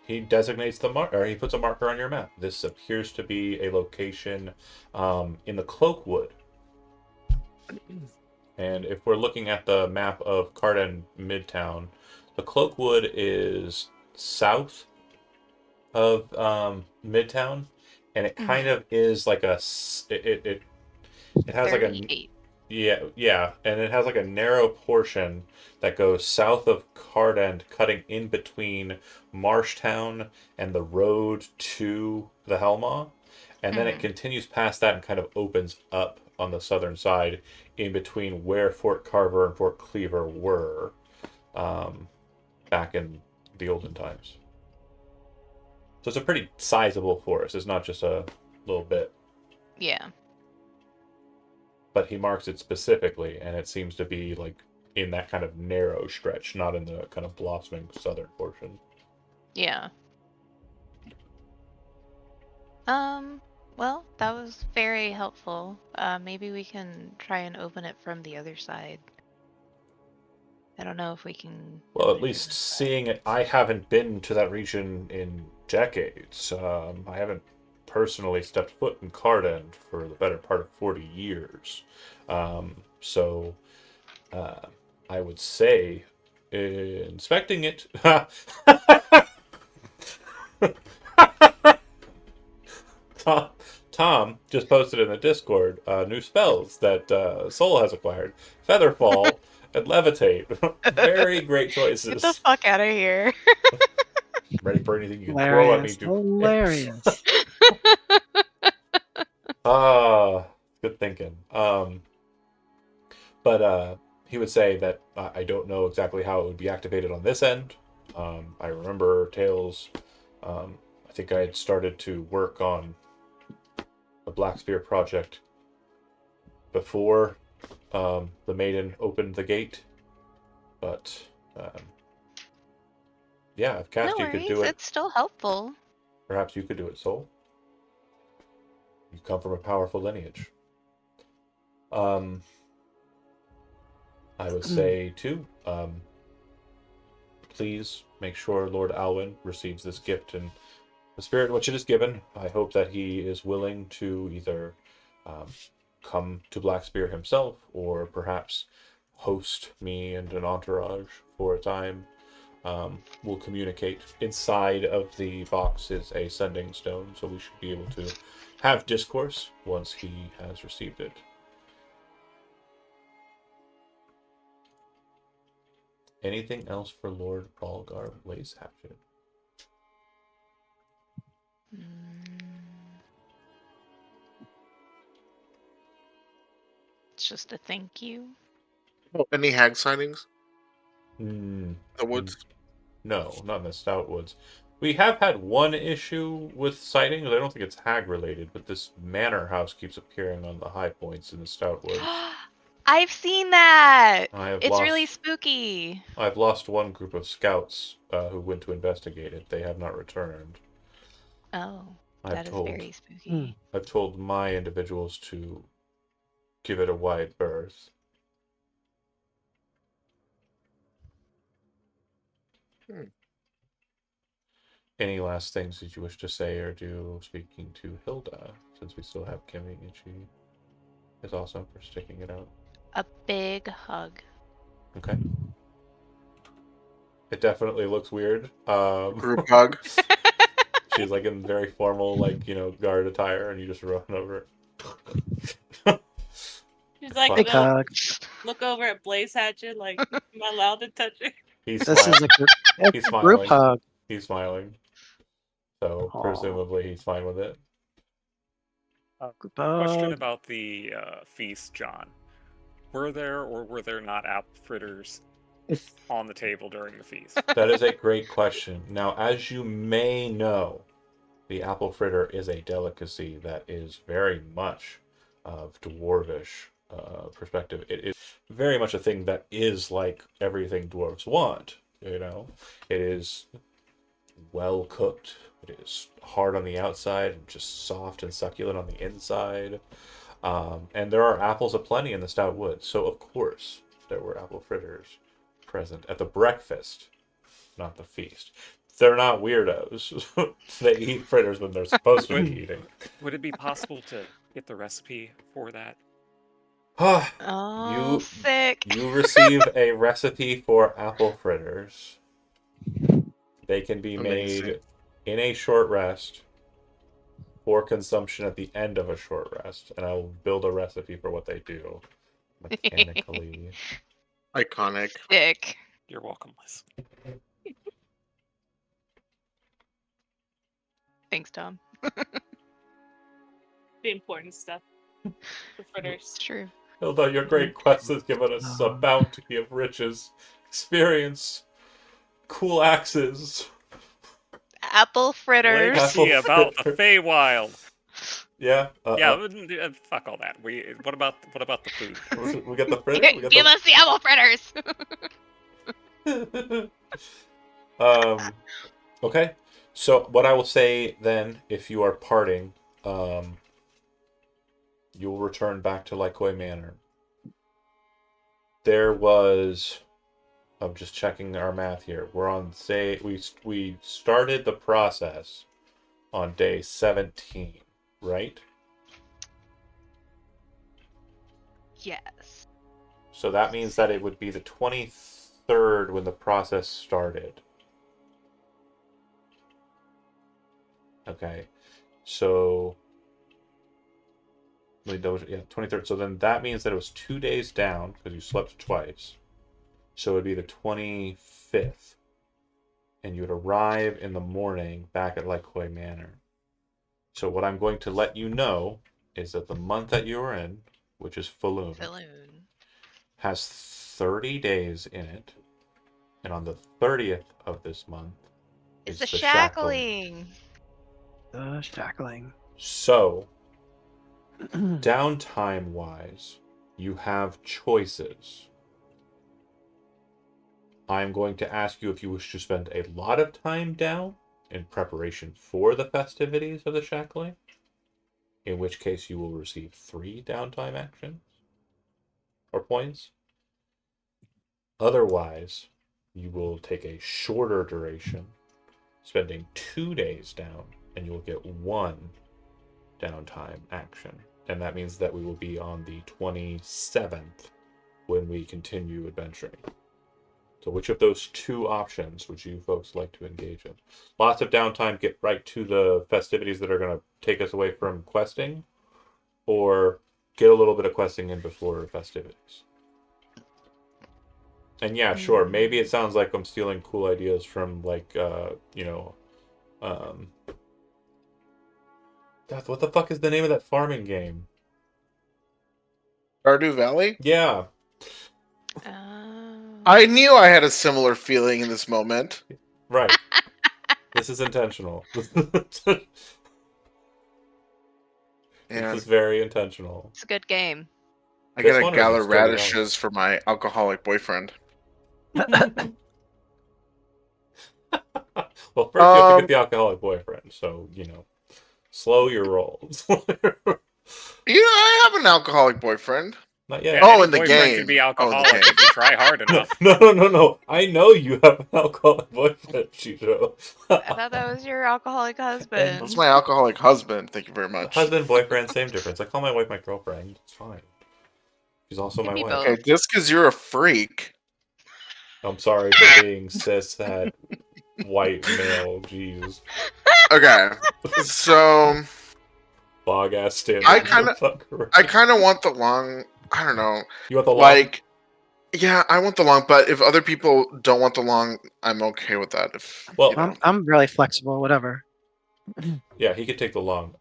He designates the mark, or he puts a marker on your map. This appears to be a location in the Cloakwood. And if we're looking at the map of Carden Midtown, the Cloakwood is south of Midtown, and it kind of is like it has like Very a eight. yeah, and it has like a narrow portion that goes south of Cardend, cutting in between Marshtown and the road to the Helmaw, and then it continues past that and kind of opens up on the southern side in between where Fort Carver and Fort Cleaver were back in the olden times. So it's a pretty sizable forest. It's not just a little bit. Yeah. But he marks it specifically, and it seems to be like in that kind of narrow stretch, not in the kind of blossoming southern portion. Yeah. Well, that was very helpful. Maybe we can try and open it from the other side. I don't know if we can. Well, open at it least from seeing it, I haven't been to that region in decades. I haven't personally stepped foot in Cardend for the better part of 40 years. So I would say inspecting it. Tom, Tom just posted in the Discord new spells that Soul has acquired: Featherfall and Levitate. Very great Get the choices. fuck out of here. Ready for anything you can throw at me, Hilarious. dude. Hilarious. Ah, good thinking. But he would say that I don't know exactly how it would be activated on this end. I remember Tails. I think I had started to work on the Black Spear project before the maiden opened the gate. But yeah, if No Cassidy could worries. do it, It's still helpful. perhaps you could do it, Soul. You come from a powerful lineage. I would say too. Please make sure Lord Alwyn receives this gift in the spirit in which it is given. I hope that he is willing to either come to Blackspear himself, or perhaps host me and an entourage for a time. We'll communicate. Inside of the box is a sending stone, so we should be able to have discourse once he has received it. Anything else for Lord Balgar Blaze Hatchet? It's just a thank you. Oh, any hag sightings? Mm, The woods? no, not in the Stout Woods. We have had one issue with sightings. I don't think it's hag related, but this manor house keeps appearing on the high points in the Stout Woods. I've seen that. I've It's really lost spooky. I've lost one group of scouts who went to investigate it. They have not returned. Oh, I've that is told very spooky. I've told my individuals to give it a wide berth. Any last things that you wish to say or do speaking to Hilda, since we still have Kimmy and she is awesome for sticking it out. A big hug. Okay. It definitely looks weird. Group hug. She's like in very formal, like, guard attire, and you just run over. She's like, Big hug. look over at Blaze Hatchet, like, am I allowed to touch her? He's This smiling. is a group, He's a group smiling. hug. He's smiling. So Aw. presumably he's fine with it. Group Question hug. about the feast, John. Were there or were there not apple fritters on the table during the feast? That is a great question. Now, as you may know, the apple fritter is a delicacy that is very much of dwarvish perspective. It is very much a thing that is like everything dwarves want. It is well cooked. It is hard on the outside and just soft and succulent on the inside. And there are apples aplenty in the stout woods, so of course there were apple fritters present at the breakfast, not the feast. They're not weirdos. They eat fritters when they're supposed to be eating. Would it be possible to get the recipe for that? Oh, sick. You receive a recipe for apple fritters. They can be Amazing. made in a short rest for consumption at the end of a short rest, and I will build a recipe for what they do mechanically. Iconic. Sick. You're welcome, Liz. Thanks, Tom. The important stuff. The fritters. It's true. Although your great quest has given us a bounty of riches, experience, cool axes. Apple fritters. Apple Legacy about the fritter. Feywild. Yeah. Fuck all that. What about the food? We got the fritter. Give us the apple fritters. Okay. So what I will say then, if you are parting, you will return back to Lycoy Manor. There was, I'm just checking our math here. We're on we started the process on day 17, right? Yes. So that means that it would be the 23rd when the process started. Okay. So, yeah, 23rd. So then that means that it was 2 days down because you slept twice. So it would be the 25th. And you would arrive in the morning back at Lycoy Manor. So what I'm going to let you know is that the month that you are in, which is Falloon, has 30 days in it. And on the 30th of this month It's is the the shackling. The shackling. So, downtime-wise, you have choices. I'm going to ask you if you wish to spend a lot of time down in preparation for the festivities of the shackling, in which case you will receive 3 downtime actions or points. Otherwise, you will take a shorter duration, spending 2 days down, and you will get 1 downtime action. And that means that we will be on the 27th when we continue adventuring. So which of those 2 options would you folks like to engage in? Lots of downtime, get right to the festivities that are going to take us away from questing, or get a little bit of questing in before festivities? And yeah, sure, maybe it sounds like I'm stealing cool ideas from, like, what the fuck is the name of that farming game? Stardew Valley? Yeah. I knew I had a similar feeling in this moment. Right. This is intentional. This is very intentional. It's a good game. I This gotta one or gather is it Stardew Valley? radishes for my alcoholic boyfriend. Well, first you have to get the alcoholic boyfriend, so, slow your rolls. Yeah, I have an alcoholic boyfriend. Not yet. Yeah, Oh, any in the boyfriend game. can be Oh, in the alcoholic game. if you try hard No, enough. no. I know you have an alcoholic boyfriend, Chicho. I thought that was your alcoholic That's husband. my alcoholic husband. Thank you very much. Husband, boyfriend, same difference. I call my wife my girlfriend. It's fine. She's also Could my be wife. both. Okay, just because you're a freak. I'm sorry for being cis that white male. Jeez. Okay, so Bog ass standard. I kinda- motherfucker. I kind of want the long. I don't know. You want the long? Like, yeah, I want the long, but if other people don't want the long, I'm okay with that. If Well, you know. I'm really flexible. Whatever. yeah, he could take the long.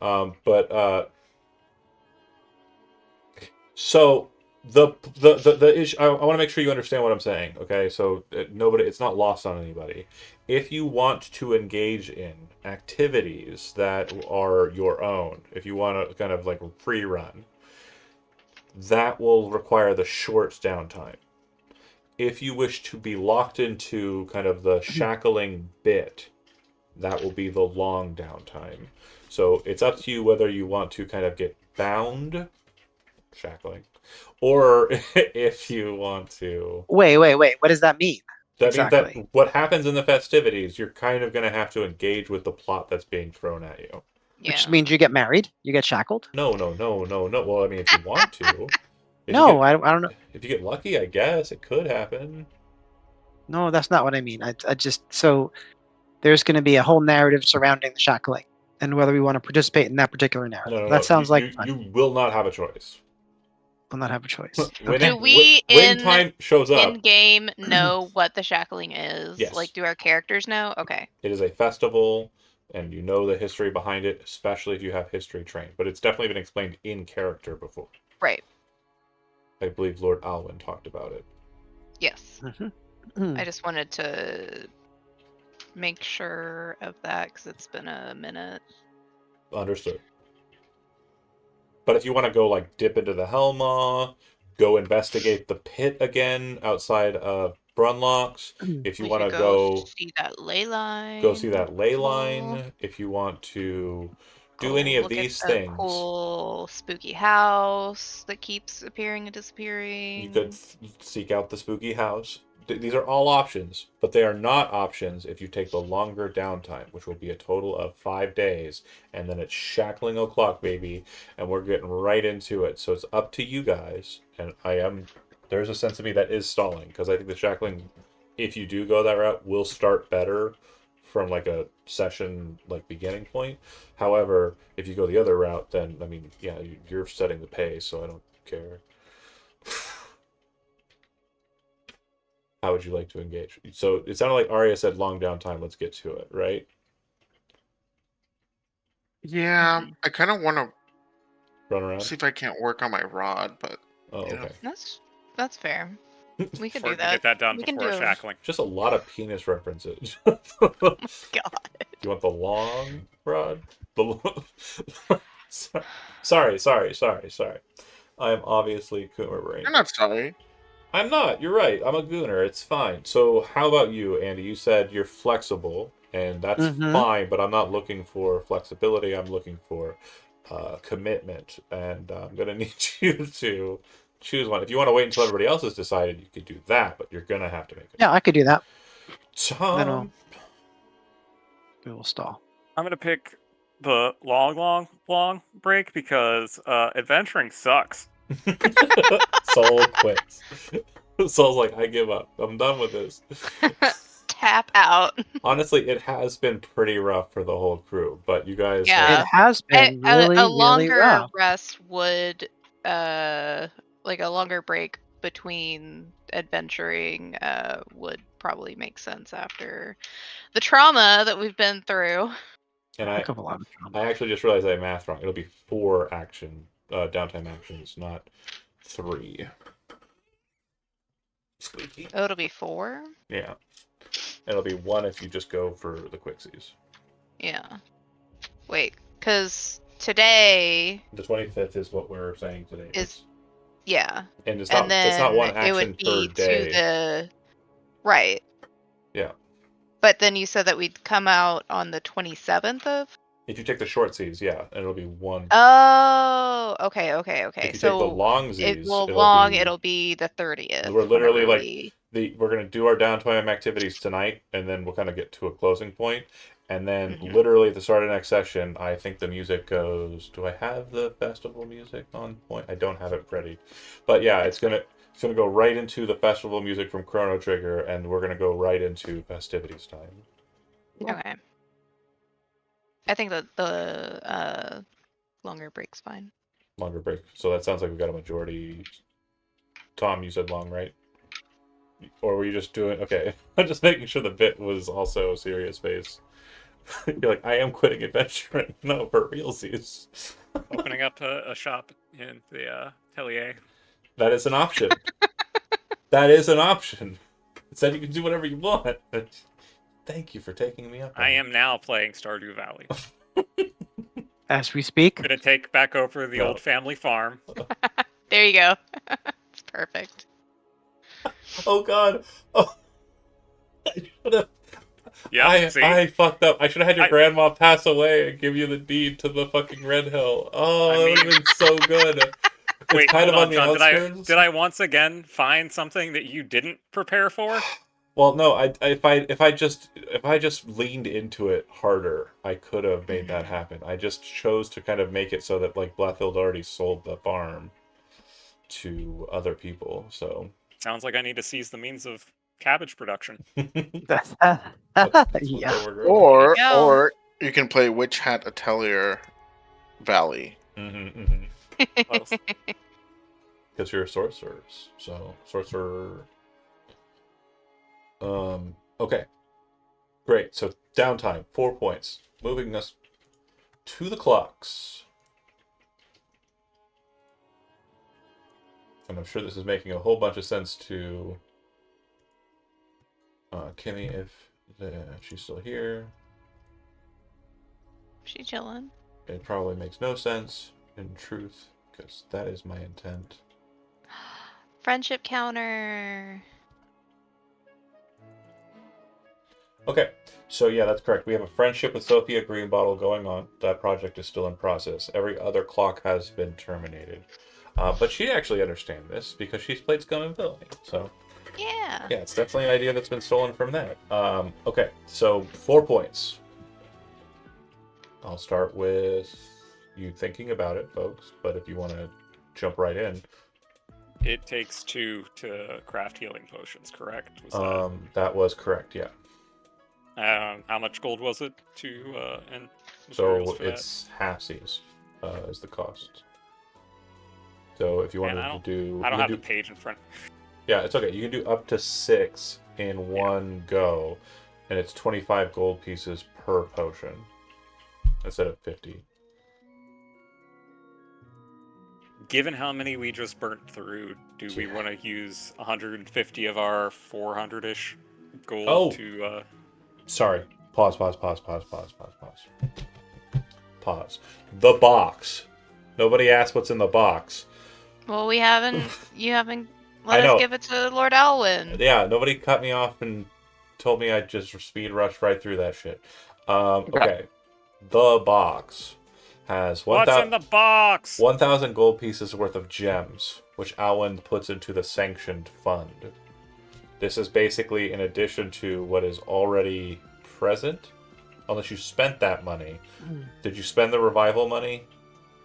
So the issue. I want to make sure you understand what I'm saying. Okay, so nobody, it's not lost on anybody. If you want to engage in activities that are your own, if you want to kind of like free run, that will require the short downtime. If you wish to be locked into kind of the shackling bit, that will be the long downtime. So it's up to you whether you want to kind of get bound, shackling, or if you want to. Wait. What does that mean? That means that Exactly. what happens in the festivities, you're kind of going to have to engage with the plot that's being thrown at you. Yeah. Which means you get married. You get shackled. No. Well, I mean, if you want to. If No, you get, I don't know. if you get lucky, I guess it could happen. No, that's not what I mean. I just so there's going to be a whole narrative surrounding the shackling and whether we want to participate in that particular narrative. No. That sounds like fun. You will not have a choice. Will not have a choice. When Okay. Do we when in time shows up, game know what the shackling is? Yes. Like, do our characters know? Okay. it is a festival, and you know the history behind it, especially if you have history trained. But it's definitely been explained in character before. Right. I believe Lord Alwyn talked about it. Yes. Hmm. I just wanted to make sure of that because it's been a minute. Understood. But if you want to go like dip into the Helma, go investigate the pit again outside of Brunlocks. If you We want could to go see that ley line. go see that ley Cool. line. If you want to do Go any of look at these the things, cool spooky house that keeps appearing and disappearing. you could seek out the spooky house. These are all options, but they are not options if you take the longer downtime, which will be a total of 5 days, and then it's shackling o'clock, baby, and we're getting right into it. So it's up to you guys, and there's a sense of me that is stalling, because I think the shackling, if you do go that route, will start better from like a session like beginning point. However, if you go the other route, then I mean, yeah, you're setting the pace, so I don't care. How would you like to engage? So it sounded like Arya said long downtime. Let's get to it, right? Yeah, Mhm. I kind of want to Run around. see if I can't work on my rod, but Oh, you know. okay. That's fair. We could do Or that. get that done We can before do- shackling. Just a lot of penis references. God. You want the long rod? Sorry. I am obviously Coomer brain. You're not sorry. I'm not. You're right. I'm a gooner. It's fine. So how about you, Andy? You said you're flexible, and that's Mhm. fine. But I'm not looking for flexibility. I'm looking for commitment, and I'm gonna need you to choose one. If you want to wait until everybody else has decided, you could do that. But you're gonna have to make it. Yeah, I could do that. Then Tom. we will stall. I'm gonna pick the long break because adventuring sucks. Soul quits. Soul's like, I give up. I'm done with this. Tap out. Honestly, it has been pretty rough for the whole crew, but you guys Yeah. It has been really, a really longer rough. rest would like a longer break between adventuring would probably make sense after the trauma that we've been through. and Heck of a lot of trauma. I actually just realized I math wrong. It'll be 4 action downtime actions, not 3. Squeaky. Oh, it'll be 4? Yeah. It'll be 1 if you just go for the quixies. Yeah. Wait, because today The 25th is what we're saying today. yeah. And it's And not it's not then 1 it action would be per day. to the right. Yeah. But then you said that we'd come out on the 27th of? If you take the short Z's, yeah, and it'll be 1. Oh, okay. If you take the So long Z's, it'll be the 30th. we're literally whenever like we're gonna do our downtime activities tonight, and then we'll kind of get to a closing point, and then Mhm. literally at the start of next session, I think the music goes. Do I have the festival music on point? I don't have it ready, but yeah, That's it's gonna go right into the festival music from Chrono Trigger, and we're gonna go right into festivities time. Okay. I think that the longer break's fine. Longer break. So that sounds like we got a majority. Tom, you said long, right? Or were you just doing okay? I'm just making sure the bit was also serious face. You're like, I am quitting adventuring. No, for realsies. Opening up a shop in the Tellier. That is an option. That is an option. It said you can do whatever you want. Thank you for taking me up on I it. am now playing Stardew Valley. As we speak. Gonna take back over the No. old family farm. There you go. It's perfect. Oh god. Oh, I should have. Yeah, see? I fucked up. I should have had your I- grandma pass away and give you the deed to the fucking Red Hill. Oh, I that would have mean- been so good. It's Wait, kind hold of on, the John. outskirts. Did I once again find something that you didn't prepare for? Well, no. If I just leaned into it harder, I could have made that happen. I just chose to kind of make it so that like Blatfield already sold the farm to other people. So Sounds like I need to seize the means of cabbage production. that's what Yeah. they were growing. go. Or you can play Witch Hat Atelier Valley. Close. Because you're sorcerers. So sorcerer. Okay. Great. So downtime, 4 points. Moving us to the clocks. And I'm sure this is making a whole bunch of sense to Kimmy if she's still here. She chilling. It probably makes no sense in truth, because that is my intent. Friendship counter. Okay, so yeah, that's correct. We have a friendship with Sophia Greenbottle going on. That project is still in process. Every other clock has been terminated. But she actually understands this because she's played Scum and Villainy. So Yeah. yeah, it's definitely an idea that's been stolen from that. Okay, so 4 points. I'll start with you thinking about it, folks. But if you want to jump right in, It takes 2 to craft healing potions, correct? that was correct. Yeah. How much gold was it to and materials So for it's halfsies is the cost. So if you Man, wanted to do, that? I don't you have can the page in front. yeah, it's okay. You can do up to 6 in one go, and it's 25 gold pieces per potion instead of 50. Given how many we just burnt through, do we Yeah. want to use 150 of our 400-ish gold Oh. to Sorry. Pause. Pause. The box. Nobody asked what's in the box. Well, you haven't I let know. us give it to Lord Alwyn. Yeah, nobody cut me off and told me I'd just speed rush right through that shit. Okay. The box has What's in the box? 1,000 gold pieces worth of gems, which Alwyn puts into the sanctioned fund. This is basically in addition to what is already present, unless you spent that money. Did you spend the revival money?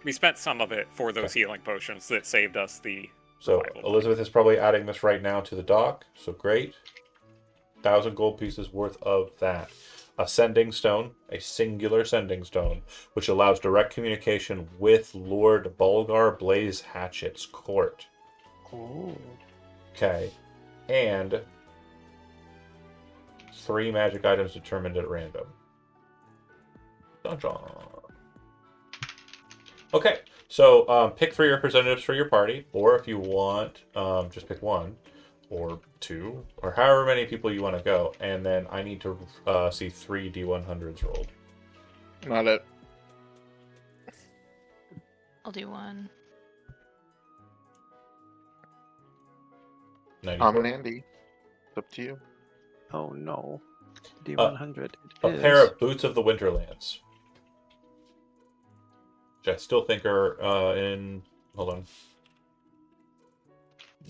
We spent some of it for those healing potions that saved us the So revival money. Elizabeth is probably adding this right now to the dock. So great. 1,000 gold pieces worth of that. A sending stone, a singular sending stone, which allows direct communication with Lord Bulgar Blaze Hatchet's court. Okay. And 3 magic items determined at random. Dun dun. Okay, so pick 3 representatives for your party, or if you want, just pick 1, or 2, or however many people you want to go, and then I need to see 3 D100s rolled. Not it. I'll do one. 94. I'm Andy. It's up to you. Oh no. D100. A pair of Boots of the Winterlands. which I still think are in. Hold on.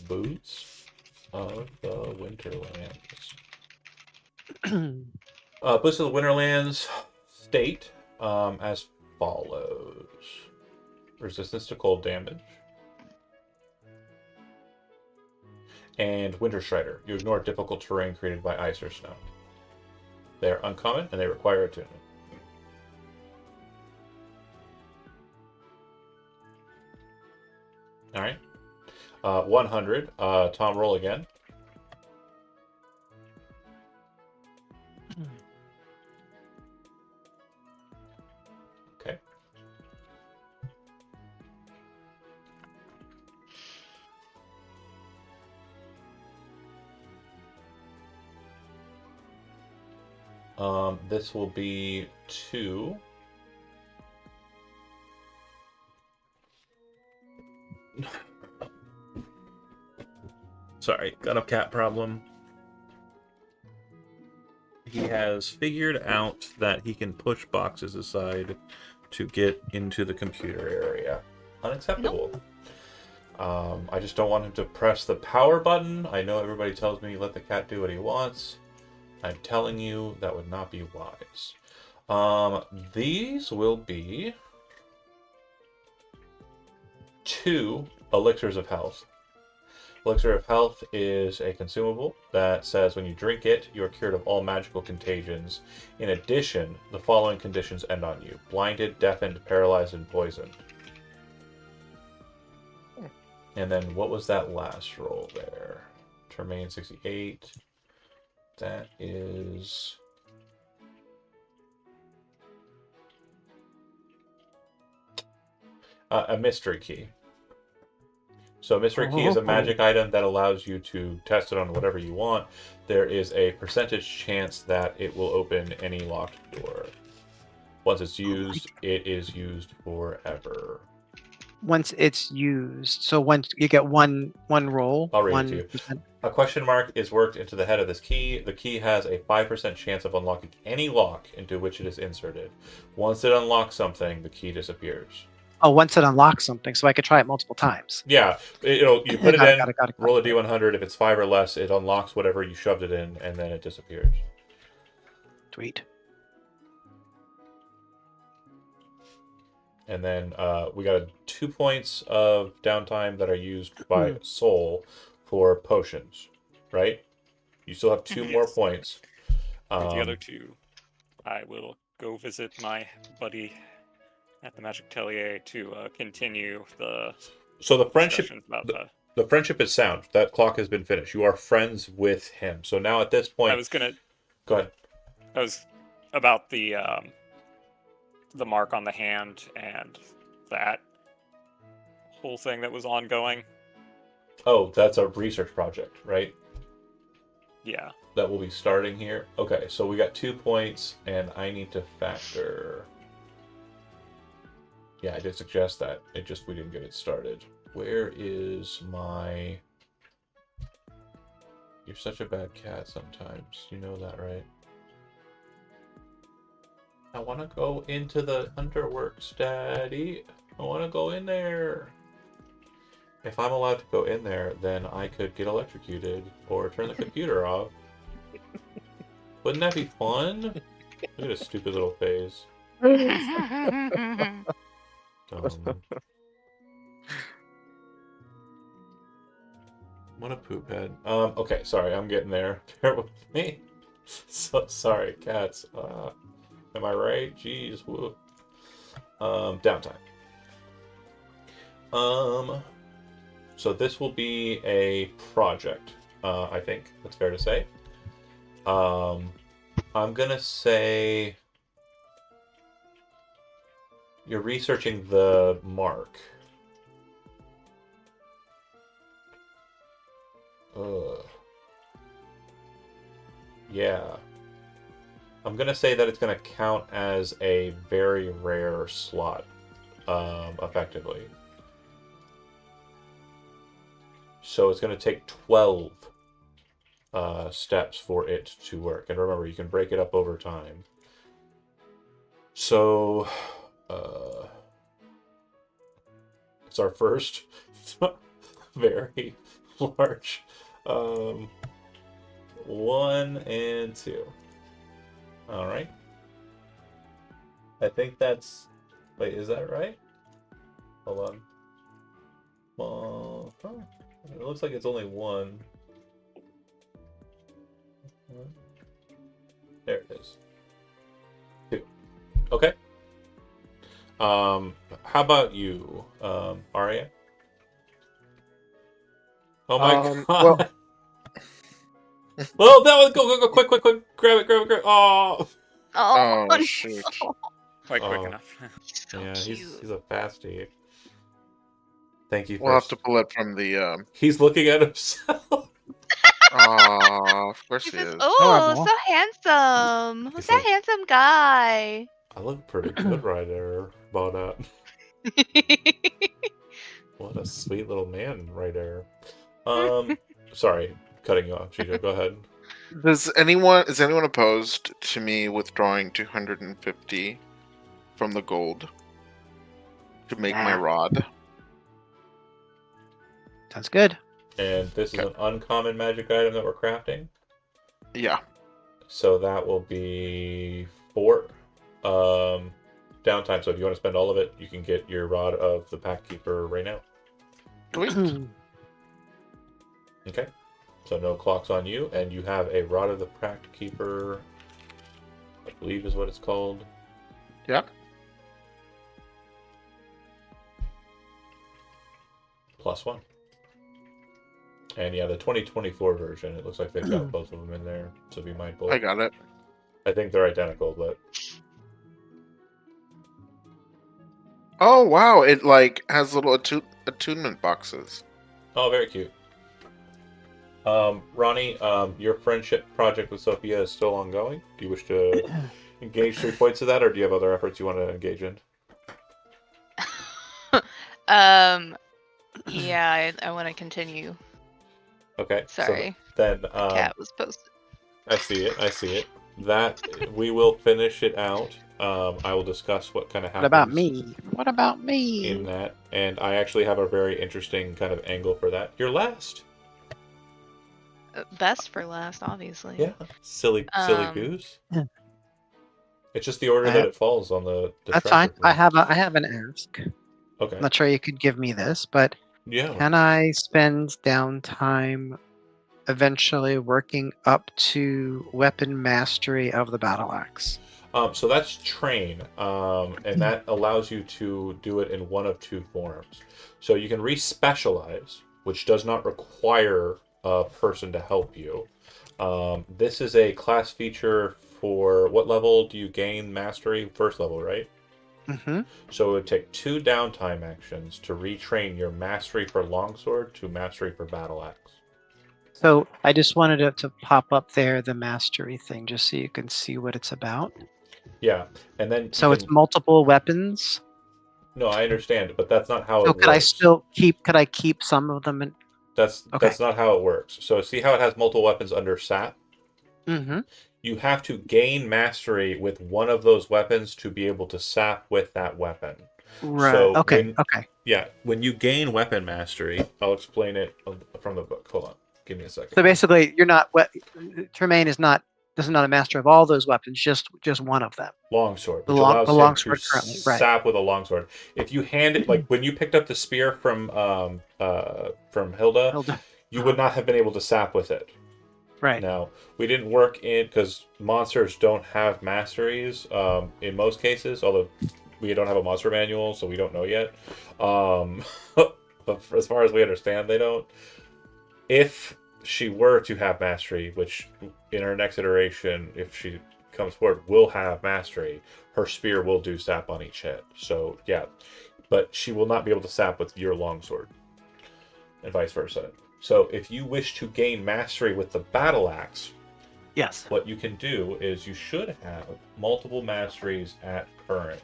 Boots of the Winterlands. Boots of the Winterlands state as follows: resistance to cold damage, and Winter Strider. You ignore difficult terrain created by ice or snow. They are uncommon and they require attunement. All right. 100. Tom, roll again. Okay. This will be 2. Sorry, got a cat problem. He has figured out that he can push boxes aside to get into the computer area. Unacceptable. I just don't want him to press the power button. I know everybody tells me let the cat do what he wants. I'm telling you that would not be wise. These will be 2 elixirs of health. Elixir of Health is a consumable that says when you drink it, you are cured of all magical contagions. In addition, the following conditions end on you: blinded, deafened, paralyzed, and poisoned. And then what was that last roll there? Termain 68. That is... a mystery key. So mystery key is a magic item that allows you to test it on whatever you want. There is a percentage chance that it will open any locked door. Once it's used, it is used forever. Once it's used, so once you get one roll, I'll read it to you. A question mark is worked into the head of this key. The key has a 5% chance of unlocking any lock into which it is inserted. Once it unlocks something, the key disappears. Oh, once it unlocks something, so I could try it multiple times. Yeah, you put it in, got it. roll a d100. If it's 5 or less, it unlocks whatever you shoved it in, and then it disappears. Sweet. And then we got 2 points of downtime that are used by Soul for potions, right? You still have 2 more points. For the other 2, I will go visit my buddy at the Magic Tellier to continue the friendship. About the friendship is sound. That clock has been finished. You are friends with him. So now at this point, I was gonna. Go ahead. I was about the mark on the hand and that whole thing that was ongoing. Oh, that's a research project, right? Yeah. That will be starting here. Okay, so we got 2 points, and I need to factor. Yeah, I did suggest that. We didn't get it started. Where is my... You're such a bad cat sometimes. You know that, right? I want to go into the Hunterworks, Daddy. I want to go in there. If I'm allowed to go in there, then I could get electrocuted or turn the computer off. Wouldn't that be fun? Look at his stupid little face. What a poop head. Okay, sorry, I'm getting there. Bear with me. So sorry, cats. Am I right? Jeez, woo. Downtime. So this will be a project. I think that's fair to say. I'm gonna say you're researching the mark. Yeah. I'm gonna say that it's gonna count as a very rare slot, effectively. So it's gonna take 12 steps for it to work. And remember, you can break it up over time. So, It's our first very large 1 and 2. All right. I think that's. Wait, is that right? Hold on. Well, it looks like it's only 1. There it is. 2. Okay. How about you, Arya? Oh my god! Well, that was go, quick, grab it. Oh, Oh, shoot. Quite quick Oh. enough. So yeah, cute. he's a fastie. Thank you. We'll have to pull it from the. He's looking at himself. Aw, of course He he says, is. "Oh, Adorable. so handsome! Who's He's that like- handsome guy?" I look pretty good right there, but what a sweet little man right there. Sorry, cutting you off, Chijo. Go ahead. Is anyone opposed to me withdrawing 250 from the gold to make my Nah. rod? Sounds good. And this is an uncommon magic item that we're crafting. Yeah. So that will be 4 downtime. So if you want to spend all of it, you can get your Rod of the Pact Keeper right now. Sweet. Okay. So no clocks on you, and you have a Rod of the Pact Keeper, I believe is what it's called. Yeah. +1. And yeah, the 2024 version, it looks like they've got both of them in there, so be mindful. I got it. I think they're identical, but Oh wow! It like has little attunement boxes. oh, very cute. Ronnie, your friendship project with Sophia is still ongoing. Do you wish to engage 3 points of that, or do you have other efforts you want to engage in? Yeah, I want to continue. Okay. Sorry. So then, The cat was posted. I see it. That we will finish it out. I will discuss what kind of What happens. about me? What about me? In that, and I actually have a very interesting kind of angle for that. You're last. Best for last, obviously. Yeah. Silly goose. Yeah. It's just the order that it falls on the That's fine. treasure I list. have an ask. Okay. I'm not sure you could give me this, but Yeah. can I spend downtime eventually working up to weapon mastery of the battle axe? So that's train, and that allows you to do it in one of 2 forms. So you can re-specialize, which does not require a person to help you. This is a class feature for what level do you gain mastery? 1st level, right? Mm-hmm. So it would take 2 downtime actions to retrain your mastery for longsword to mastery for battle axe. So I just wanted it to pop up there, the mastery thing, just so you can see what it's about. Yeah, and then So it's multiple weapons. No, I understand, but that's not how So it works. Could I keep some of them? That's Okay. not how it works. So see how it has multiple weapons under SAP? Mm-hmm. You have to gain mastery with one of those weapons to be able to sap with that weapon. Right. So okay. Yeah, when you gain weapon mastery, I'll explain it from the book. Hold on, give me a second. So basically, you're not. Tremaine is not. This is not a master of all those weapons. Just one of them. Longsword, The which allows him longsword to currently, right. sap with a longsword. If you hand it, like when you picked up the spear from Hilda, you would not have been able to sap with it. Right. Now, we didn't work in, because monsters don't have masteries in most cases, although we don't have a monster manual, so we don't know yet. But as far as we understand, they don't. If she were to have mastery, which in her next iteration, if she comes forward, will have mastery, her spear will do sap on each hit. So, yeah. But she will not be able to sap with your longsword, and vice versa. So if you wish to gain mastery with the battle axe, yes, what you can do is you should have multiple masteries at current.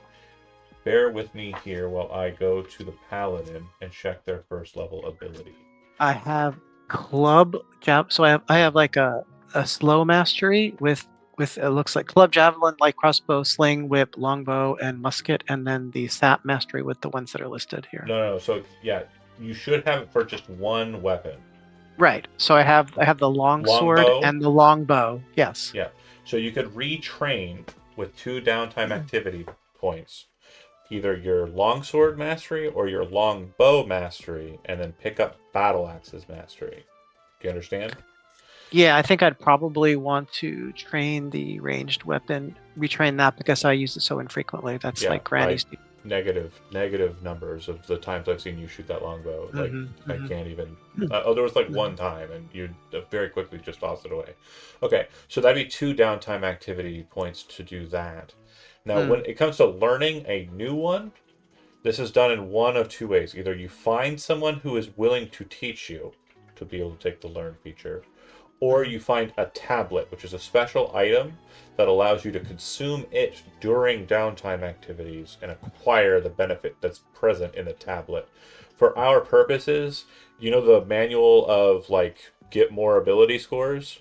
Bear with me here while I go to the paladin and check their 1st level ability. I have club jab, so I have like a slow mastery with with it looks like club, javelin, light crossbow, sling, whip, longbow, and musket, and then the sap mastery with the ones that are listed here. No. So yeah, you should have it for just one weapon. Right. So I have the longsword Longbow? and the longbow. Yes. Yeah. So you could retrain with 2 downtime activity points, either your longsword mastery or your longbow mastery, and then pick up battle axes mastery. Do you understand? Yeah, I think I'd probably want to train the ranged weapon, retrain that because I use it so infrequently. That's Yeah, like Granny's. negative numbers of the times I've seen you shoot that longbow. Like I Mhm. can't even. There was like one time, and you very quickly just tossed it away. Okay, so that'd be 2 downtime activity points to do that. Now, when it comes to learning a new one, this is done in one of 2 ways. Either you find someone who is willing to teach you to be able to take the learn feature, or you find a tablet, which is a special item that allows you to consume it during downtime activities and acquire the benefit that's present in the tablet. For our purposes, you know the manual of like get more ability scores?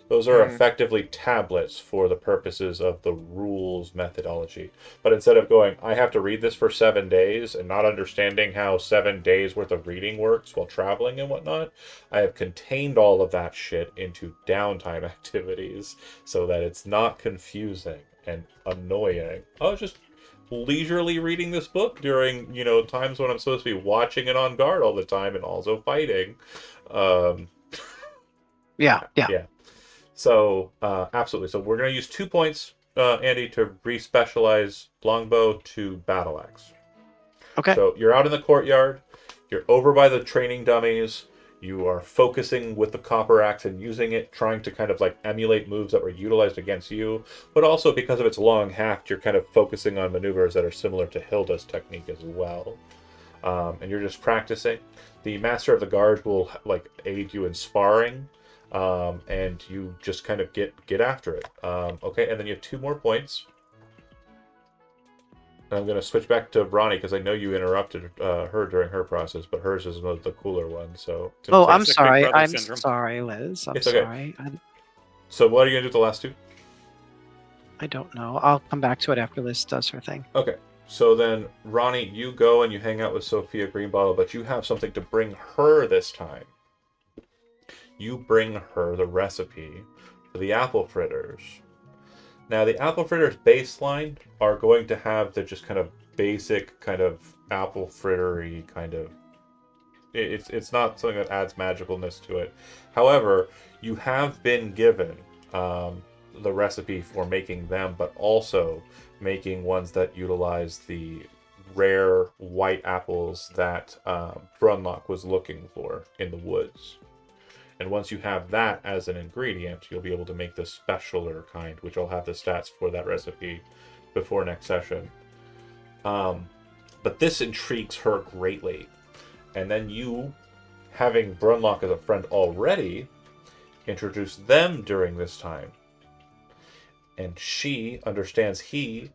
Those are effectively tablets for the purposes of the rules methodology. But instead of going, I have to read this for 7 days and not understanding how 7 days worth of reading works while traveling and whatnot, I have contained all of that shit into downtime activities so that it's not confusing and annoying. I was just leisurely reading this book during, times when I'm supposed to be watching it on guard all the time and also fighting. Yeah. Yeah. So, absolutely. So we're going to use 2 points, Andy, to re-specialize longbow to battle axe. Okay. So you're out in the courtyard. You're over by the training dummies. You are focusing with the copper axe and using it, trying to kind of like emulate moves that were utilized against you. But also because of its long haft, you're kind of focusing on maneuvers that are similar to Hilda's technique as well. And you're just practicing. The master of the guard will like aid you in sparring. And you just kind of get after it. Okay, and then you have 2 more points. And I'm going to switch back to Ronnie because I know you interrupted her during her process, but hers is the cooler one. So. Oh, I'm Basic Big sorry. Brother I'm syndrome. sorry, Liz. I'm It's okay. sorry. So what are you going to do with the last 2? I don't know. I'll come back to it after Liz does her thing. Okay. So then, Ronnie, you go and you hang out with Sophia Greenbottle, but you have something to bring her this time. You bring her the recipe for the apple fritters. Now, the apple fritters baseline are going to have the just kind of basic kind of apple frittery kind of. It's not something that adds magicalness to it. However, you have been given the recipe for making them, but also making ones that utilize the rare white apples that Brunlock was looking for in the woods. And once you have that as an ingredient, you'll be able to make the specialer kind, which I'll have the stats for that recipe before next session. But this intrigues her greatly. And then you, having Brunlock as a friend already, introduce them during this time. And she understands he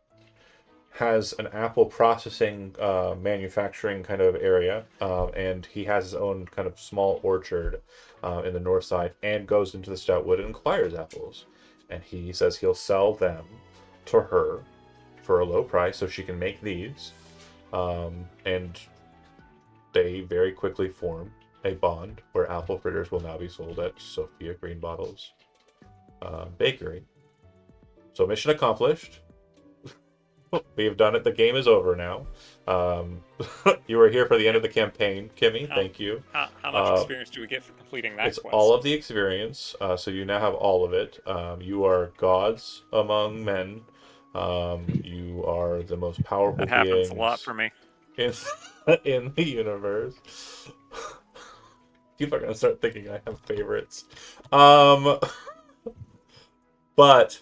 has an apple processing manufacturing kind of area, and he has his own kind of small orchard in the north side, and goes into the Stoutwood and acquires apples. And he says he'll sell them to her for a low price so she can make these. And they very quickly form a bond where apple fritters will now be sold at Sophia Greenbottle's bakery. So mission accomplished. We have done it. The game is over now. You were here for the end of the campaign, Kimmy. Thank you. How much experience do we get for completing that It's quest? all of the experience, so you now have all of it. You are gods among men. You are the most powerful That happens beings a lot for me. in the universe. People are gonna start thinking I have favorites. But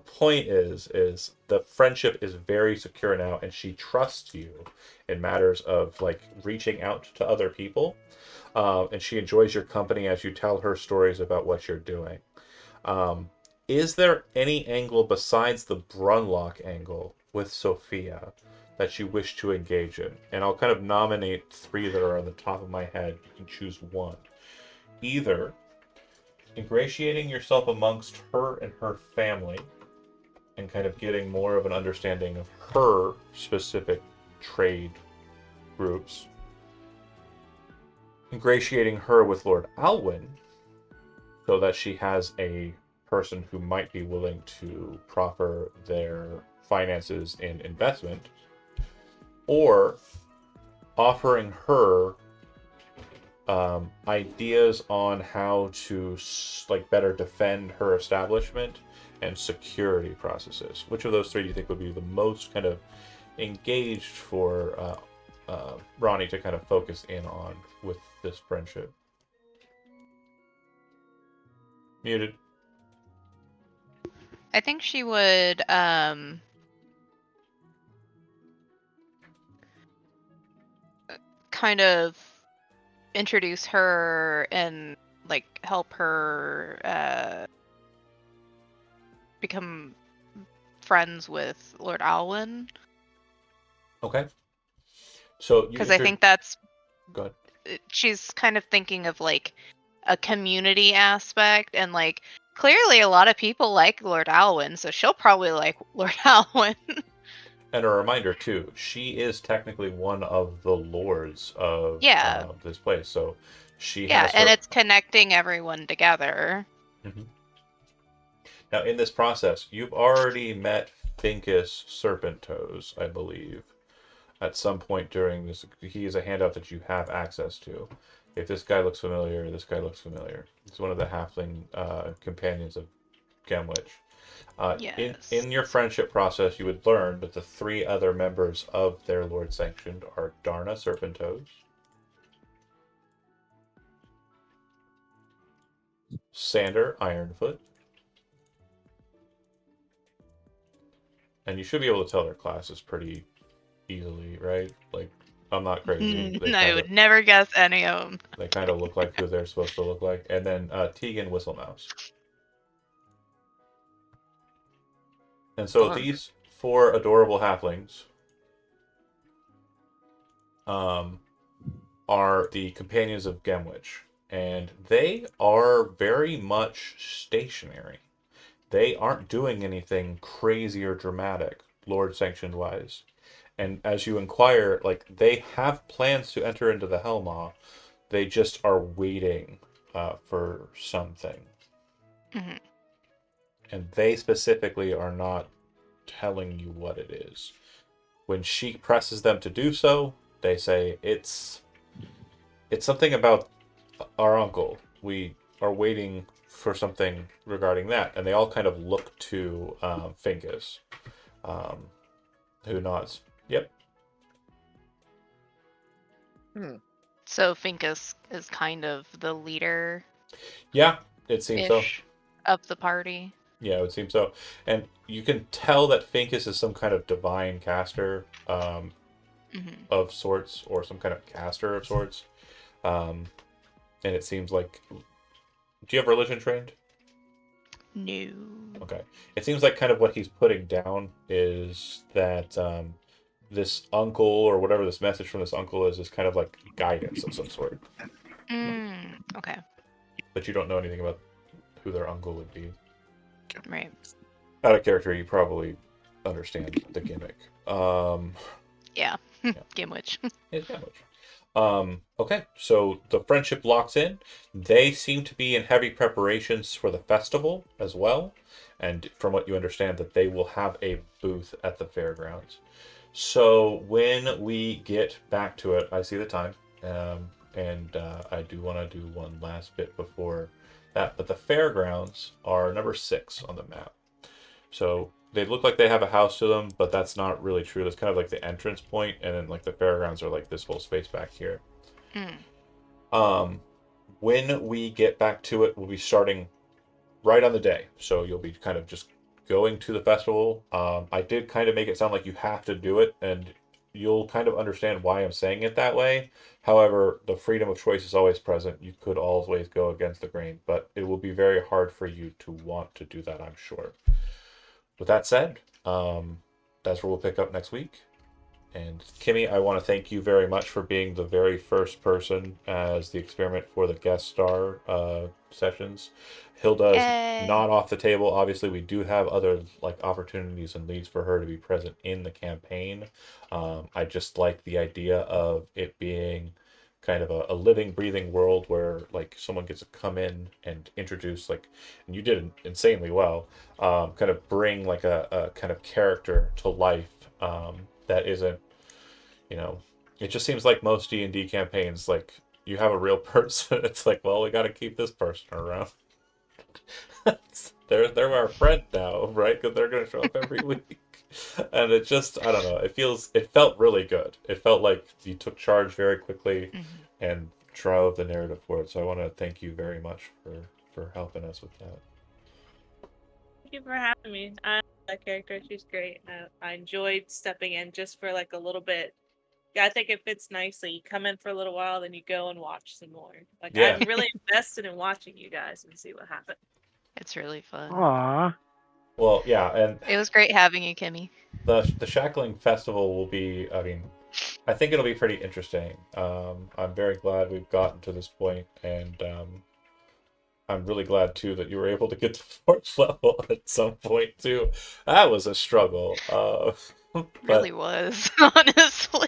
point is the friendship is very secure now, and she trusts you in matters of like reaching out to other people, and she enjoys your company as you tell her stories about what you're doing. Is there any angle besides the Brunlock angle with Sophia that you wish to engage in? And I'll kind of nominate 3 that are on the top of my head. You can choose one. Either ingratiating yourself amongst her and her family and kind of getting more of an understanding of her specific trade groups. Ingratiating her with Lord Alwyn so that she has a person who might be willing to proffer their finances in investment, or offering her ideas on how to better defend her establishment and security processes. Which of those three do you think would be the most kind of engaged for Ronnie to kind of focus in on with this friendship? Muted. I think she would kind of introduce her and like help her become friends with Lord Alwyn. Okay. So because I think that's Go ahead. she's kind of thinking of like a community aspect, and like clearly a lot of people like Lord Alwyn, so she'll probably like Lord Alwyn. And a reminder too, she is technically one of the lords of Yeah. this place, so she Yeah, has and her. it's connecting everyone together. Mhm. Now, in this process, you've already met Finkus Serpentoes, I believe, at some point during this. He is a handout that you have access to. If this guy looks familiar, this guy looks familiar. He's one of the halfling companions of Gemwich. Yes. In your friendship process, you would learn that the three other members of their Lord Sanctioned are Darna Serpentoes, Sander Ironfoot, and you should be able to tell their classes pretty easily, right? Like, I'm not crazy. I would never guess any of them. They kind of look like who they're supposed to look like. And then Tegan Whistlemouse. And so Fun. these four adorable halflings are the companions of Gemwich. And they are very much stationary. They aren't doing anything crazy or dramatic, Lord sanctioned wise. And as you inquire, like, they have plans to enter into the Hellmaw. They just are waiting for something. Mm-hmm. And they specifically are not telling you what it is. When she presses them to do so, they say it's something about our uncle. We are waiting for something regarding that, and they all kind of look to Finkus, who nods. Yep. So Finkus is kind of the leader. Yeah, it seems so. Of the party. Yeah, it would seem so. And you can tell that Finkus is some kind of divine caster of sorts, or some kind of caster of sorts. And it seems like... Do you have religion trained? No. Okay. It seems like kind of what he's putting down is that this uncle, or whatever this message from this uncle is kind of like guidance of some sort. Okay. But you don't know anything about who their uncle would be. Right. Out of character, you probably understand the gimmick. Yeah. Gimwich. It's Gimwich. Okay, so the friendship locks in. They seem to be in heavy preparations for the festival as well. And from what you understand, that they will have a booth at the fairgrounds. So when we get back to it, I see the time. And I do want to do one last bit before that. But the fairgrounds are number 6 on the map. So they look like they have a house to them, but that's not really true. That's kind of like the entrance point, and then like the fairgrounds are like this whole space back here. When we get back to it, we'll be starting right on the day. So you'll be kind of just going to the festival. I did kind of make it sound like you have to do it, and you'll kind of understand why I'm saying it that way. However, the freedom of choice is always present. You could always go against the grain, but it will be very hard for you to want to do that, I'm sure. With that said, that's where we'll pick up next week. And Kimmy, I want to thank you very much for being the very first person as the experiment for the guest star sessions. Hilda is Yay. not off the table. Obviously, we do have other like opportunities and leads for her to be present in the campaign. I just like the idea of it being kind of a living, breathing world where like someone gets to come in and introduce like, and you did insanely well. Kind of bring like a kind of character to life that isn't, you know, it just seems like most D&D campaigns, like you have a real person. It's like, well, we got to keep this person around. they're our friend now, right? Because they're going to show up every week. And it just, I don't know. It felt really good. It felt like you took charge very quickly and drove the narrative forward. So I want to thank you very much for helping us with that. Thank you for having me. I love that character. She's great. I enjoyed stepping in just for like a little bit. Yeah, I think it fits nicely. You come in for a little while, then you go and watch some more. Like Yeah. I'm really invested in watching you guys and see what happens. It's really fun. Aw. Well, yeah, and It was great having you, Kimmy. the Shackling Festival will be, I mean, I think it'll be pretty interesting. I'm very glad we've gotten to this point, and I'm really glad too that you were able to get to fourth level at some point too. That was a struggle. It But really was, honestly.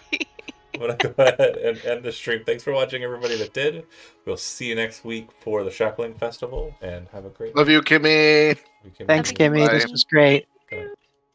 I'm gonna go ahead and end the stream. Thanks for watching, everybody that did. We'll see you next week for the Shackling Festival, and have a great Love you, Kimmy. week. Thanks, Have a good Kimmy. Bye. This was great.